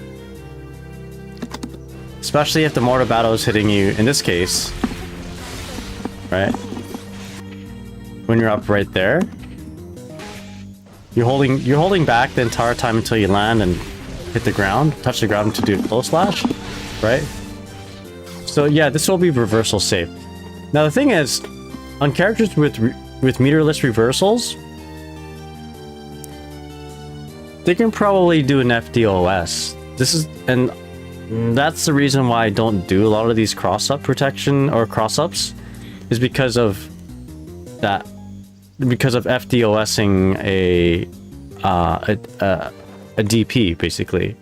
Especially if the mortar battle is hitting you, in this case. Right? When you're up right there. You're holding back the entire time until you land and hit the ground, touch the ground to do a close slash, right? So yeah, this will be reversal safe. Now the thing is, on characters with meterless reversals, they can probably do an FDOS. And that's the reason why I don't do a lot of these cross-up protection or cross-ups, is because of that, because of FDOSing a DP basically.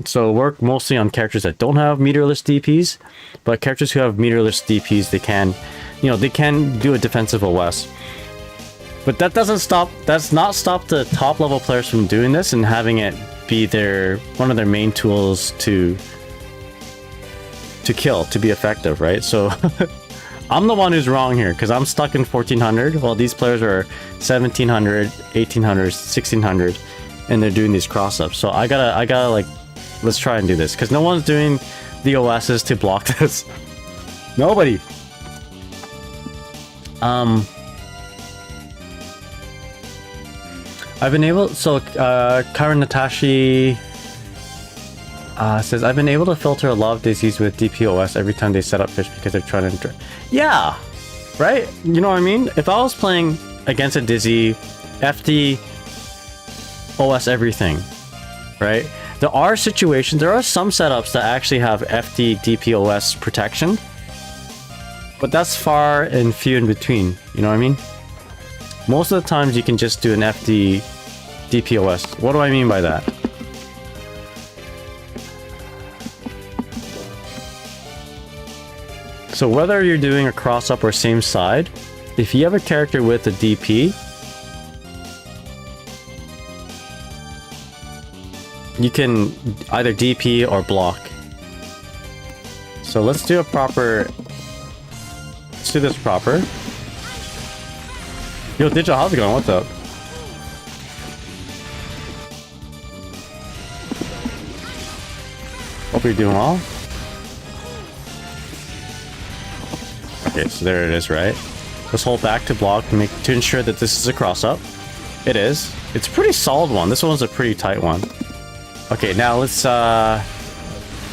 So work mostly on characters that don't have meterless DPs, but characters who have meterless DPs, they can, you know, they can do a defensive OS. But that does not stop the top level players from doing this and having it be one of their main tools to kill, to be effective, right? So I'm the one who's wrong here because I'm stuck in 1400 while these players are 1700, 1800, 1600, and they're doing these cross-ups. So I gotta like, let's try and do this because no one's doing the OSs to block this. Nobody. I've been able, so Karen Natashi says, I've been able to filter a lot of daisies with DPOS every time they set up fish because they're trying to... Yeah, right? You know what I mean? If I was playing against a Dizzy, FD OS everything, right? There are situations, there are some setups that actually have FD DPOS protection, but that's far and few in between, you know what I mean? Most of the times you can just do an FD DPOS. What do I mean by that? So whether you're doing a cross-up or same side, if you have a character with a DP, you can either DP or block. So let's do a proper... Let's do this proper. Yo, Digital, how's it going? What's up? Hope you're doing well. Okay, so there it is, right? Let's hold back to block to ensure that this is a cross-up. It is. It's a pretty solid one. This one's a pretty tight one. Okay, now let's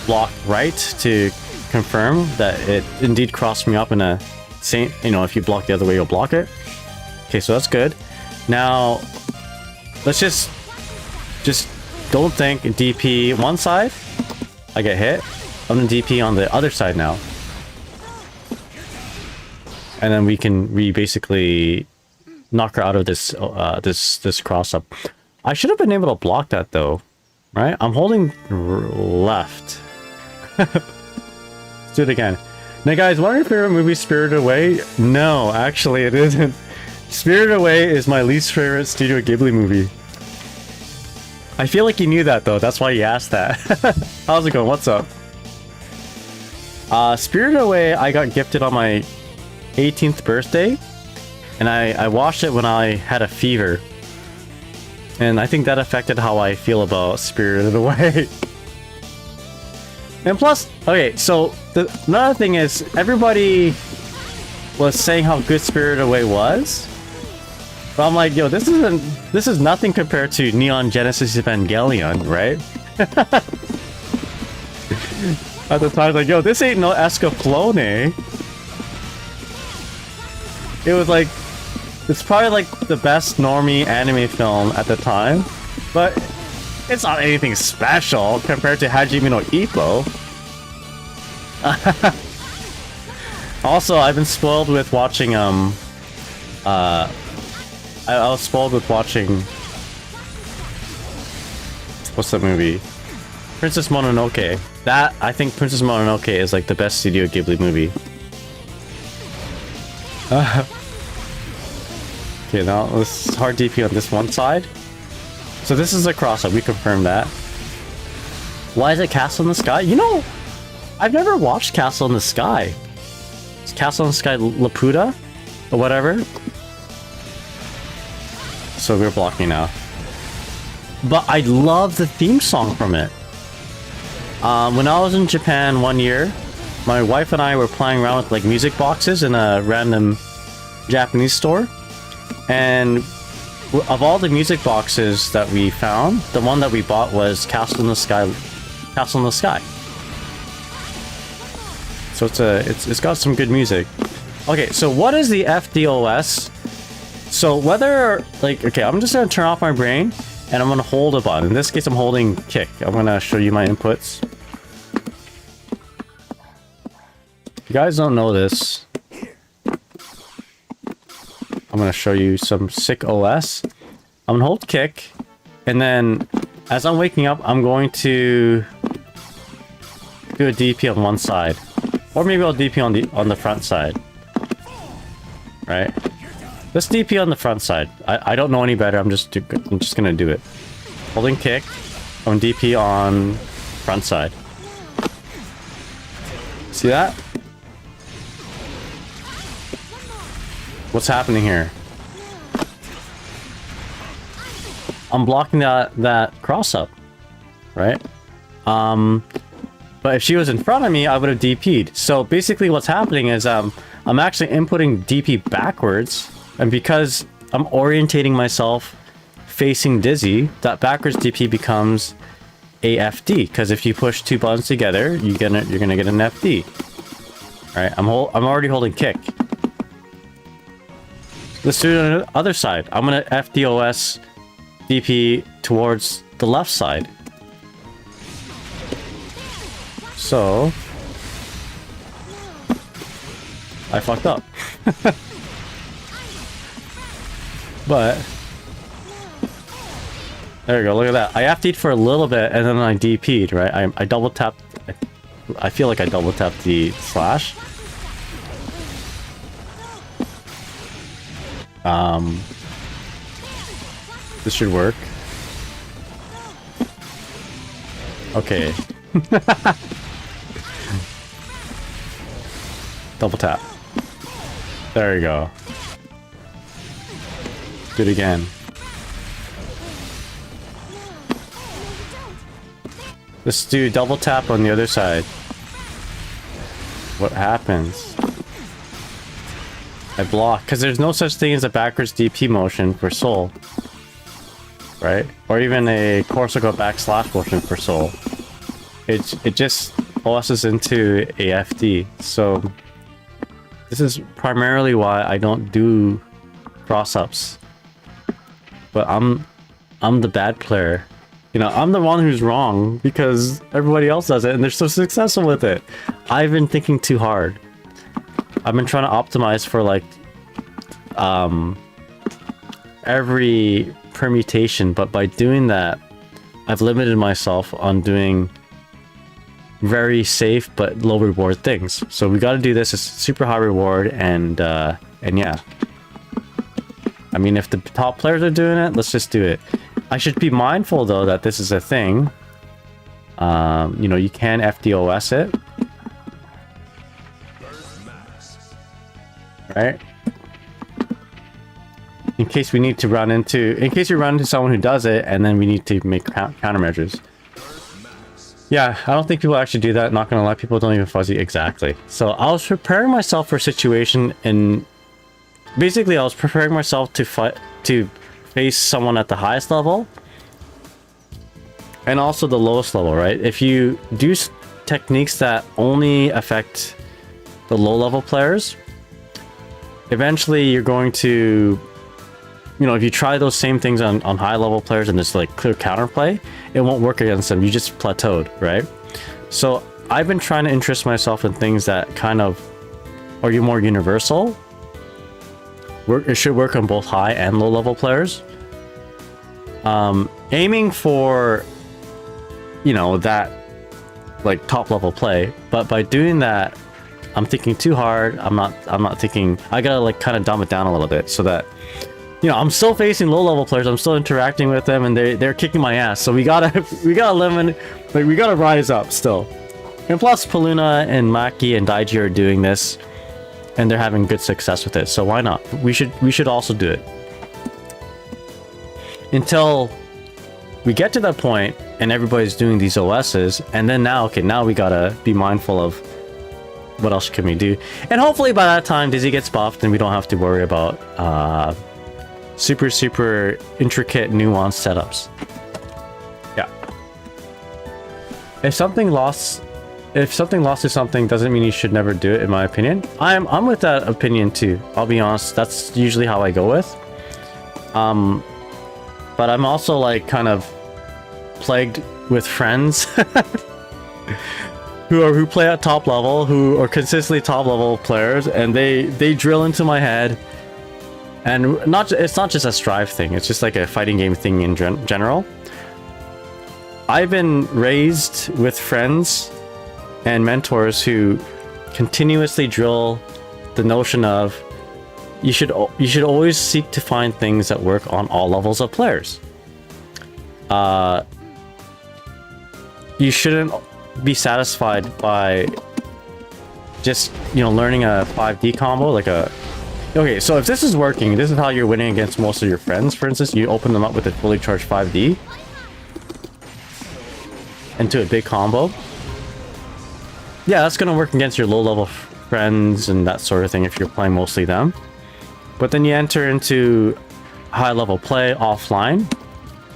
block right to confirm that it indeed crossed me up in a same, you know, if you block the other way, you'll block it. Okay, so that's good. Now, let's just don't think DP one side. I get hit. I'm gonna DP on the other side now. And then we basically knock her out of this this cross up. I should have been able to block that though, right? I'm holding left. Let's do it again. Now guys, one of your favorite movies, Spirited Away? No, actually it isn't. Spirited Away is my least favorite Studio Ghibli movie. I feel like you knew that though, that's why you asked that. How's it going? What's up? Spirited Away I got gifted on my 18th birthday, and I watched it when I had a fever. And I think that affected how I feel about Spirited Away. And plus, okay, so another thing is, everybody was saying how good Spirited Away was. But I'm like, yo, this is nothing compared to Neon Genesis Evangelion, right? At the time, I was like, yo, this ain't no Escaflowne. It was like, it's probably like the best normie anime film at the time, but it's not anything special compared to Hajime no Ippo. Also, I've been spoiled with watching I was spoiled with watching, what's that movie? Princess Mononoke. That, I think Princess Mononoke is like the best Studio Ghibli movie. Okay, now let's hard DP on this one side. So this is a cross-up, we confirmed that. Why is it Castle in the Sky? You know, I've never watched Castle in the Sky. Is Castle in the Sky Laputa? Or whatever? So we're blocking now. But I love the theme song from it. When I was in Japan one year, my wife and I were playing around with like music boxes in a random Japanese store. And of all the music boxes that we found, the one that we bought was Castle in the Sky. Castle in the Sky. So it's got some good music. Okay, so what is the FDOS So whether, like, okay, I'm just gonna turn off my brain and I'm gonna hold a button. In this case, I'm holding kick. I'm gonna show you my inputs. If you guys don't know this, I'm gonna show you some sick OS. I'm gonna hold kick, and then as I'm waking up, I'm going to do a DP on one side, or maybe I'll DP on the front side. Right? Let's DP on the front side. I don't know any better. I'm just gonna do it. Holding kick, on DP on front side. See that? What's happening here? I'm blocking that cross up, right? But if she was in front of me, I would have DP'd. So basically what's happening is I'm actually inputting DP backwards, and because I'm orientating myself facing Dizzy, that backwards DP becomes a FD, because if you push two buttons together, you're gonna get an FD. All right, I'm already holding kick. Let's do it on the other side. I'm gonna FDOS DP towards the left side. So I fucked up. But there you go, look at that. I FD'd for a little bit and then I DP'd, right? I double tapped. I feel like I double tapped the slash. This should work. Okay. Double tap. There you go. Do it again. Let's do double tap on the other side. What happens? I block, because there's no such thing as a backwards DP motion for soul. Right? Or even a Corsica backslash motion for soul. It just OS's into a FD. So this is primarily why I don't do cross-ups. But I'm the bad player. You know, I'm the one who's wrong because everybody else does it and they're so successful with it. I've been thinking too hard. I've been trying to optimize for like every permutation, but by doing that, I've limited myself on doing very safe but low reward things. So we got to do this. It's super high reward, and yeah. I mean, if the top players are doing it, let's just do it. I should be mindful though that this is a thing. You know, you can FDOS it, right? In case we need to run into, in case you run into someone who does it, and then we need to make countermeasures. Yeah, I don't think people actually do that. Not gonna lie, people don't even fuzzy exactly. So I was preparing myself for a situation, and basically I was preparing myself to face someone at the highest level, and also the lowest level, right? If you do techniques that only affect the low level players, eventually you're going to, you know, if you try those same things on high level players and there's like clear counterplay, it won't work against them. You just plateaued, right? So I've been trying to interest myself in things that kind of are more universal. It should work on both high and low level players. Aiming for, you know, that like top level play, but by doing that, I'm thinking too hard. I'm not thinking. I gotta like kind of dumb it down a little bit so that, you know, I'm still facing low level players. I'm still interacting with them, and they're kicking my ass. So we gotta limit, like we gotta rise up still. And plus, Peluna and Maki and Daiji are doing this, and they're having good success with it. So why not? We should also do it until we get to that point, and everybody's doing these OSs, and then now, okay, now we gotta be mindful of what else can we do, and hopefully by that time Dizzy gets buffed, and we don't have to worry about super intricate nuanced setups. Yeah. If something lost to something doesn't mean you should never do it, in my opinion. I'm with that opinion too. I'll be honest, that's usually how I go with. But I'm also like kind of plagued with friends who play at top level, who are consistently top level players, and they drill into my head. And it's not just a Strive thing, it's just like a fighting game thing in general. I've been raised with friends and mentors who continuously drill the notion of you should always seek to find things that work on all levels of players. You shouldn't be satisfied by just, you know, learning a 5D combo, like a... Okay, so if this is working, this is how you're winning against most of your friends. For instance, you open them up with a fully charged 5D into a big combo. Yeah, that's gonna work against your low-level friends and that sort of thing if you're playing mostly them. But then you enter into high-level play offline.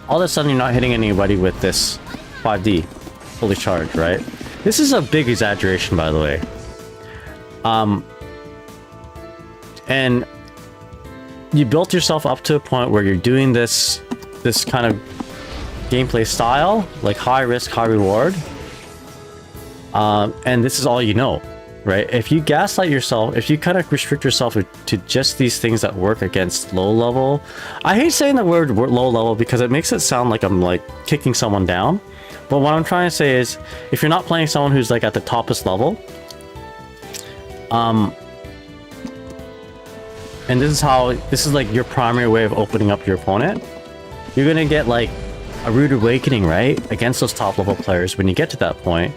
All of a sudden, you're not hitting anybody with this 5D fully charged, right? This is a big exaggeration, by the way. And you built yourself up to a point where you're doing this kind of gameplay style, like high risk, high reward. And this is all you know, right? If you gaslight yourself, if you kind of restrict yourself to just these things that work against low level, I hate saying the word low level because it makes it sound like I'm like kicking someone down. But what I'm trying to say is, if you're not playing someone who's like at the toppest level, and this is like your primary way of opening up your opponent, you're gonna get like a rude awakening, right? Against those top level players when you get to that point.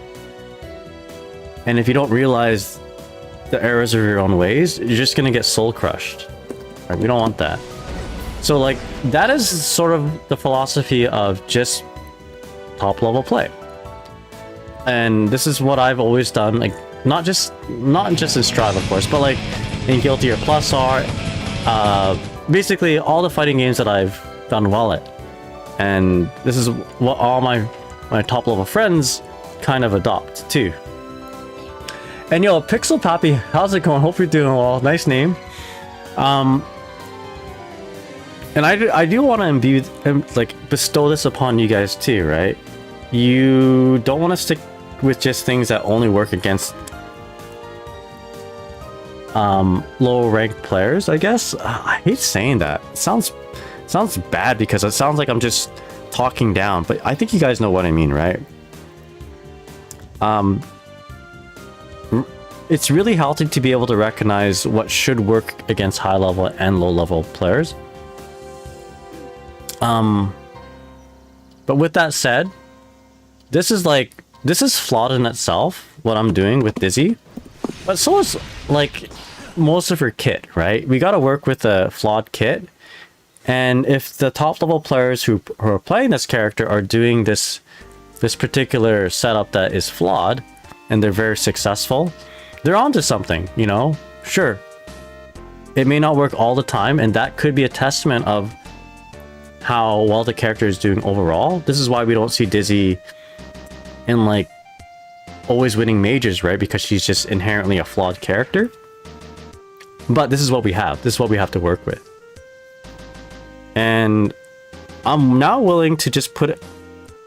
And if you don't realize the errors of your own ways, you're just gonna get soul crushed. Right? We don't want that. So like, that is sort of the philosophy of just top level play. And this is what I've always done, like not just in Strive, of course, but like in Guilty or Plus are basically all the fighting games that I've done well at. And this is what all my top level friends kind of adopt too. And yo, Pixel Pappy, how's it going? Hope you're doing well. Nice name. And I do want to imbue, like, bestow this upon you guys too, right? You don't want to stick with just things that only work against low ranked players, I guess. I hate saying that. It sounds bad because it sounds like I'm just talking down, but I think you guys know what I mean, right? It's really healthy to be able to recognize what should work against high level and low level players. But with that said, this is flawed in itself, what I'm doing with Dizzy. But so is like most of her kit, right? We got to work with a flawed kit. And if the top level players who are playing this character are doing this particular setup that is flawed, and they're very successful, they're onto something, you know? Sure, it may not work all the time, and that could be a testament of how well the character is doing overall. This is why we don't see Dizzy in like always winning majors, right? Because she's just inherently a flawed character. But this is what we have. This is what we have to work with. And I'm now willing to just put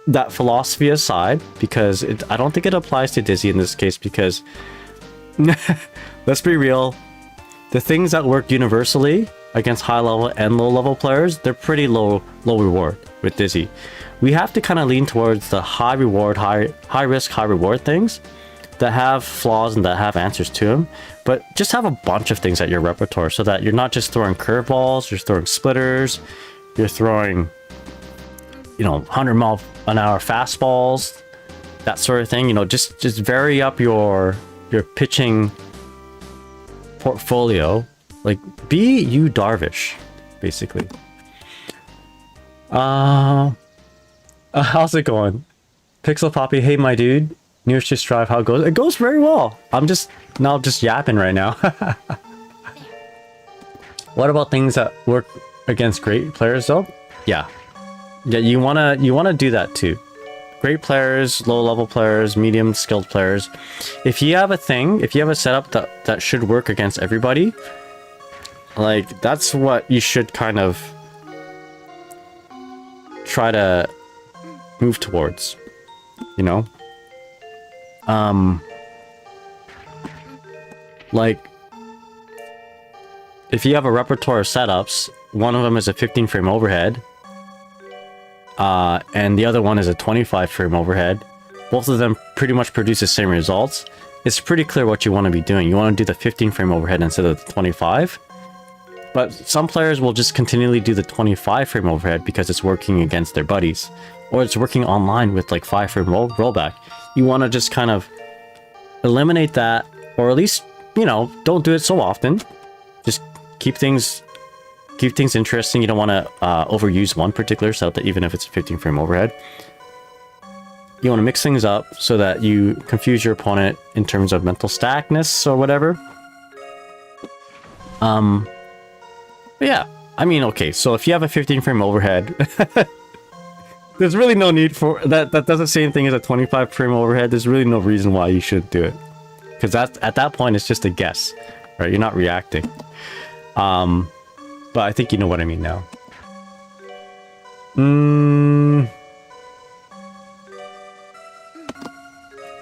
that philosophy aside because I don't think it applies to Dizzy in this case, because let's be real, the things that work universally against high level and low level players, they're pretty low reward with Dizzy. We have to kind of lean towards the high reward, high risk, high reward things that have flaws and that have answers to them, but just have a bunch of things at your repertoire so that you're not just throwing curveballs, you're throwing splitters, you're throwing, you know, 100-mile-an-hour fastballs, that sort of thing. You know, just vary up your pitching portfolio. Like, be you Darvish, basically. How's it going? Pixel Poppy, hey my dude. Nearest to Strive, how it goes? It goes very well. I'm just yapping right now. What about things that work against great players though? Yeah, you wanna do that too. Great players, low level players, medium skilled players. If you have a setup that should work against everybody, like that's what you should kind of try to move towards, you know? Like, if you have a repertoire of setups, one of them is a 15 frame overhead, and the other one is a 25 frame overhead. Both of them pretty much produce the same results. It's pretty clear what you want to be doing. You want to do the 15 frame overhead instead of the 25. But some players will just continually do the 25 frame overhead because it's working against their buddies. Or it's working online with like 5 frame rollback. You want to just kind of eliminate that, or at least, you know, don't do it so often. Just keep things interesting. You don't want to overuse one particular setup, that even if it's a 15 frame overhead. You want to mix things up so that you confuse your opponent in terms of mental stackness or whatever. But yeah, I mean, okay, so if you have a 15 frame overhead, there's really no need for that. That does the same thing as a 25 frame overhead. There's really no reason why you should do it, because at that point it's just a guess, right? You're not reacting. But I think you know what I mean now.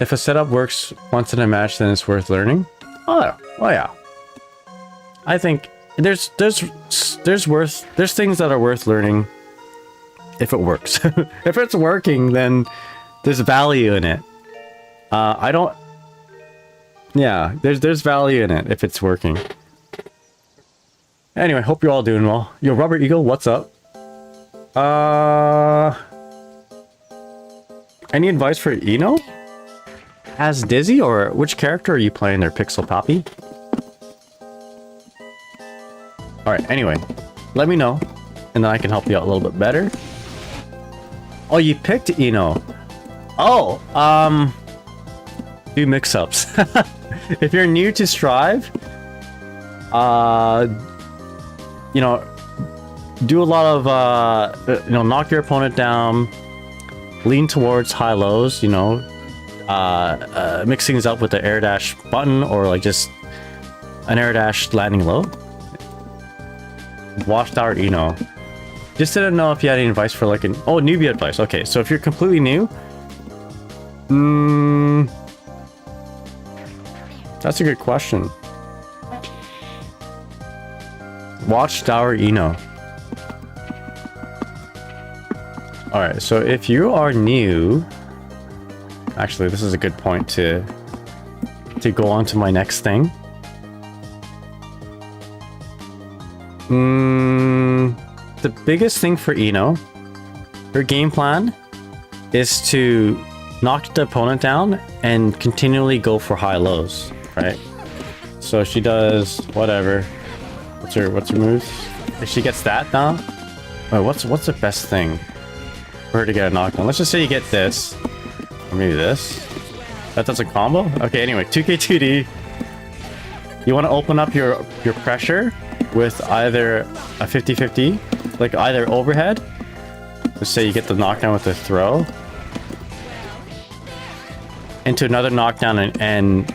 If a setup works once in a match, then it's worth learning. Oh yeah. I think there's things that are worth learning if it works. If it's working, then there's value in it. There's value in it if it's working. Anyway, hope you're all doing well. Yo, Rubber Eagle, what's up? Any advice for Ino? As Dizzy, or which character are you playing there, Pixel Poppy? Alright, anyway, let me know, and then I can help you out a little bit better. Oh, you picked Ino. Oh, do mix-ups. If you're new to Strive, you know, do a lot of, you know, knock your opponent down, lean towards high-lows, you know, mix things up with the air dash button, or like just an air dash landing low. Watch Daru-Ino. Just didn't know if you had any advice for like newbie advice. Okay, so if you're completely new, that's a good question. Watch Daru-Ino. Alright, so if you are new, actually this is a good point to go on to my next thing. The biggest thing for Ino, her game plan is to knock the opponent down and continually go for high lows, right? So she does whatever. What's her moves? If she gets that down, wait, what's the best thing for her to get a knockdown? Let's just say you get this, or maybe this. That does a combo. Okay, anyway, 2K2D. You want to open up your pressure with either a 50-50, like either overhead. Let's say you get the knockdown with the throw into another knockdown, and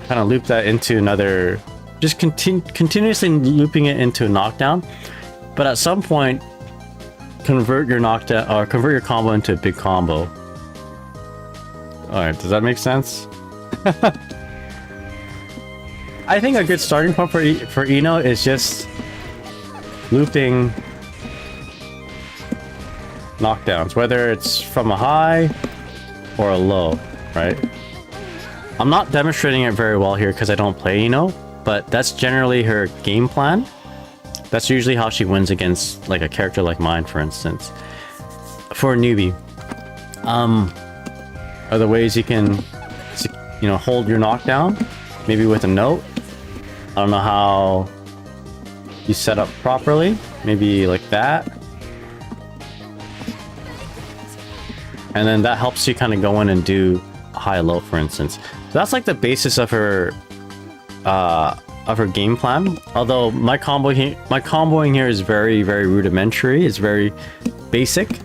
kind of loop that into another, just continuously looping it into a knockdown. But at some point, convert your knockdown or convert your combo into a big combo. Alright, does that make sense? I think a good starting point for Ino is just looping knockdowns, whether it's from a high or a low, right? I'm not demonstrating it very well here because I don't play Ino, but that's generally her game plan. That's usually how she wins against like a character like mine, for instance. For a newbie, are the ways you can, you know, hold your knockdown, maybe with a note. I don't know how you set up properly, maybe like that. And then that helps you kind of go in and do a high-low, for instance. So that's like the basis of her game plan. Although my comboing here is very, very rudimentary. It's very basic.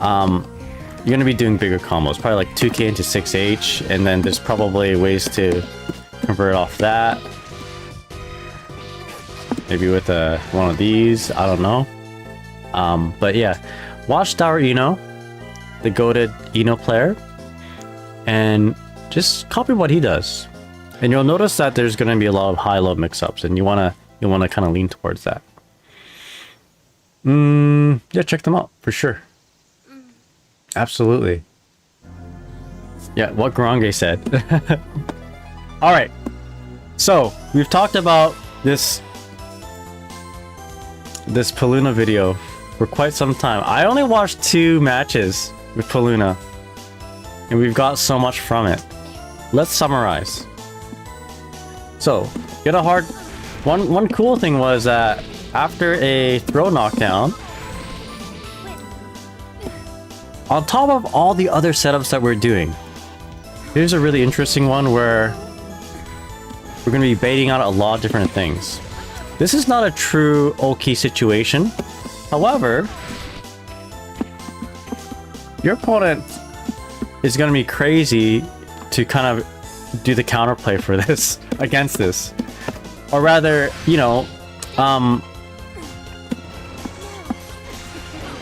You're gonna be doing bigger combos, probably like 2K into 6H, and then there's probably ways to convert off that. Maybe with one of these, I don't know. But yeah, watch Daru-Ino, the goated Ino player, and just copy what he does. And you'll notice that there's going to be a lot of high-low mix-ups, and you wanna kind of lean towards that. Yeah, check them out for sure. Absolutely. Yeah, what Garange said. All right. So we've talked about this Peluna video for quite some time. I only watched 2 matches with Peluna, and we've got so much from it. Let's summarize. So, get a hard... One cool thing was that after a throw knockdown, on top of all the other setups that we're doing, here's a really interesting one where we're going to be baiting out a lot of different things. This is not a true Oki situation. However, your opponent is going to be crazy to kind of do the counterplay for this, against this. Or rather, you know,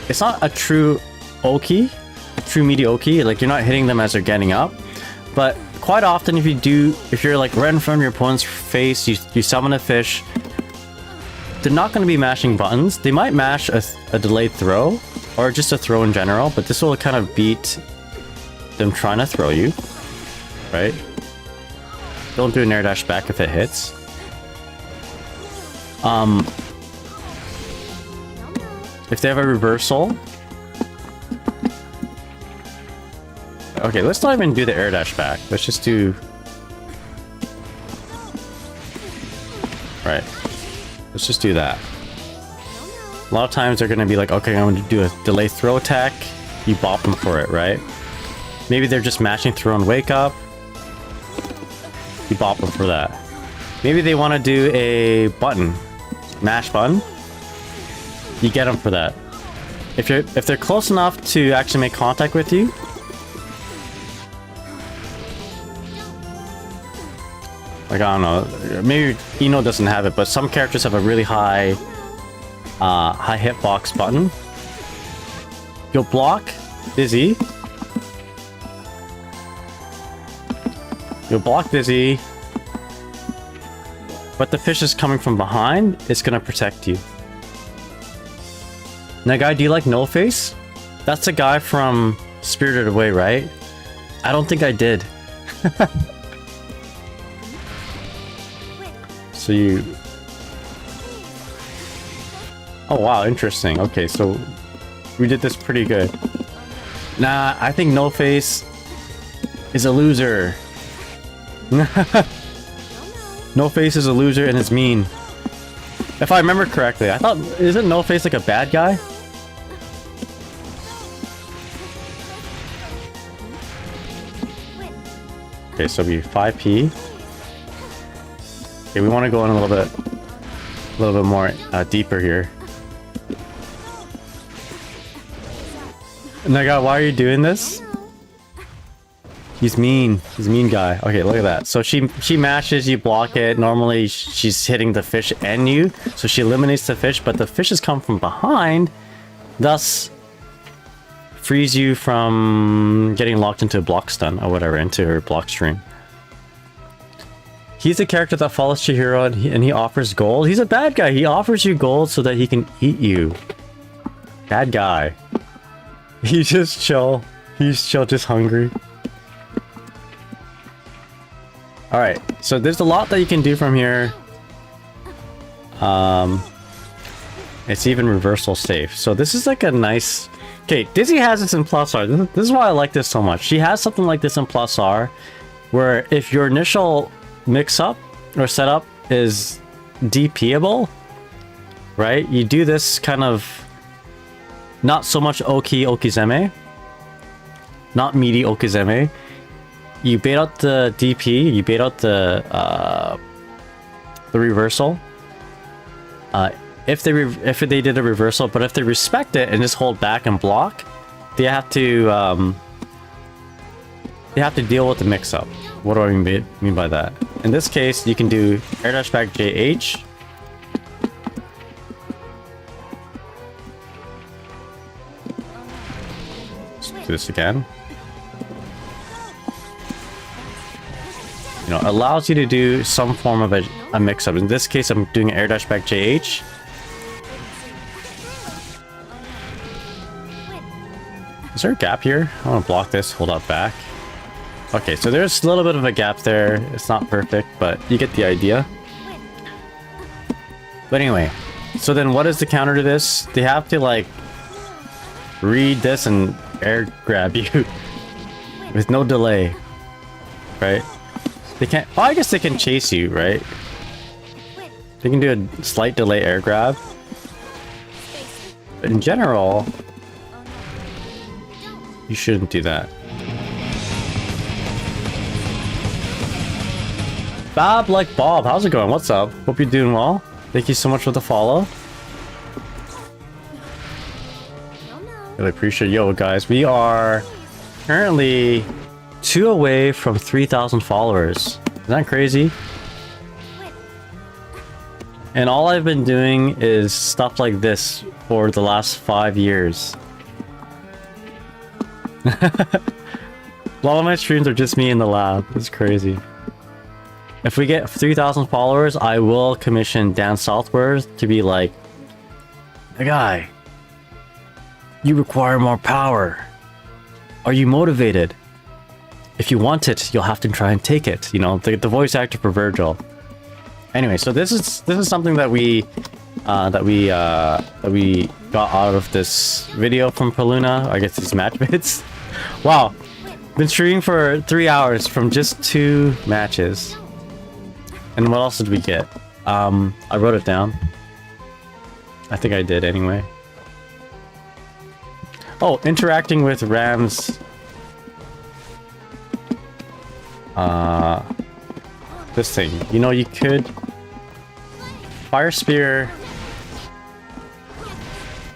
it's not a true Oki, true meaty Oki, like you're not hitting them as they're getting up. But quite often if you're like right in front of your opponent's face, you summon a fish, they're not going to be mashing buttons. They might mash a delayed throw, or just a throw in general, but this will kind of beat them trying to throw you, right? Don't do an air dash back if it hits. If they have a reversal... Okay, let's not even do the air dash back. Let's just do... Right. Let's just do that. A lot of times they're going to be like, okay, I'm going to do a delay throw attack. You bop them for it, right? Maybe they're just mashing throw and wake up. You bop them for that. Maybe they want to do a button. Mash button. You get them for that. If they're close enough to actually make contact with you, like, I don't know, maybe Ino doesn't have it, but some characters have a really high hitbox button. You'll block Dizzy. You'll block Dizzy, but the fish is coming from behind. It's gonna protect you. Now, guy, do you like No Face? That's the guy from Spirited Away, right? I don't think I did. So you... Oh wow, interesting. Okay, so we did this pretty good. Nah, I think No Face is a loser. No Face is a loser and it's mean. If I remember correctly, I thought... Isn't No Face like a bad guy? Okay, so we 5p. Okay, we want to go in a little bit more deeper here. Naga, why are you doing this? He's mean. He's a mean guy. Okay, look at that. So she mashes, you block it. Normally she's hitting the fish and you, so she eliminates the fish, but the fishes come from behind, thus frees you from getting locked into a block stun or whatever, into her block stream. He's a character that follows Chihiro and he offers gold. He's a bad guy. He offers you gold so that he can eat you. Bad guy. He's just chill. He's chill, just hungry. Alright, so there's a lot that you can do from here. It's even reversal safe. So this is like a nice... Okay, Dizzy has this in Plus R. This is why I like this so much. She has something like this in Plus R, where if your initial mix-up or setup is DPable, right? You do this kind of... Not so much Okizeme. Not meaty Okizeme. You bait out the DP, you bait out the reversal. If they did a reversal, but if they respect it and just hold back and block, they have to deal with the mix-up. What do I mean by that? In this case, you can do air dash back JH. Let's do this again. You know, allows you to do some form of a mix-up. In this case, I'm doing airdash back JH. Is there a gap here? I want to block this, hold up back. Okay, so there's a little bit of a gap there. It's not perfect, but you get the idea. But anyway, so then what is the counter to this? They have to like read this and air grab you with no delay, right? They can't. Oh, I guess they can chase you, right? They can do a slight delay air grab. But in general, you shouldn't do that. Bob like Bob, how's it going? What's up? Hope you're doing well. Thank you so much for the follow. Really appreciate it. Yo, guys, we are currently 2 away from 3,000 followers. Isn't that crazy? And all I've been doing is stuff like this for the last 5 years. A lot of my streams are just me in the lab. It's crazy. If we get 3,000 followers, I will commission Dan Southworth to be like, "Hey guy, you require more power. Are you motivated? If you want it, you'll have to try and take it." You know, the voice actor for Virgil. Anyway, so this is something that we got out of this video from Peluna. I guess these match bits. Wow, been streaming for 3 hours from just 2 matches. And what else did we get? I wrote it down. I think I did anyway. Oh, interacting with Ram's this thing. You know, you could fire spear.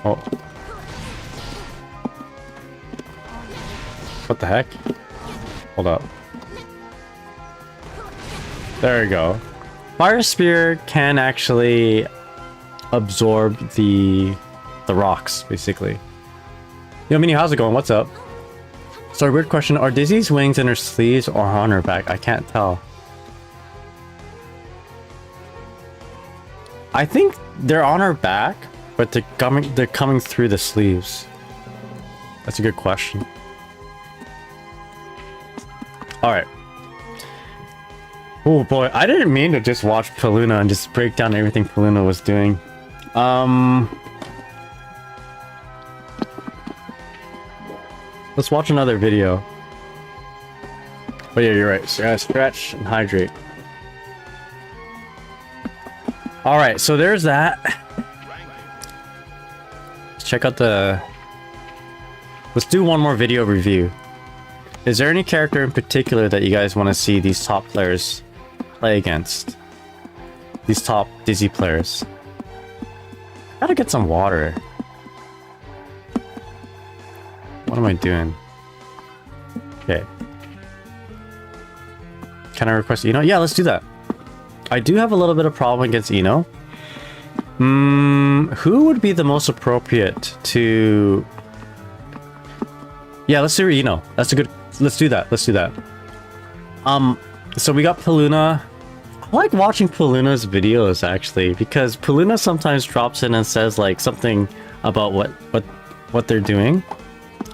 Oh. What the heck? Hold up. There we go. Fire spear can actually absorb the rocks, basically. Yo, Mini, how's it going? What's up? Sorry, weird question. Are Dizzy's wings in her sleeves or on her back? I can't tell. I think they're on her back, but they're coming through the sleeves. That's a good question. All right. Oh boy, I didn't mean to just watch Peluna and just break down everything Peluna was doing. Let's watch another video. Oh yeah, you're right. So gotta stretch and hydrate. Alright, so there's that. Let's check out the... Let's do one more video review. Is there any character in particular that you guys want to see these top players play against? These top Dizzy players. Gotta get some water. What am I doing? Okay. Can I request Ino? Yeah, let's do that. I do have a little bit of problem against Ino. Who would be the most appropriate to... Yeah, let's do Ino. That's a good... Let's do that. Let's do that. So we got Peluna. I like watching Peluna's videos, actually, because Peluna sometimes drops in and says, like, something about what they're doing.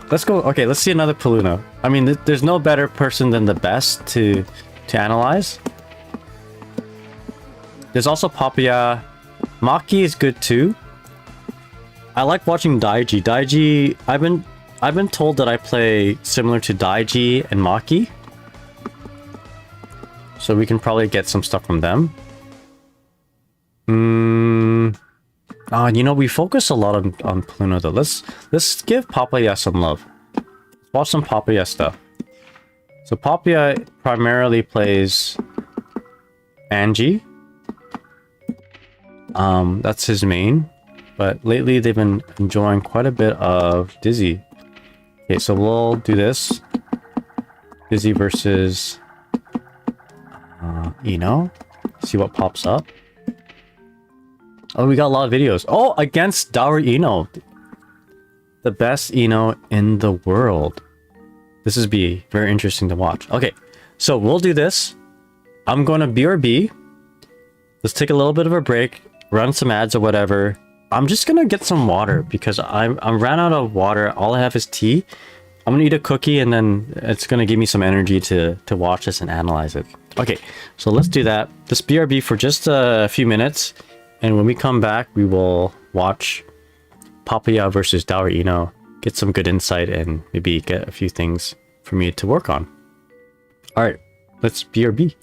Let's go... Okay, let's see another Peluna. I mean, there's no better person than the best to analyze. There's also Papaya. Maki is good too. I like watching Daiji. Daiji, I've been told that I play similar to Daiji and Maki. So we can probably get some stuff from them. You know, we focus a lot on Peluna though. Let's give Papaya some love. Let's watch some Papaya stuff. So Papaya primarily plays Angie. That's his main, but lately they've been enjoying quite a bit of Dizzy. Okay, so we'll do this. Dizzy versus Ino. See what pops up. Oh, we got a lot of videos. Oh, against Daru-Ino. The best Ino in the world. This is be very interesting to watch. Okay, so we'll do this. I'm going to BRB. Let's take a little bit of a break, run some ads or whatever. I'm just gonna get some water because I'm ran out of water. All I have is tea. I'm gonna eat a cookie and then it's gonna give me some energy to watch this and analyze it. Okay, so let's do that. Just BRB for just a few minutes, and when we come back, we will watch Papaya versus Daru-Ino, get some good insight, and maybe get a few things for me to work on. All right, let's BRB.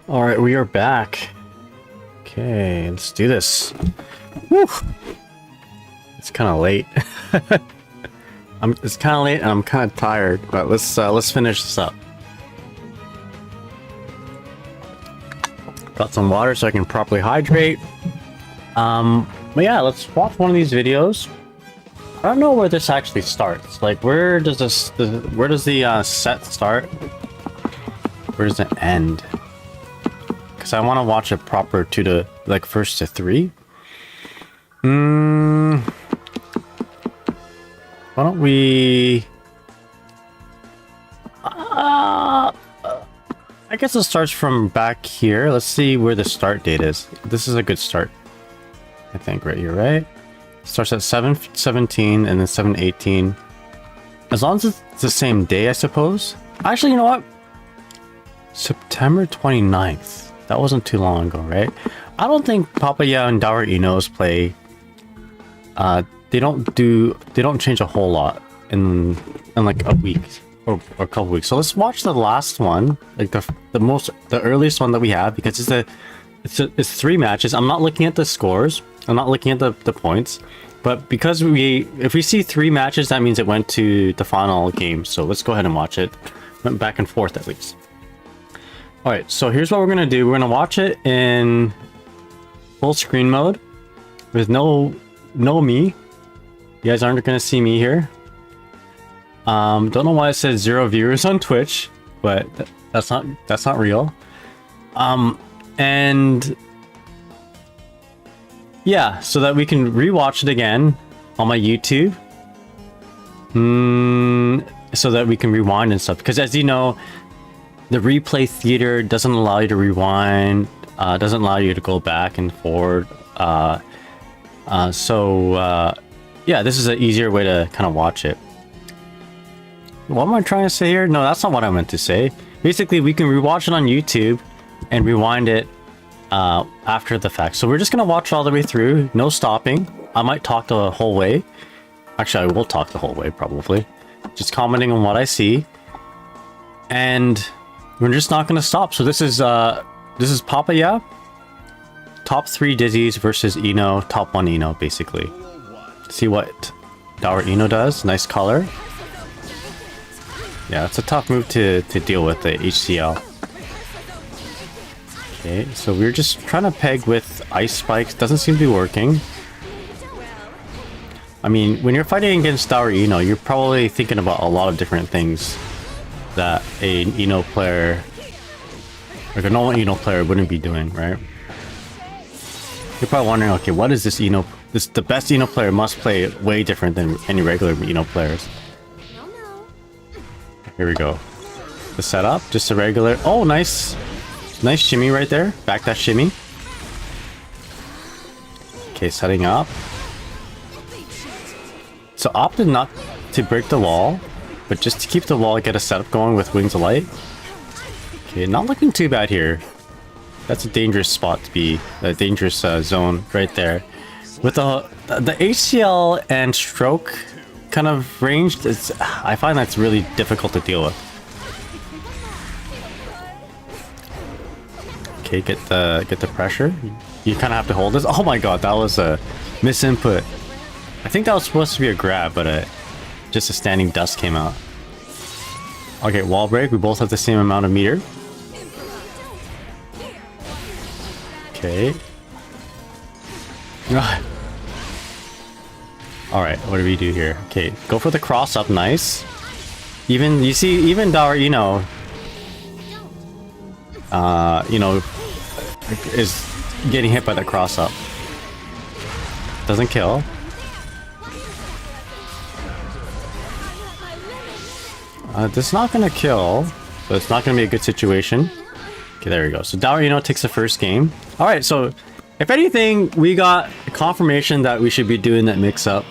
All right, we are back. Okay, let's do this. Woo! It's kind of late. It's kind of late and I'm kind of tired, but let's finish this up. Got some water so I can properly hydrate. But yeah, let's watch one of these videos. I don't know where this actually starts. Like, where does the set start? Where does it end? Because I want to watch it proper to the, like, first to 3. Why don't we... I guess it starts from back here. Let's see where the start date is. This is a good start, I think, right here, right? Starts at 7:17 and then 7:18. As long as it's the same day, I suppose. Actually, you know what? September 29th. That wasn't too long ago, right? I don't think Papaya and Daru-Ino's play. They don't change a whole lot in like a week or a couple weeks. So let's watch the last one, like the earliest one that we have, because it's 3 matches. I'm not looking at the scores. I'm not looking at the points, but because if we see 3 matches, that means it went to the final game. So let's go ahead and watch it. Went back and forth at least. All right, so here's what we're gonna do. We're gonna watch it in full screen mode with no me. You guys aren't gonna see me here. Don't know why it says 0 viewers on Twitch, but that's not real. And yeah, so that we can rewatch it again on my YouTube. So that we can rewind and stuff. Because as you know, the replay theater doesn't allow you to rewind, doesn't allow you to go back and forward. Yeah, this is an easier way to kind of watch it. What am I trying to say here? No, that's not what I meant to say. Basically, we can rewatch it on YouTube and rewind it after the fact. So we're just gonna watch all the way through, no stopping. I might talk the whole way. Actually, I will talk the whole way probably. Just commenting on what I see, and we're just not gonna stop. So this is Papaya, top 3 Dizzies versus Ino, top 1 Ino, basically. See what Daru-Ino does. Nice color. Yeah, it's a tough move to deal with, the HCL. Okay, so we're just trying to peg with ice spikes. Doesn't seem to be working. I mean, when you're fighting against Daru-Ino, you're probably thinking about a lot of different things that an Ino player, like a normal Ino player, wouldn't be doing, right? You're probably wondering, okay, what is this Ino? The best Ino player must play way different than any regular Ino players. Here we go. The setup, just a regular. Oh, nice shimmy right there. Back that shimmy. Okay, setting up. So opted not to break the wall, but just to keep the wall, get a setup going with Wings of Light. Okay, not looking too bad here. That's a dangerous spot to be, a dangerous zone right there. With the HCL and stroke kind of range, I find that's really difficult to deal with. Okay, get the pressure. You kind of have to hold this. Oh my god, that was a misinput. I think that was supposed to be a grab, but just a standing dust came out. Okay, wall break. We both have the same amount of meter. Okay. Alright, what do we do here? Okay, go for the cross up, nice. Even, you see, even Daru-Ino, is getting hit by the cross up. Doesn't kill. This is not gonna kill, but it's not gonna be a good situation. Okay, there we go. So Daru-Ino takes the first game. Alright, so if anything, we got confirmation that we should be doing that mix-up.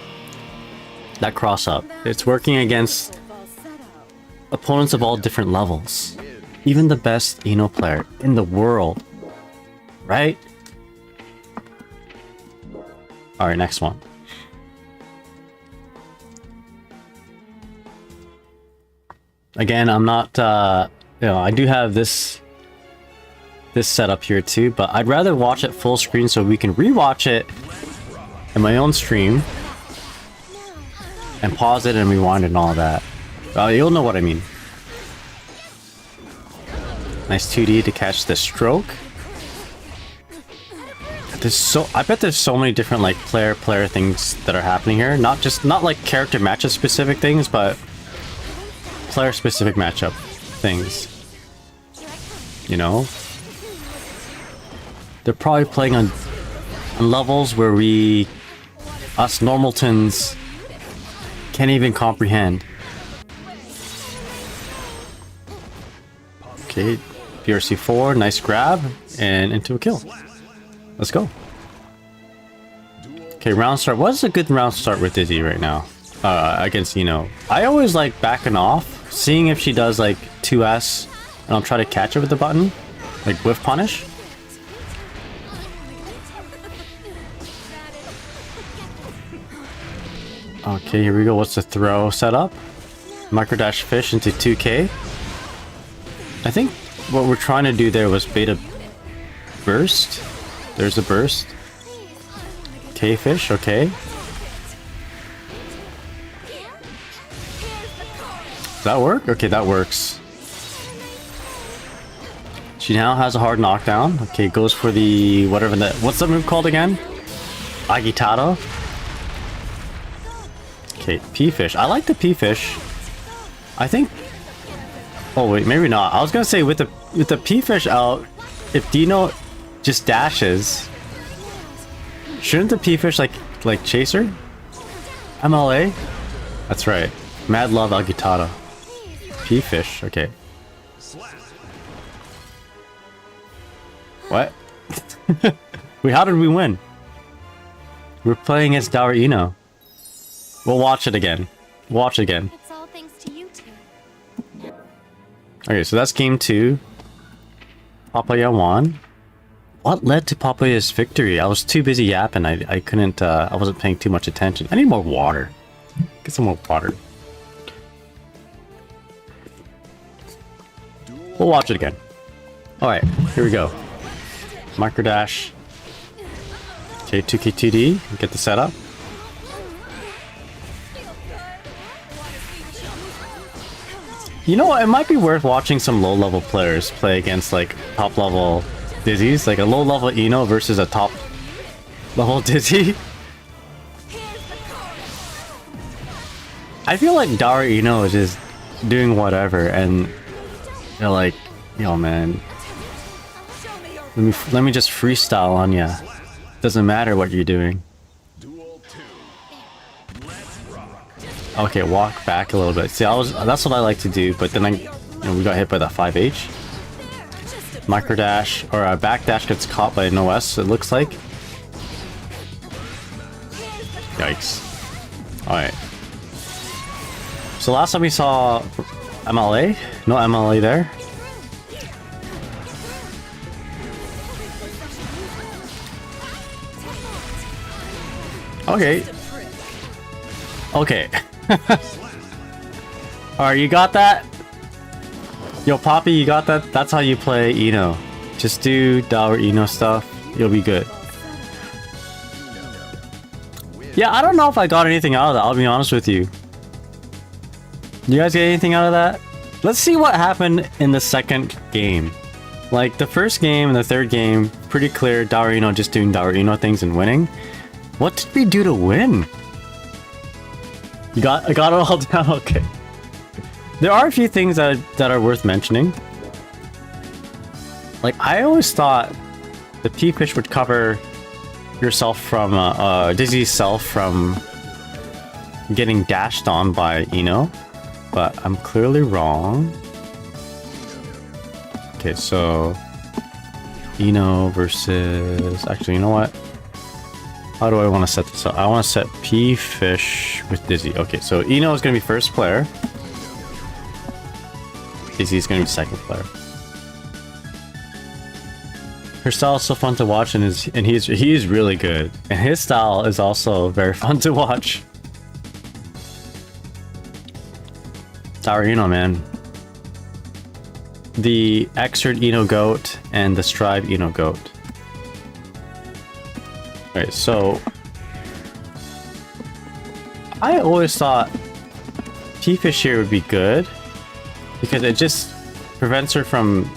That cross-up. It's working against opponents of all different levels. Even the best Ino player in the world. Right? Alright, next one. Again, I'm not, I do have this this setup here too, but I'd rather watch it full screen so we can rewatch it in my own stream and pause it and rewind and all that. You'll know what I mean. Nice 2D to catch the stroke. I bet there's so many different like player things that are happening here. Not like character matchup specific things, but player specific matchup things. You know? They're probably playing on levels where us normaltons can't even comprehend. Okay, PRC4, nice grab, and into a kill. Let's go. Okay, round start. What is a good round start with Dizzy right now? Against Ino. I always like backing off, seeing if she does like 2S, and I'll try to catch her with the button. Like whiff punish. Okay, here we go. What's the throw setup? Microdash fish into 2K. I think what we're trying to do there was beta burst. There's a burst. K-fish, okay. Does that work? Okay, that works. She now has a hard knockdown. Okay, goes for the whatever that. What's the move called again? Agitado. Okay, P-fish. I like the P-fish. I think. Oh wait, maybe not. I was gonna say with the P-fish out, if Dino just dashes, shouldn't the P-fish like chase her? MLA? That's right. Mad love Agitado. P-fish, okay. What? Wait, how did we win? We're playing against Daru-Ino. We'll watch it again. Watch it again. It's all thanks to you two. Okay, so that's game 2. Papaya won. What led to Papaya's victory? I was too busy yapping. I couldn't, I wasn't paying too much attention. I need more water. Get some more water. We'll watch it again. Alright, here we go. Microdash. Okay, 2K2D. Get the setup. You know what? It might be worth watching some low-level players play against like top-level Dizzies, like a low-level Ino versus a top-level Dizzy. I feel like Daru-Ino is just doing whatever, and they're like, yo, man, let me just freestyle on ya. Doesn't matter what you're doing. Okay, walk back a little bit. See, that's what I like to do, but then we got hit by that 5H. Microdash or a backdash gets caught by an OS, it looks like. Yikes. Alright. So last time we saw MLA, no MLA there. Okay. Okay. Alright, you got that? Yo, Poppy, you got that? That's how you play Ino. Just do Daru-Ino stuff. You'll be good. Yeah, I don't know if I got anything out of that, I'll be honest with you. You guys get anything out of that? Let's see what happened in the second game. Like, the first game and the third game, pretty clear Daru-Ino just doing Daru-Ino things and winning. What did we do to win? I got it all down, okay. There are a few things that are worth mentioning. Like, I always thought the P-fish would cover yourself from, Dizzy's self from getting dashed on by Ino, but I'm clearly wrong. Okay, so Ino versus, actually, you know what? How do I want to set this up? I want to set P-fish with Dizzy. Okay, so Ino is going to be first player. Dizzy is going to be second player. Her style is so fun to watch, and he is really good. And his style is also very fun to watch. Daru-Ino, man. the Xrd Ino goat and the Strive Ino goat. Alright, so I always thought T-Fish here would be good because it just prevents her from...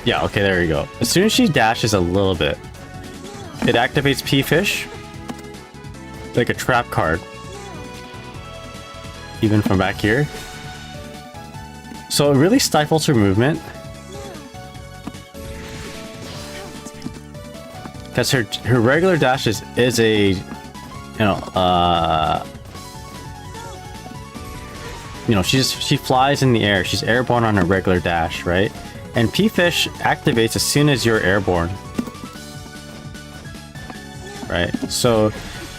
Yeah, okay, there you go. As soon as she dashes a little bit, it activates P-Fish like a trap card. Even from back here. So it really stifles her movement. Because her regular dash is a, she flies in the air. She's airborne on her regular dash, right? And P-Fish activates as soon as you're airborne. Right? So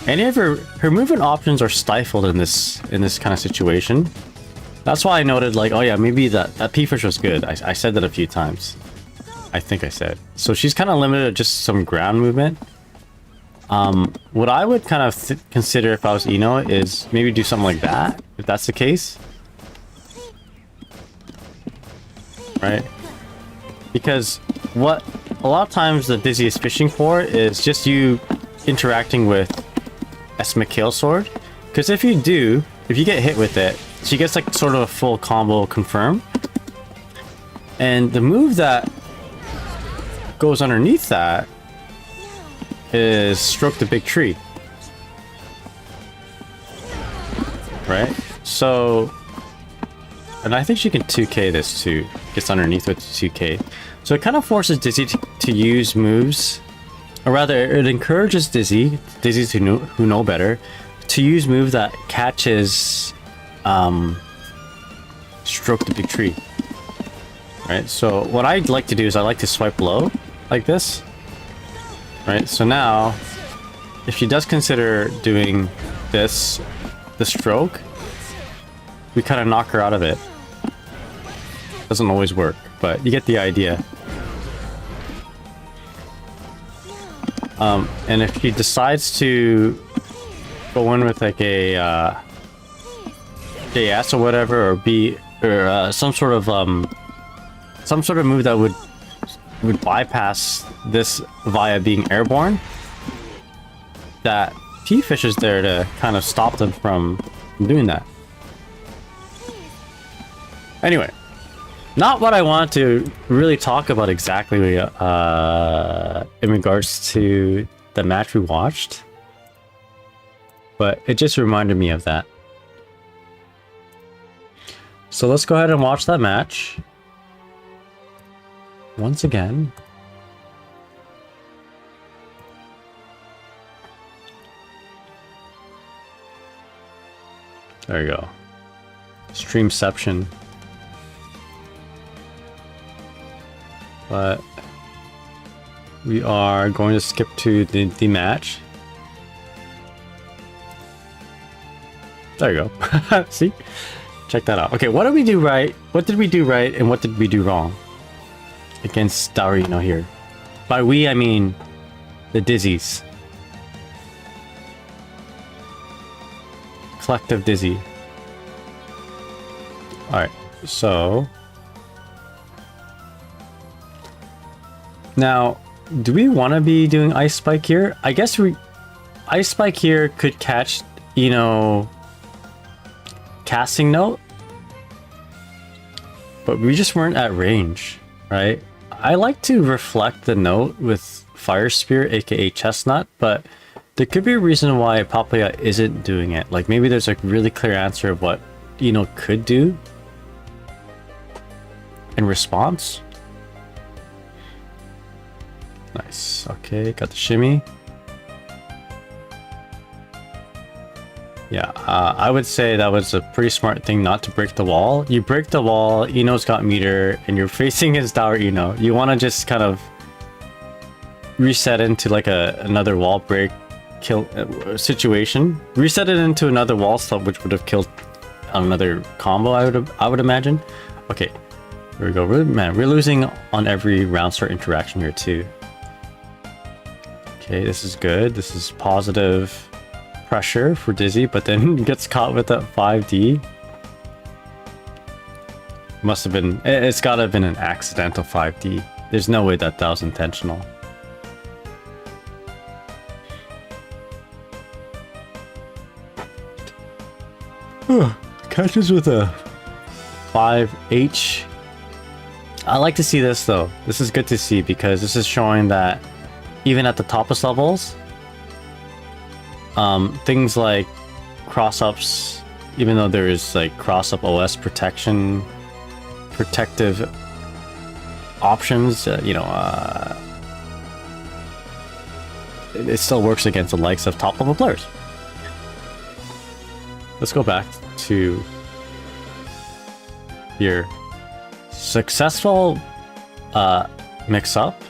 any of her movement options are stifled in this kind of situation. That's why I noted, like, oh yeah, maybe that P-Fish was good. I said that a few times. I think I said. So she's kind of limited to just some ground movement. What I would kind of consider if I was Ino is maybe do something like that, if that's the case. Right? Because what a lot of times the Dizzy is fishing for is just you interacting with Esma Kill Sword. Because if you get hit with it, she gets like sort of a full combo confirmed. And the move that goes underneath that is Stroke the Big Tree. Right? So, and I think she can 2k this too. Gets underneath with 2k. So it kind of forces Dizzy to use moves, or rather it encourages Dizzy who know better, to use move that catches Stroke the Big Tree. Right, so what I'd like to do is I like to swipe low like this. Right, so now if she does consider doing the stroke, we kind of knock her out of it. Doesn't always work, but you get the idea. And if she decides to go in with like a JS or whatever, or some sort of move that would bypass this via being airborne, that T-Fish is there to kind of stop them from doing that. Anyway, not what I want to really talk about exactly in regards to the match we watched, but it just reminded me of that. So let's go ahead and watch that match once again. There you go. Streamception. But we are going to skip to the match. There you go. See? Check that out. Okay, what did we do right? What did we do right and what did we do wrong against Daru-Ino here? By we, I mean the Dizzies. Collective Dizzy. Alright, so... Now, do we want to be doing Icespike here? I guess Icespike here could catch, casting note, but we just weren't at range, right? I like to reflect the note with Fire Spear, aka Chestnut, but there could be a reason why Papaya isn't doing it. Like maybe there's a really clear answer of what could do in response. Nice. Okay, got the shimmy. Yeah, I would say that was a pretty smart thing not to break the wall. You break the wall, Ino's got meter, and you're facing his Daru-Ino. You want to just kind of reset into like another wall break kill situation. Reset it into another wall stop, which would have killed another combo. I would imagine. Okay, here we go. Man, we're losing on every round start interaction here too. Okay, this is good. This is positive pressure for Dizzy, but then gets caught with that 5D. Must have been. It's gotta have been an accidental 5D. There's no way that was intentional. Catches with a 5H. I like to see this though. This is good to see because this is showing that even at the toppest levels, things like cross-ups, even though there is like cross-up OS protective options, it still works against the likes of top-level players. Let's go back to your successful mix-up.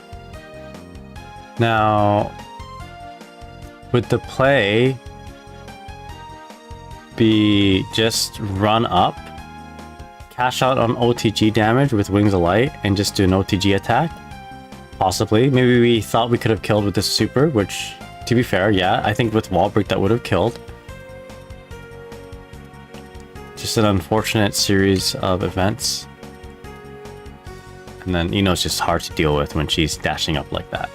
Now, would the play be just run up, cash out on OTG damage with Wings of Light, and just do an OTG attack? Possibly. Maybe we thought we could have killed with this super, which, to be fair, yeah, I think with wall break that would have killed. Just an unfortunate series of events. And then Ino's just hard to deal with when she's dashing up like that.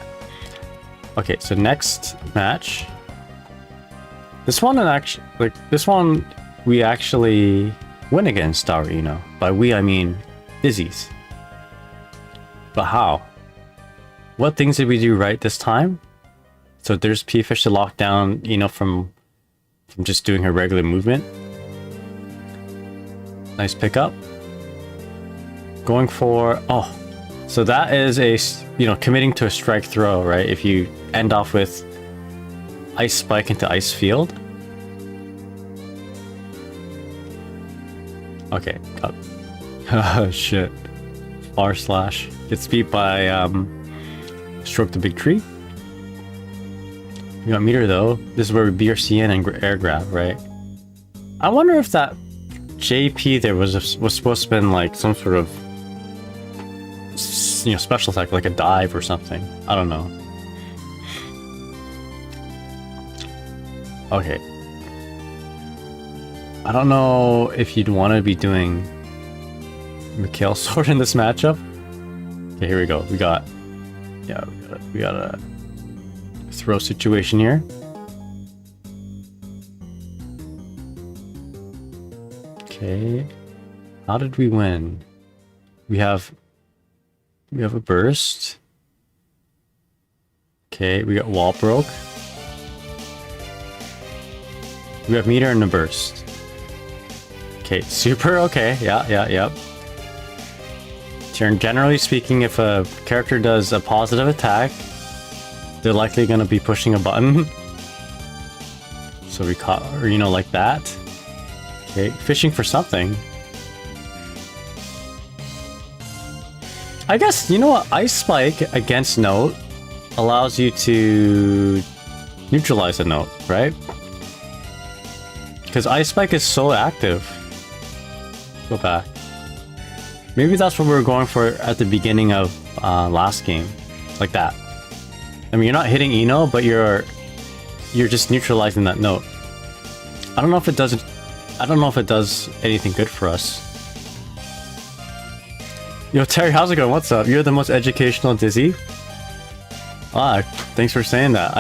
Okay, so next match. This one we actually win against Daru-Ino. By we I mean Dizzy's. But how? What things did we do right this time? So there's P-Fish to lock down Ino from just doing her regular movement. Nice pickup. Going for so that is a committing to a strike throw, right? If you end off with Ice Spike into Ice Field. Okay, got oh shit. R slash gets beat by Stroke the Big Tree. We got meter though. This is where we BRCN and air grab, right? I wonder if that JP there was supposed to be like some sort of special attack, like a dive or something. I don't know. Okay. I don't know if you'd want to be doing Mikhail Sword in this matchup. Okay, here we go. We got a throw situation here. Okay. How did we win? We have a burst. Okay, we got wall broke. We have meter and a burst. Okay, super, okay, yeah. Generally speaking, if a character does a positive attack, they're likely going to be pushing a button. So we caught, like that. Okay, fishing for something. I guess, you know what? Ice Spike against Note allows you to neutralize a Note, right? Because Ice Spike is so active. Go back. Maybe that's what we were going for at the beginning of last game. Like that. I mean, you're not hitting Ino, but you're just neutralizing that Note. I don't know if it does anything good for us. Yo, Terry, how's it going? What's up? You're the most educational Dizzy. Thanks for saying that.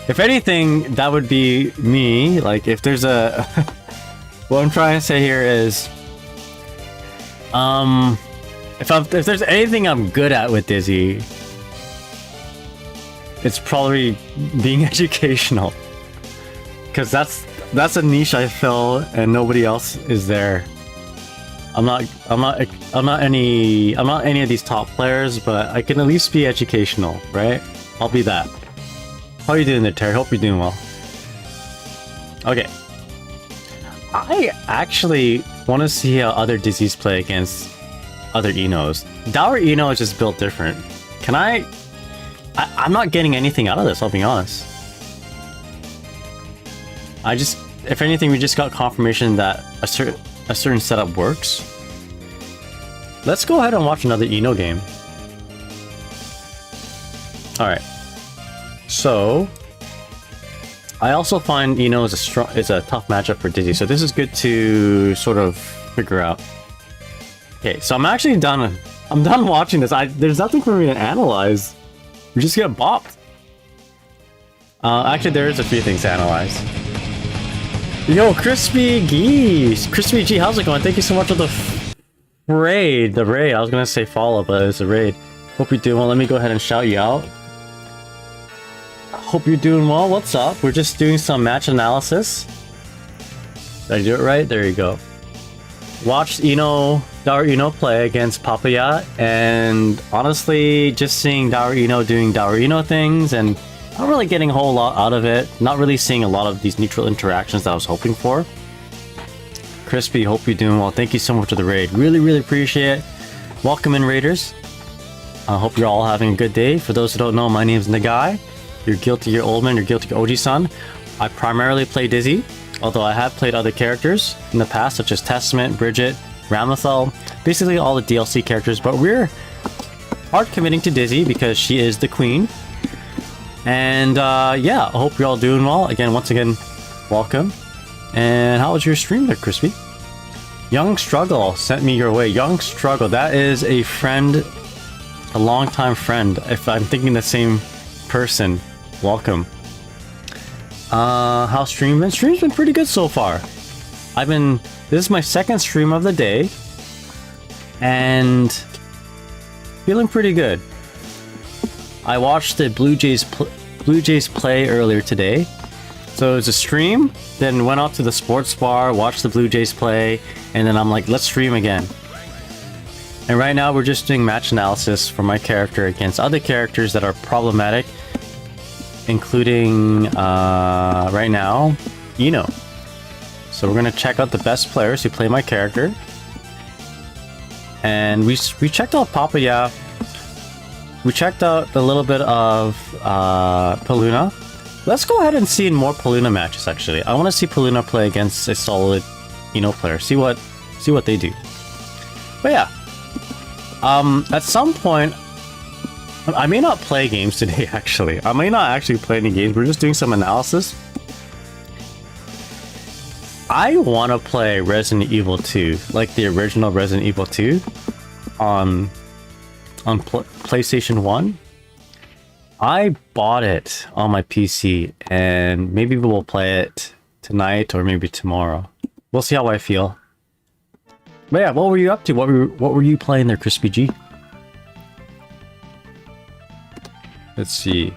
If anything, that would be me. Like, if there's a... What I'm trying to say here is... If there's anything I'm good at with Dizzy, it's probably being educational. Because that's a niche I fill and nobody else is there. I'm not any of these top players, but I can at least be educational, right? I'll be that. How are you doing there, Terry? Hope you're doing well. Okay. I actually want to see how other Dizzies play against other Inos. Daru-Ino is just built different. I'm not getting anything out of this, I'll be honest. If anything, we just got confirmation that a certain setup works. Let's go ahead and watch another Ino game. Alright. So, I also find Ino is a tough matchup for Dizzy, so this is good to sort of figure out. Okay, so I'm actually done. I'm done watching this. There's nothing for me to analyze. We just get bopped. Actually, there is a few things to analyze. Yo, Crispy Geese! Crispy G, how's it going? Thank you so much for the raid. The raid. I was gonna say follow, but it's a raid. Hope you're doing well. Let me go ahead and shout you out. Hope you're doing well. What's up? We're just doing some match analysis. Did I do it right? There you go. Watched Daru-Ino play against Papaya, and honestly, just seeing Daru-Ino doing Daru-Ino things and not really getting a whole lot out of it. Not really seeing a lot of these neutral interactions that I was hoping for. Crispy, hope you're doing well. Thank you so much for the raid. Really, really appreciate it. Welcome in, raiders. I hope you're all having a good day. For those who don't know, my name is Nagai. You're guilty, you're old man, you're guilty, OG-san. I primarily play Dizzy, although I have played other characters in the past, such as Testament, Bridget, Ramlethal, basically all the DLC characters, but we're hard committing to Dizzy because she is the queen. And yeah, I hope you're all doing well. Again, once again, welcome. And how was your stream there, Crispy? Young Struggle sent me your way. Young Struggle, that is a friend, a longtime friend. If I'm thinking the same person, welcome. How's stream been? Stream's been pretty good so far. This is my second stream of the day, and feeling pretty good. I watched the Blue Jays play earlier today. So it was a stream, then went out to the sports bar, watched the Blue Jays play, and then I'm like, let's stream again. And right now we're just doing match analysis for my character against other characters that are problematic, including right now, Ino. So we're gonna check out the best players who play my character. And we checked out Papaya. We checked out a little bit of Peluna. Let's go ahead and see more Peluna matches, actually. I want to see Peluna play against a solid Ino player. See what they do. But yeah. At some point, I may not play games today, actually. I may not actually play any games. We're just doing some analysis. I want to play Resident Evil 2, like the original Resident Evil 2 on PlayStation 1. I bought it on my PC, and maybe we'll play it tonight or maybe tomorrow. We'll see how I feel. But yeah, what were you up to? What were you playing there, Crispy G? Let's see.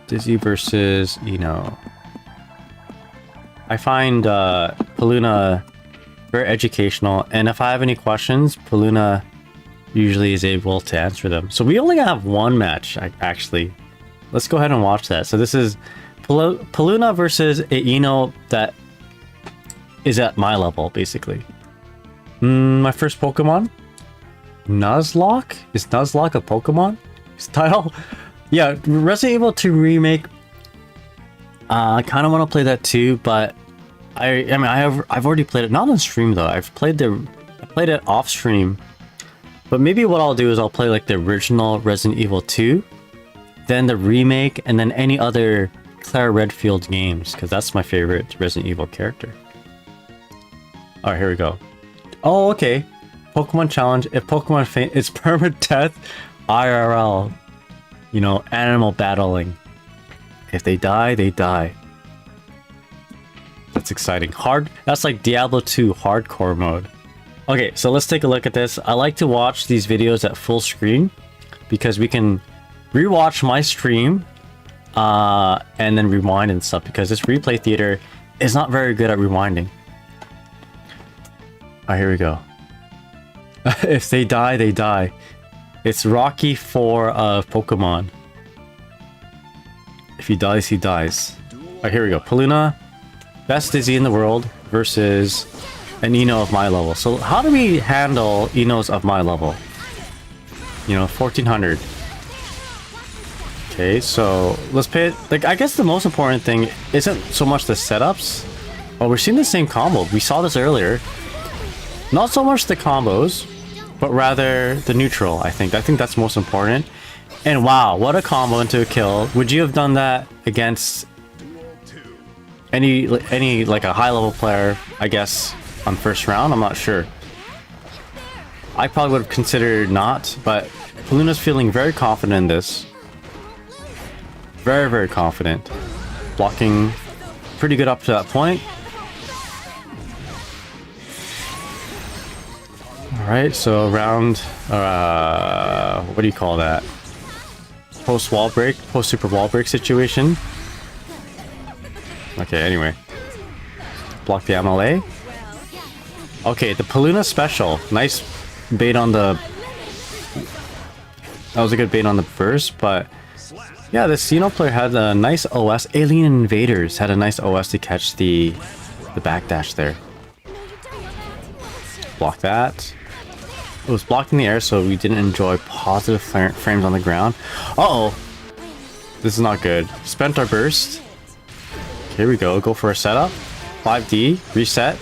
Dizzy versus Ino. I find Peluna very educational, and if I have any questions, Peluna usually is able to answer them. So we only have one match, actually. Let's go ahead and watch that. So this is Peluna versus Ino that is at my level, basically. My first Pokemon? Nuzlocke? Is Nuzlocke a Pokemon? Style? Yeah, Resident Evil 2 Remake. I kind of want to play that too, but I've already played it. Not on stream though. I played it off stream. But maybe what I'll do is I'll play like the original Resident Evil 2, then the remake, and then any other Claire Redfield games, because that's my favorite Resident Evil character. Alright, here we go. Oh, okay. Pokemon Challenge. If Pokemon faint, it's permadeath IRL. You know, animal battling. If they die, they die. That's exciting. That's like Diablo 2 hardcore mode. Okay, so let's take a look at this. I like to watch these videos at full screen because we can rewatch my stream and then rewind and stuff, because this replay theater is not very good at rewinding. Alright, here we go. If they die, they die. It's Rocky 4 of Pokemon. If he dies, he dies. Alright, here we go. Peluna, best Dizzy in the world versus an Ino of my level. So how do we handle Inos of my level? You know, 1400. Okay, so let's pay it. Like, I guess the most important thing isn't so much the setups. Oh, we're seeing the same combo. We saw this earlier. Not so much the combos, but rather the neutral, I think. I think that's most important. And wow, what a combo into a kill. Would you have done that against any like a high level player, I guess, on first round? I'm not sure. I probably would have considered not, but Peluna's feeling very confident in this. Very, very confident. Blocking pretty good up to that point. Alright, so around, what do you call that? Post wall break, post super wall break situation. Okay, anyway. Block the MLA. Okay, the Peluna special. Nice bait on the... That was a good bait on the burst, but... Yeah, this Ino player had a nice OS. Alien Invaders had a nice OS to catch the backdash there. Block that. It was blocked in the air, so we didn't enjoy positive frames on the ground. Uh-oh! This is not good. Spent our burst. Here we go. Go for a setup. 5D. Reset.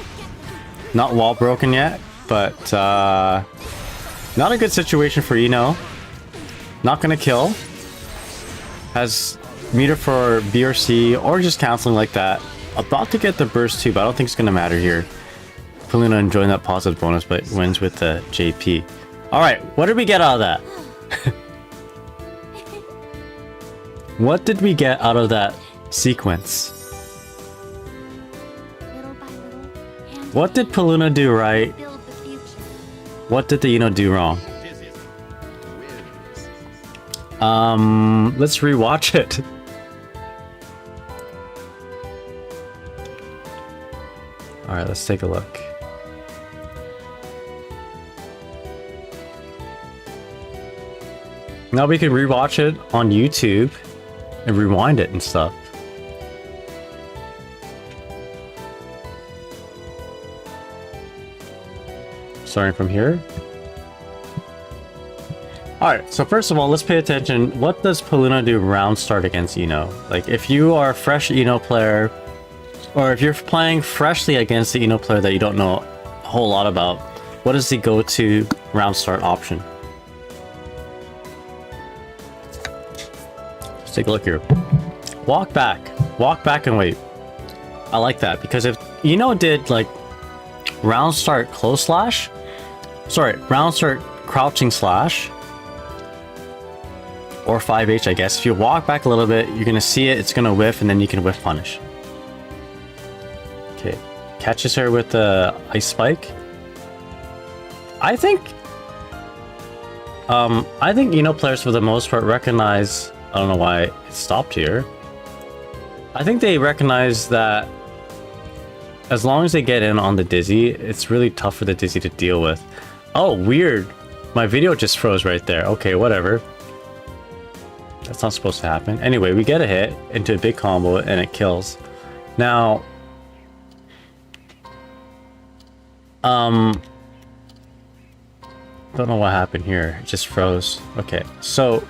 Not wall broken yet, but not a good situation for Ino. Not gonna kill. Has meter for B or C, or just canceling like that. About to get the burst too, but I don't think it's gonna matter here. Peluna enjoying that positive bonus, but wins with the JP. Alright, what did we get out of that? What did we get out of that sequence? What did Peluna do right? What did the Ino do wrong? Let's rewatch it. Alright, let's take a look. Now we can rewatch it on YouTube and rewind it and stuff. Starting from here. Alright, so first of all, let's pay attention. What does Peluna do round start against Ino? Like, if you are a fresh Ino player, or if you're playing freshly against the Ino player that you don't know a whole lot about, what is the go-to round start option? Let's take a look here. Walk back and wait. I like that, because if Ino did like round start close slash, sorry, round start crouching slash, or 5H, I guess. If you walk back a little bit, you're gonna see it, it's gonna whiff, and then you can whiff punish. Okay, catches her with the ice spike. I think Ino players for the most part recognize, I don't know why it stopped here. I think they recognize that as long as they get in on the dizzy, it's really tough for the dizzy to deal with. Oh, weird. My video just froze right there. Okay, whatever. That's not supposed to happen. Anyway, we get a hit into a big combo and it kills. Now, don't know what happened here. It just froze. Okay, so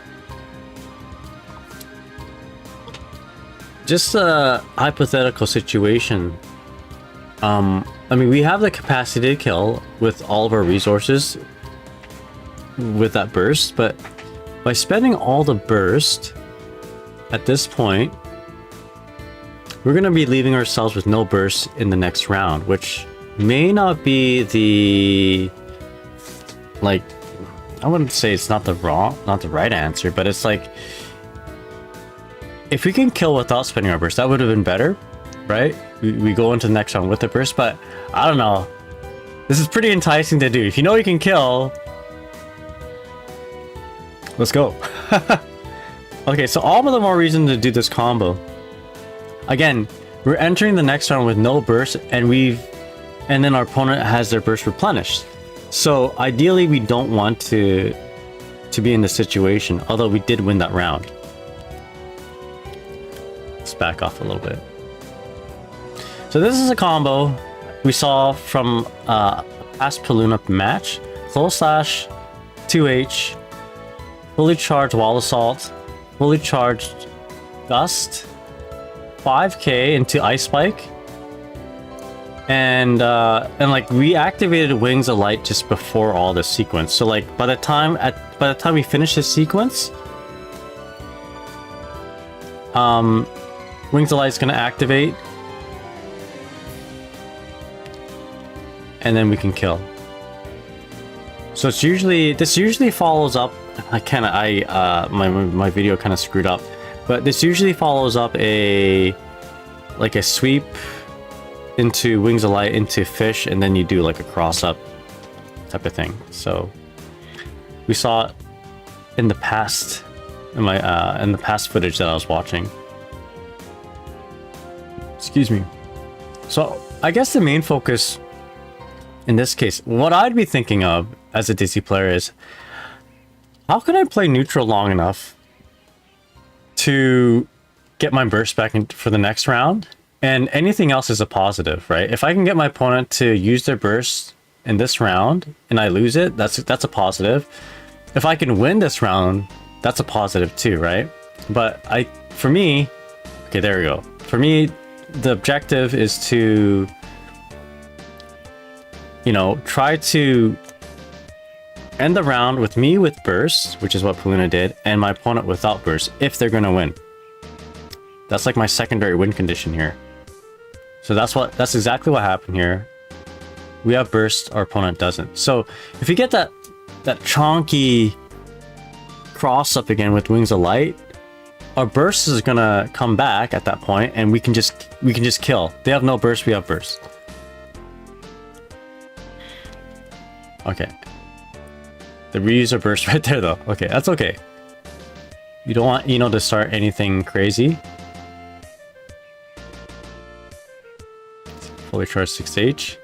just a hypothetical situation. I mean, we have the capacity to kill with all of our resources with that burst, but by spending all the burst at this point, we're going to be leaving ourselves with no burst in the next round, which may not be the, like, I wouldn't say it's not the right answer, but it's like, if we can kill without spending our burst, that would have been better, right? We go into the next round with the burst, but I don't know. This is pretty enticing to do. If you know you can kill, let's go. Okay, so all the more reason to do this combo. Again, we're entering the next round with no burst, and then our opponent has their burst replenished. So ideally, we don't want to be in this situation, although we did win that round. Let's back off a little bit. So this is a combo we saw from past Peluna match. Close slash, 2H, fully charged wall assault, fully charged dust, 5k into Icespike, and like we activated Wings of Light just before all this sequence. So like by the time we finish this sequence, Wings of Light is gonna activate, and then we can kill. So it's usually, this usually follows up, my video kind of screwed up, but this usually follows up like a sweep into Wings of Light into fish, and then you do like a cross up type of thing. So we saw it in the past, in the past footage that I was watching. Excuse me. So I guess the main focus in this case, what I'd be thinking of as a Dizzy player is, how can I play neutral long enough to get my burst back for the next round? And anything else is a positive, right? If I can get my opponent to use their burst in this round and I lose it, that's a positive. If I can win this round, that's a positive too, right? But for me, okay, there we go. For me, the objective is to, try to end the round with me with burst, which is what Peluna did, and my opponent without burst, if they're gonna win. That's like my secondary win condition here. So that's exactly what happened here. We have burst, our opponent doesn't. So if you get that chonky cross up again with Wings of Light, our burst is gonna come back at that point, and we can just kill. They have no burst, we have burst. Okay. The reuse of burst right there though. Okay, that's okay. You don't want Ino to start anything crazy. Fully charged 6H.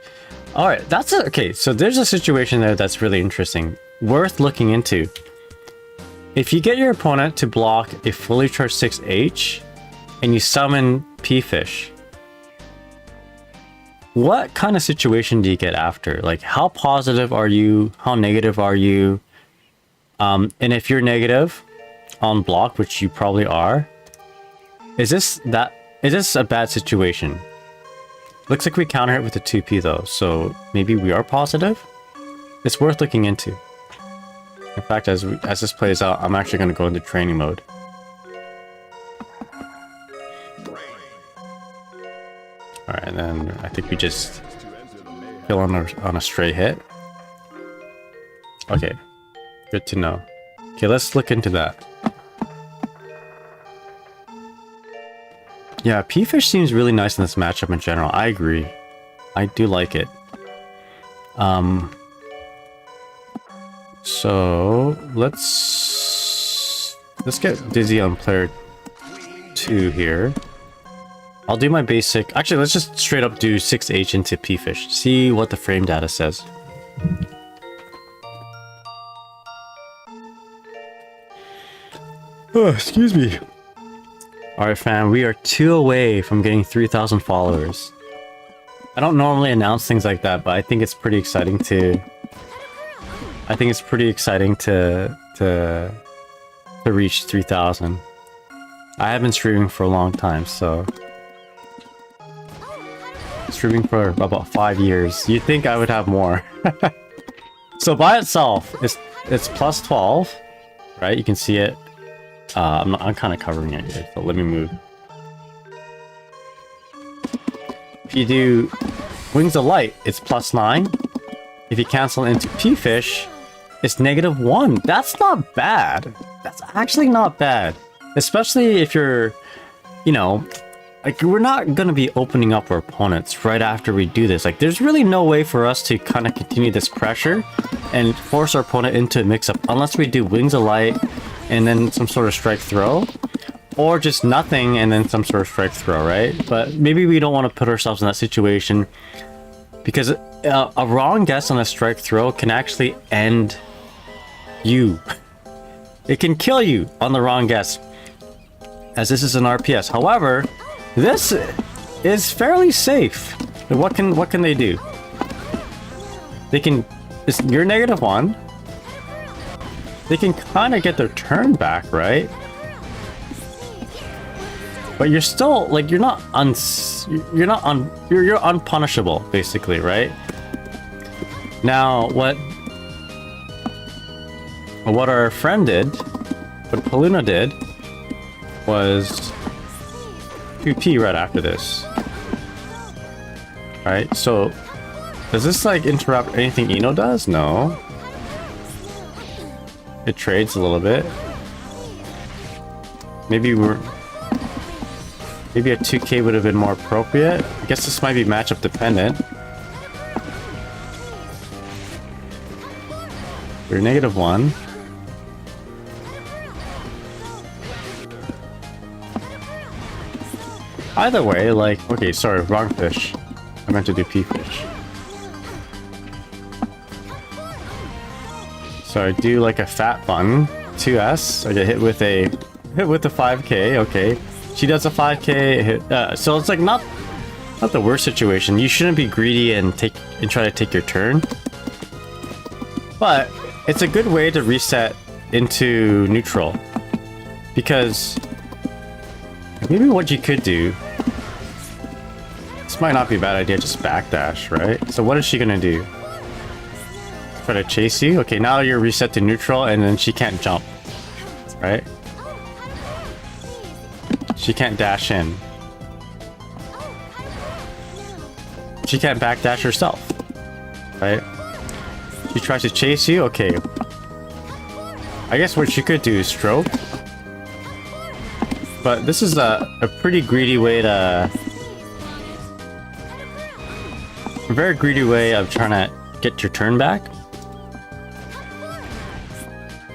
Alright, that's it. Okay, so there's a situation there that's really interesting. Worth looking into. If you get your opponent to block a fully charged 6H and you summon P-Fish, what kind of situation do you get after? Like, how positive are you? How negative are you? And if you're negative on block, which you probably are, is this a bad situation? Looks like we counter it with a 2P though, so maybe we are positive? It's worth looking into. In fact, as this plays out, I'm actually going to go into training mode. Alright, and then I think we just kill on a straight hit. Okay, good to know. Okay, let's look into that. Yeah, P-Fish seems really nice in this matchup in general. I agree. I do like it. So let's get Dizzy on player 2 here. I'll do my basic. Actually, let's just straight up do 6H into P-Fish. See what the frame data says. Oh, excuse me. Alright fam, we are 2 away from getting 3,000 followers. I don't normally announce things like that, but I think it's pretty exciting to... to reach 3,000. I have been streaming for a long time, so... Streaming for about 5 years. You'd think I would have more. So by itself, it's plus 12, right? You can see it. I'm kind of covering it here, so let me move. If you do Wings of Light, it's plus 9. If you cancel into P-Fish, it's -1. That's not bad. That's actually not bad. Especially if you're, like, we're not going to be opening up our opponents right after we do this. Like, there's really no way for us to kind of continue this pressure and force our opponent into a mix-up unless we do Wings of Light and then some sort of strike throw, or just nothing and then some sort of strike throw, right? But maybe we don't want to put ourselves in that situation, because a wrong guess on a strike throw can actually end you. It can kill you on the wrong guess, as this is an RPS. However, this is fairly safe. What can they do? They can... You're -1. They can kind of get their turn back, right? But you're still, like, you're unpunishable, basically, right? Now, what our friend did, what Peluna did, was 2P right after this. Right? So, does this, like, interrupt anything Ino does? No. It trades a little bit. Maybe a 2k would have been more appropriate. I guess this might be matchup dependent. We're -1. Either way, like, okay, sorry, wrong fish. I meant to do P-fish. So I do like a fat bun, 2S. I get hit with a 5k. Okay, she does a 5k hit. So it's like not the worst situation. You shouldn't be greedy and try to take your turn, but it's a good way to reset into neutral, because maybe what you could do. This might not be a bad idea. Just backdash, right? So what is she gonna do? Try to chase you? Okay, now you're reset to neutral, and then she can't jump, right? She can't dash in. She can't backdash herself, right? She tries to chase you? Okay. I guess what she could do is stroke. But this is a pretty greedy way to... A very greedy way of trying to get your turn back.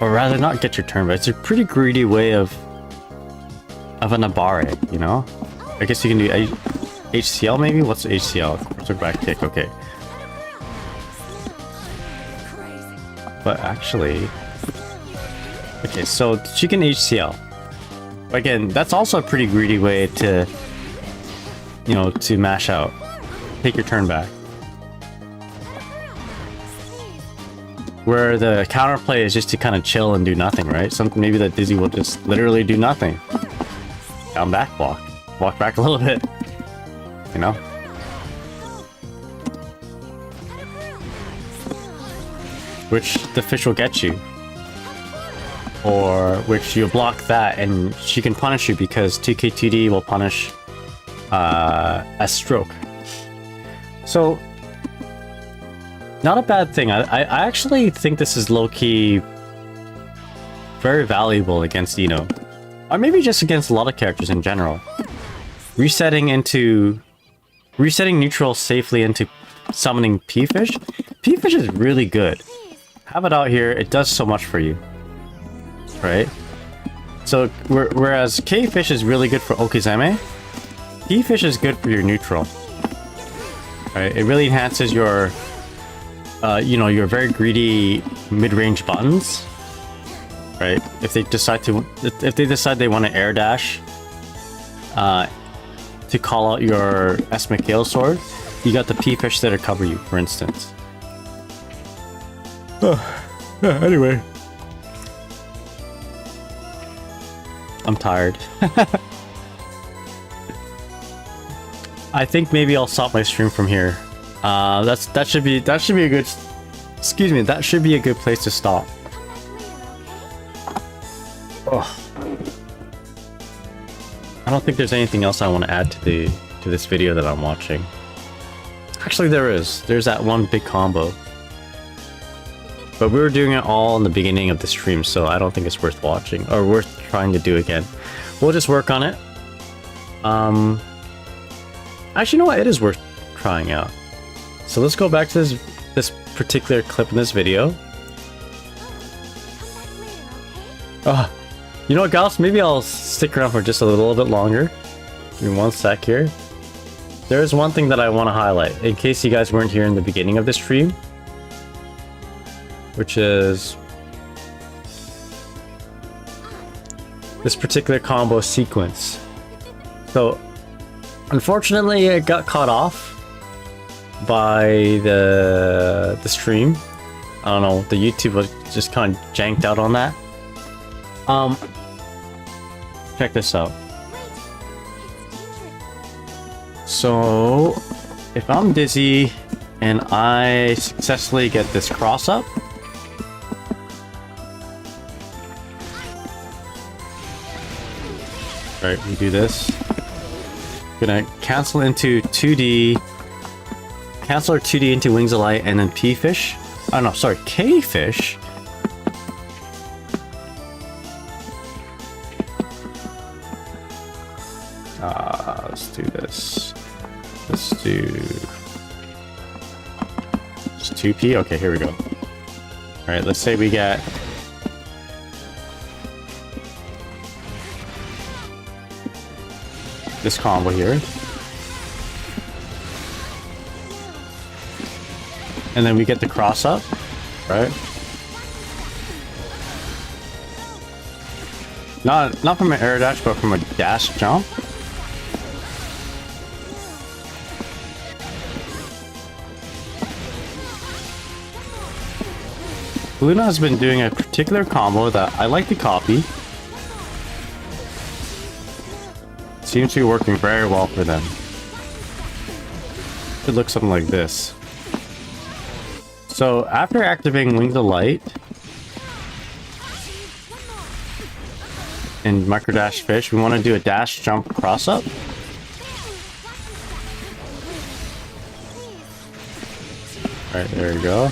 Or rather, not get your turn back. It's a pretty greedy way of an abare, you know? I guess you can do HCL maybe? What's HCL? Quarter back kick, okay. But actually... Okay, so she can HCL. Again, that's also a pretty greedy way to, you know, to mash out. Take your turn back. Where the counterplay is just to kind of chill and do nothing, right? Something maybe that Dizzy will just literally do nothing. Down back walk. Walk back a little bit. You know? Which the fish will get you. Or which you block that and she can punish you because 2k2d will punish a stroke. So, not a bad thing. I actually think this is low-key very valuable against Ino. Or maybe just against a lot of characters in general. Resetting neutral safely into summoning P-fish. P-fish is really good. Have it out here, it does so much for you. Right? So, whereas K-fish is really good for Okizeme, P-fish is good for your neutral. Right? It really enhances your, you know, your very greedy mid-range buttons. Right? If they decide they want to air dash, to call out your S. McHale sword, you got the P-fish there to cover you, for instance. Anyway. I'm tired. I think maybe I'll stop my stream from here. That should be a good. Excuse me. That should be a good place to stop. Oh. I don't think there's anything else I want to add to this video that I'm watching. Actually, there is. There's that one big combo. But we were doing it all in the beginning of the stream, so I don't think it's worth watching or worth trying to do again. We'll just work on it. Actually, you know what? It is worth trying out. So let's go back to this particular clip in this video. You know what, Gauss? Maybe I'll stick around for just a little bit longer. Give me one sec here. There's one thing that I want to highlight, in case you guys weren't here in the beginning of the stream. Which is this particular combo sequence. So, unfortunately, it got cut off by the stream. I don't know, the YouTube was just kind of janked out on that. Check this out. So, if I'm Dizzy and I successfully get this cross up, right, we do this. Gonna cancel into 2D, cancel our 2D into Wings of Light, and then P-fish. Oh no, sorry, K-fish. do this. Let's do just 2p. Okay, here we go. All right, let's say we get this combo here. And then we get the cross up, right? Not from an air dash, but from a dash jump. Peluna has been doing a particular combo that I like to copy. Seems to be working very well for them. It looks something like this. So after activating Wings of Light and micro dash fish, we want to do a dash jump cross up. Alright, there we go.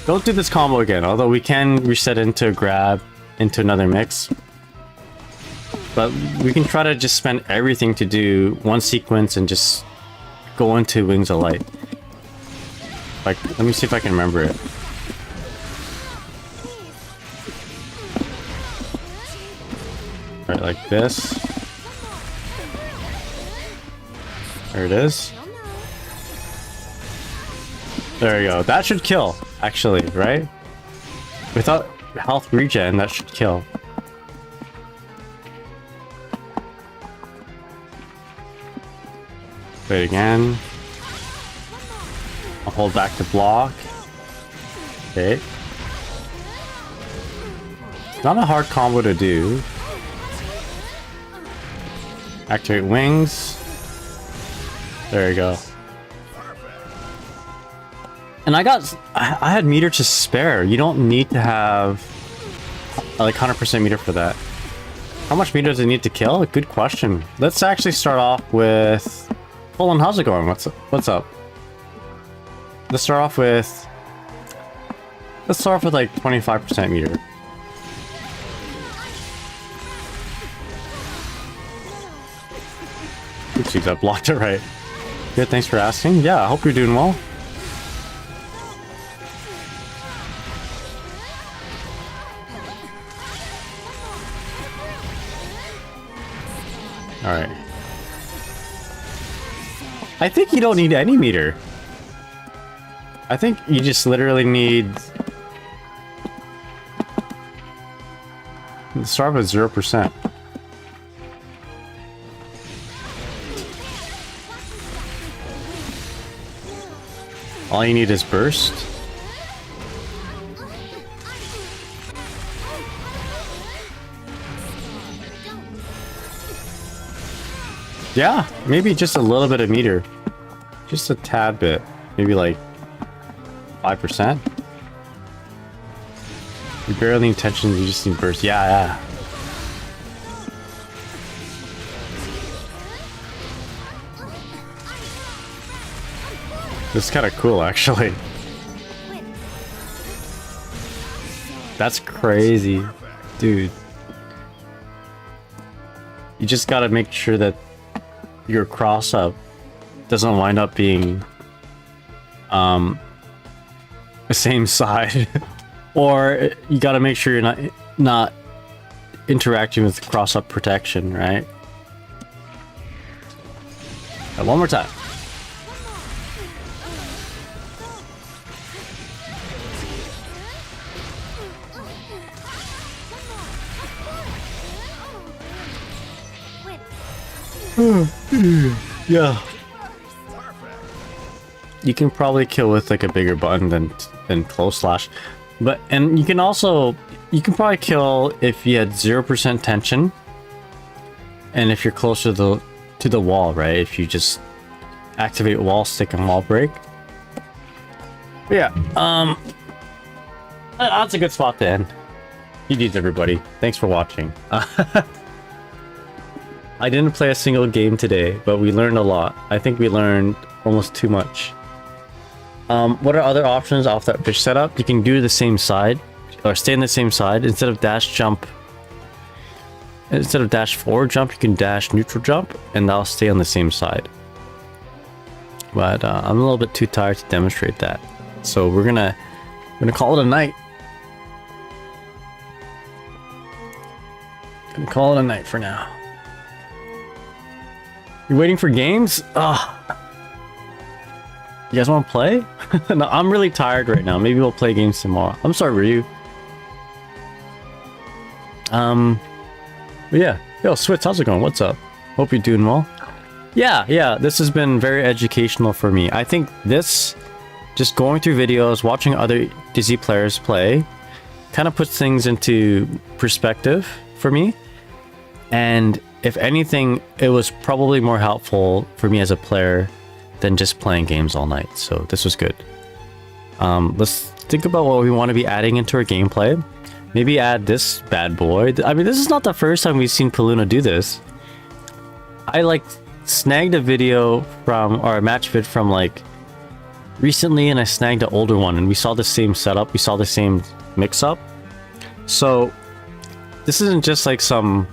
Don't do this combo again, although we can reset into grab into another mix. But we can try to just spend everything to do one sequence and just go into Wings of Light. Like, let me see if I can remember it. Right, like this. There it is. There we go. That should kill, actually, right? Without health regen, that should kill. Wait again. I'll hold back to block. Okay. Not a hard combo to do. Activate wings. There you go. And I had meter to spare. You don't need to have like 100% meter for that. How much meter does it need to kill? Good question. Let's actually start off with Full-on, how's it going? What's up? Let's start off with like 25% meter. Oopsies, I blocked it right. Good, thanks for asking. Yeah, I hope you're doing well. Alright. I think you don't need any meter. I think you just literally need... Start with 0%. All you need is burst. Yeah, maybe just a little bit of meter. Just a tad bit. Maybe like 5%. You barely need tension, you just need burst. Yeah. This is kind of cool, actually. That's crazy, dude. You just gotta make sure that your cross up doesn't wind up being the same side. Or you gotta make sure you're not interacting with cross up protection, right? And one more time. Yeah. You can probably kill with like a bigger button than close slash. And you can probably kill if you had 0% tension. And if you're closer to the wall, right? If you just activate wall stick and wall break. But yeah, that's a good spot to end. GG's everybody. Thanks for watching. I didn't play a single game today, but we learned a lot. I think we learned almost too much. What are other options off that fish setup? You can do the same side, or stay in the same side. Instead of dash jump instead of dash forward jump, you can dash neutral jump, and that'll stay on the same side. But I'm a little bit too tired to demonstrate that, so we're gonna call it a night. Gonna call it a night for now. You waiting for games? Ugh. You guys want to play? No, I'm really tired right now. Maybe we'll play games tomorrow. I'm sorry, Ryu. But yeah. Yo, Switz, how's it going? What's up? Hope you're doing well. Yeah, this has been very educational for me. I think this, just going through videos, watching other Dizzy players play, kind of puts things into perspective for me. And if anything, it was probably more helpful for me as a player than just playing games all night. So this was good. Let's think about what we want to be adding into our gameplay. Maybe add this bad boy. I mean, this is not the first time we've seen Peluna do this. I like snagged a video from, or a match vid from like recently, and I snagged an older one, and we saw the same setup. We saw the same mix up. So this isn't just like some,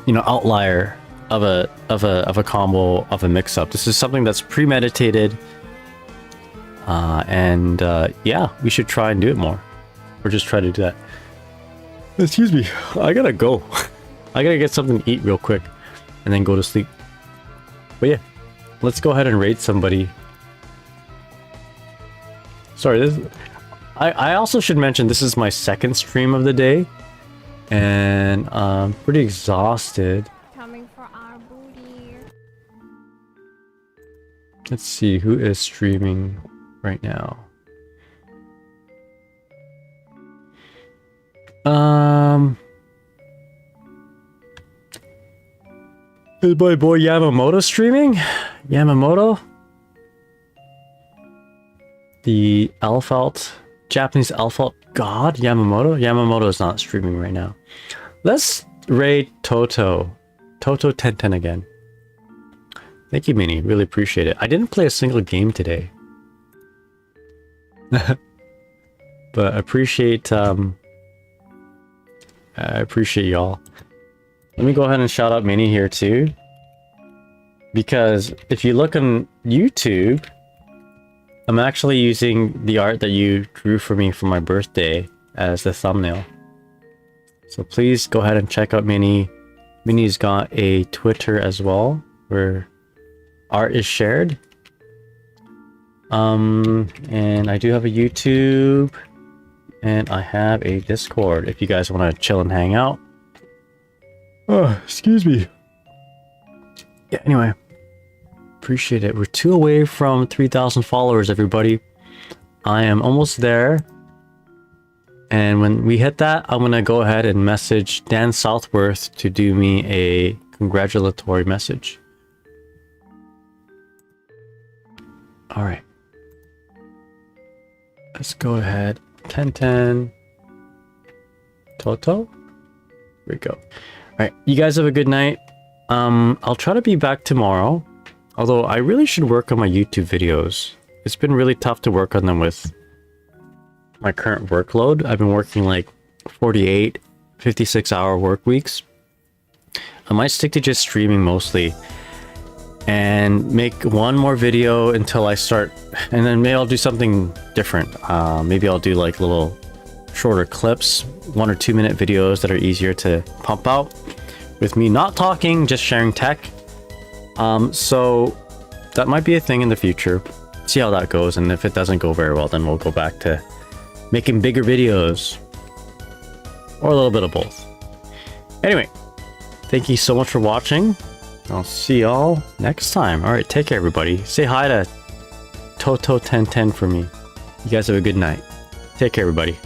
you know, outlier of a combo of a mix up. This is something that's premeditated. Yeah, we should try and do it more, or just try to do that. Excuse me, I gotta go. I gotta get something to eat real quick and then go to sleep. But yeah, let's go ahead and raid somebody. Sorry, I also should mention this is my second stream of the day, and I'm pretty exhausted. Coming for our booty. Let's see who is streaming right now. Is my boy Yamamoto streaming? Yamamoto? The Elfelt, Japanese Elfelt god, Yamamoto? Yamamoto is not streaming right now. Let's raid Toto 1010 again. Thank you, Minnie. Really appreciate it. I didn't play a single game today. But I appreciate y'all. Let me go ahead and shout out Minnie here too, because if you look on YouTube, I'm actually using the art that you drew for me for my birthday as the thumbnail. So please go ahead and check out Minnie. Minnie's got a Twitter as well where art is shared. And I do have a YouTube, and I have a Discord if you guys want to chill and hang out. Oh, excuse me. Yeah, anyway, appreciate it. We're 2 away from 3,000 followers, everybody. I am almost there. And when we hit that, I'm going to go ahead and message Dan Southworth to do me a congratulatory message. All right. Let's go ahead. 1010. Toto? Here we go. Alright, you guys have a good night. I'll try to be back tomorrow. Although I really should work on my YouTube videos. It's been really tough to work on them with my current workload. I've been working like 48, 56-hour work weeks. I might stick to just streaming mostly, and make one more video until I start, and then maybe I'll do something different. Maybe I'll do like little shorter clips, 1 or 2 minute videos that are easier to pump out with me not talking, just sharing tech. So that might be a thing in the future. See how that goes, and if it doesn't go very well, then we'll go back to making bigger videos, or a little bit of both. Anyway, thank you so much for watching. I'll see y'all next time. All right, take care, everybody. Say hi to Toto1010 for me. You guys have a good night. Take care, everybody.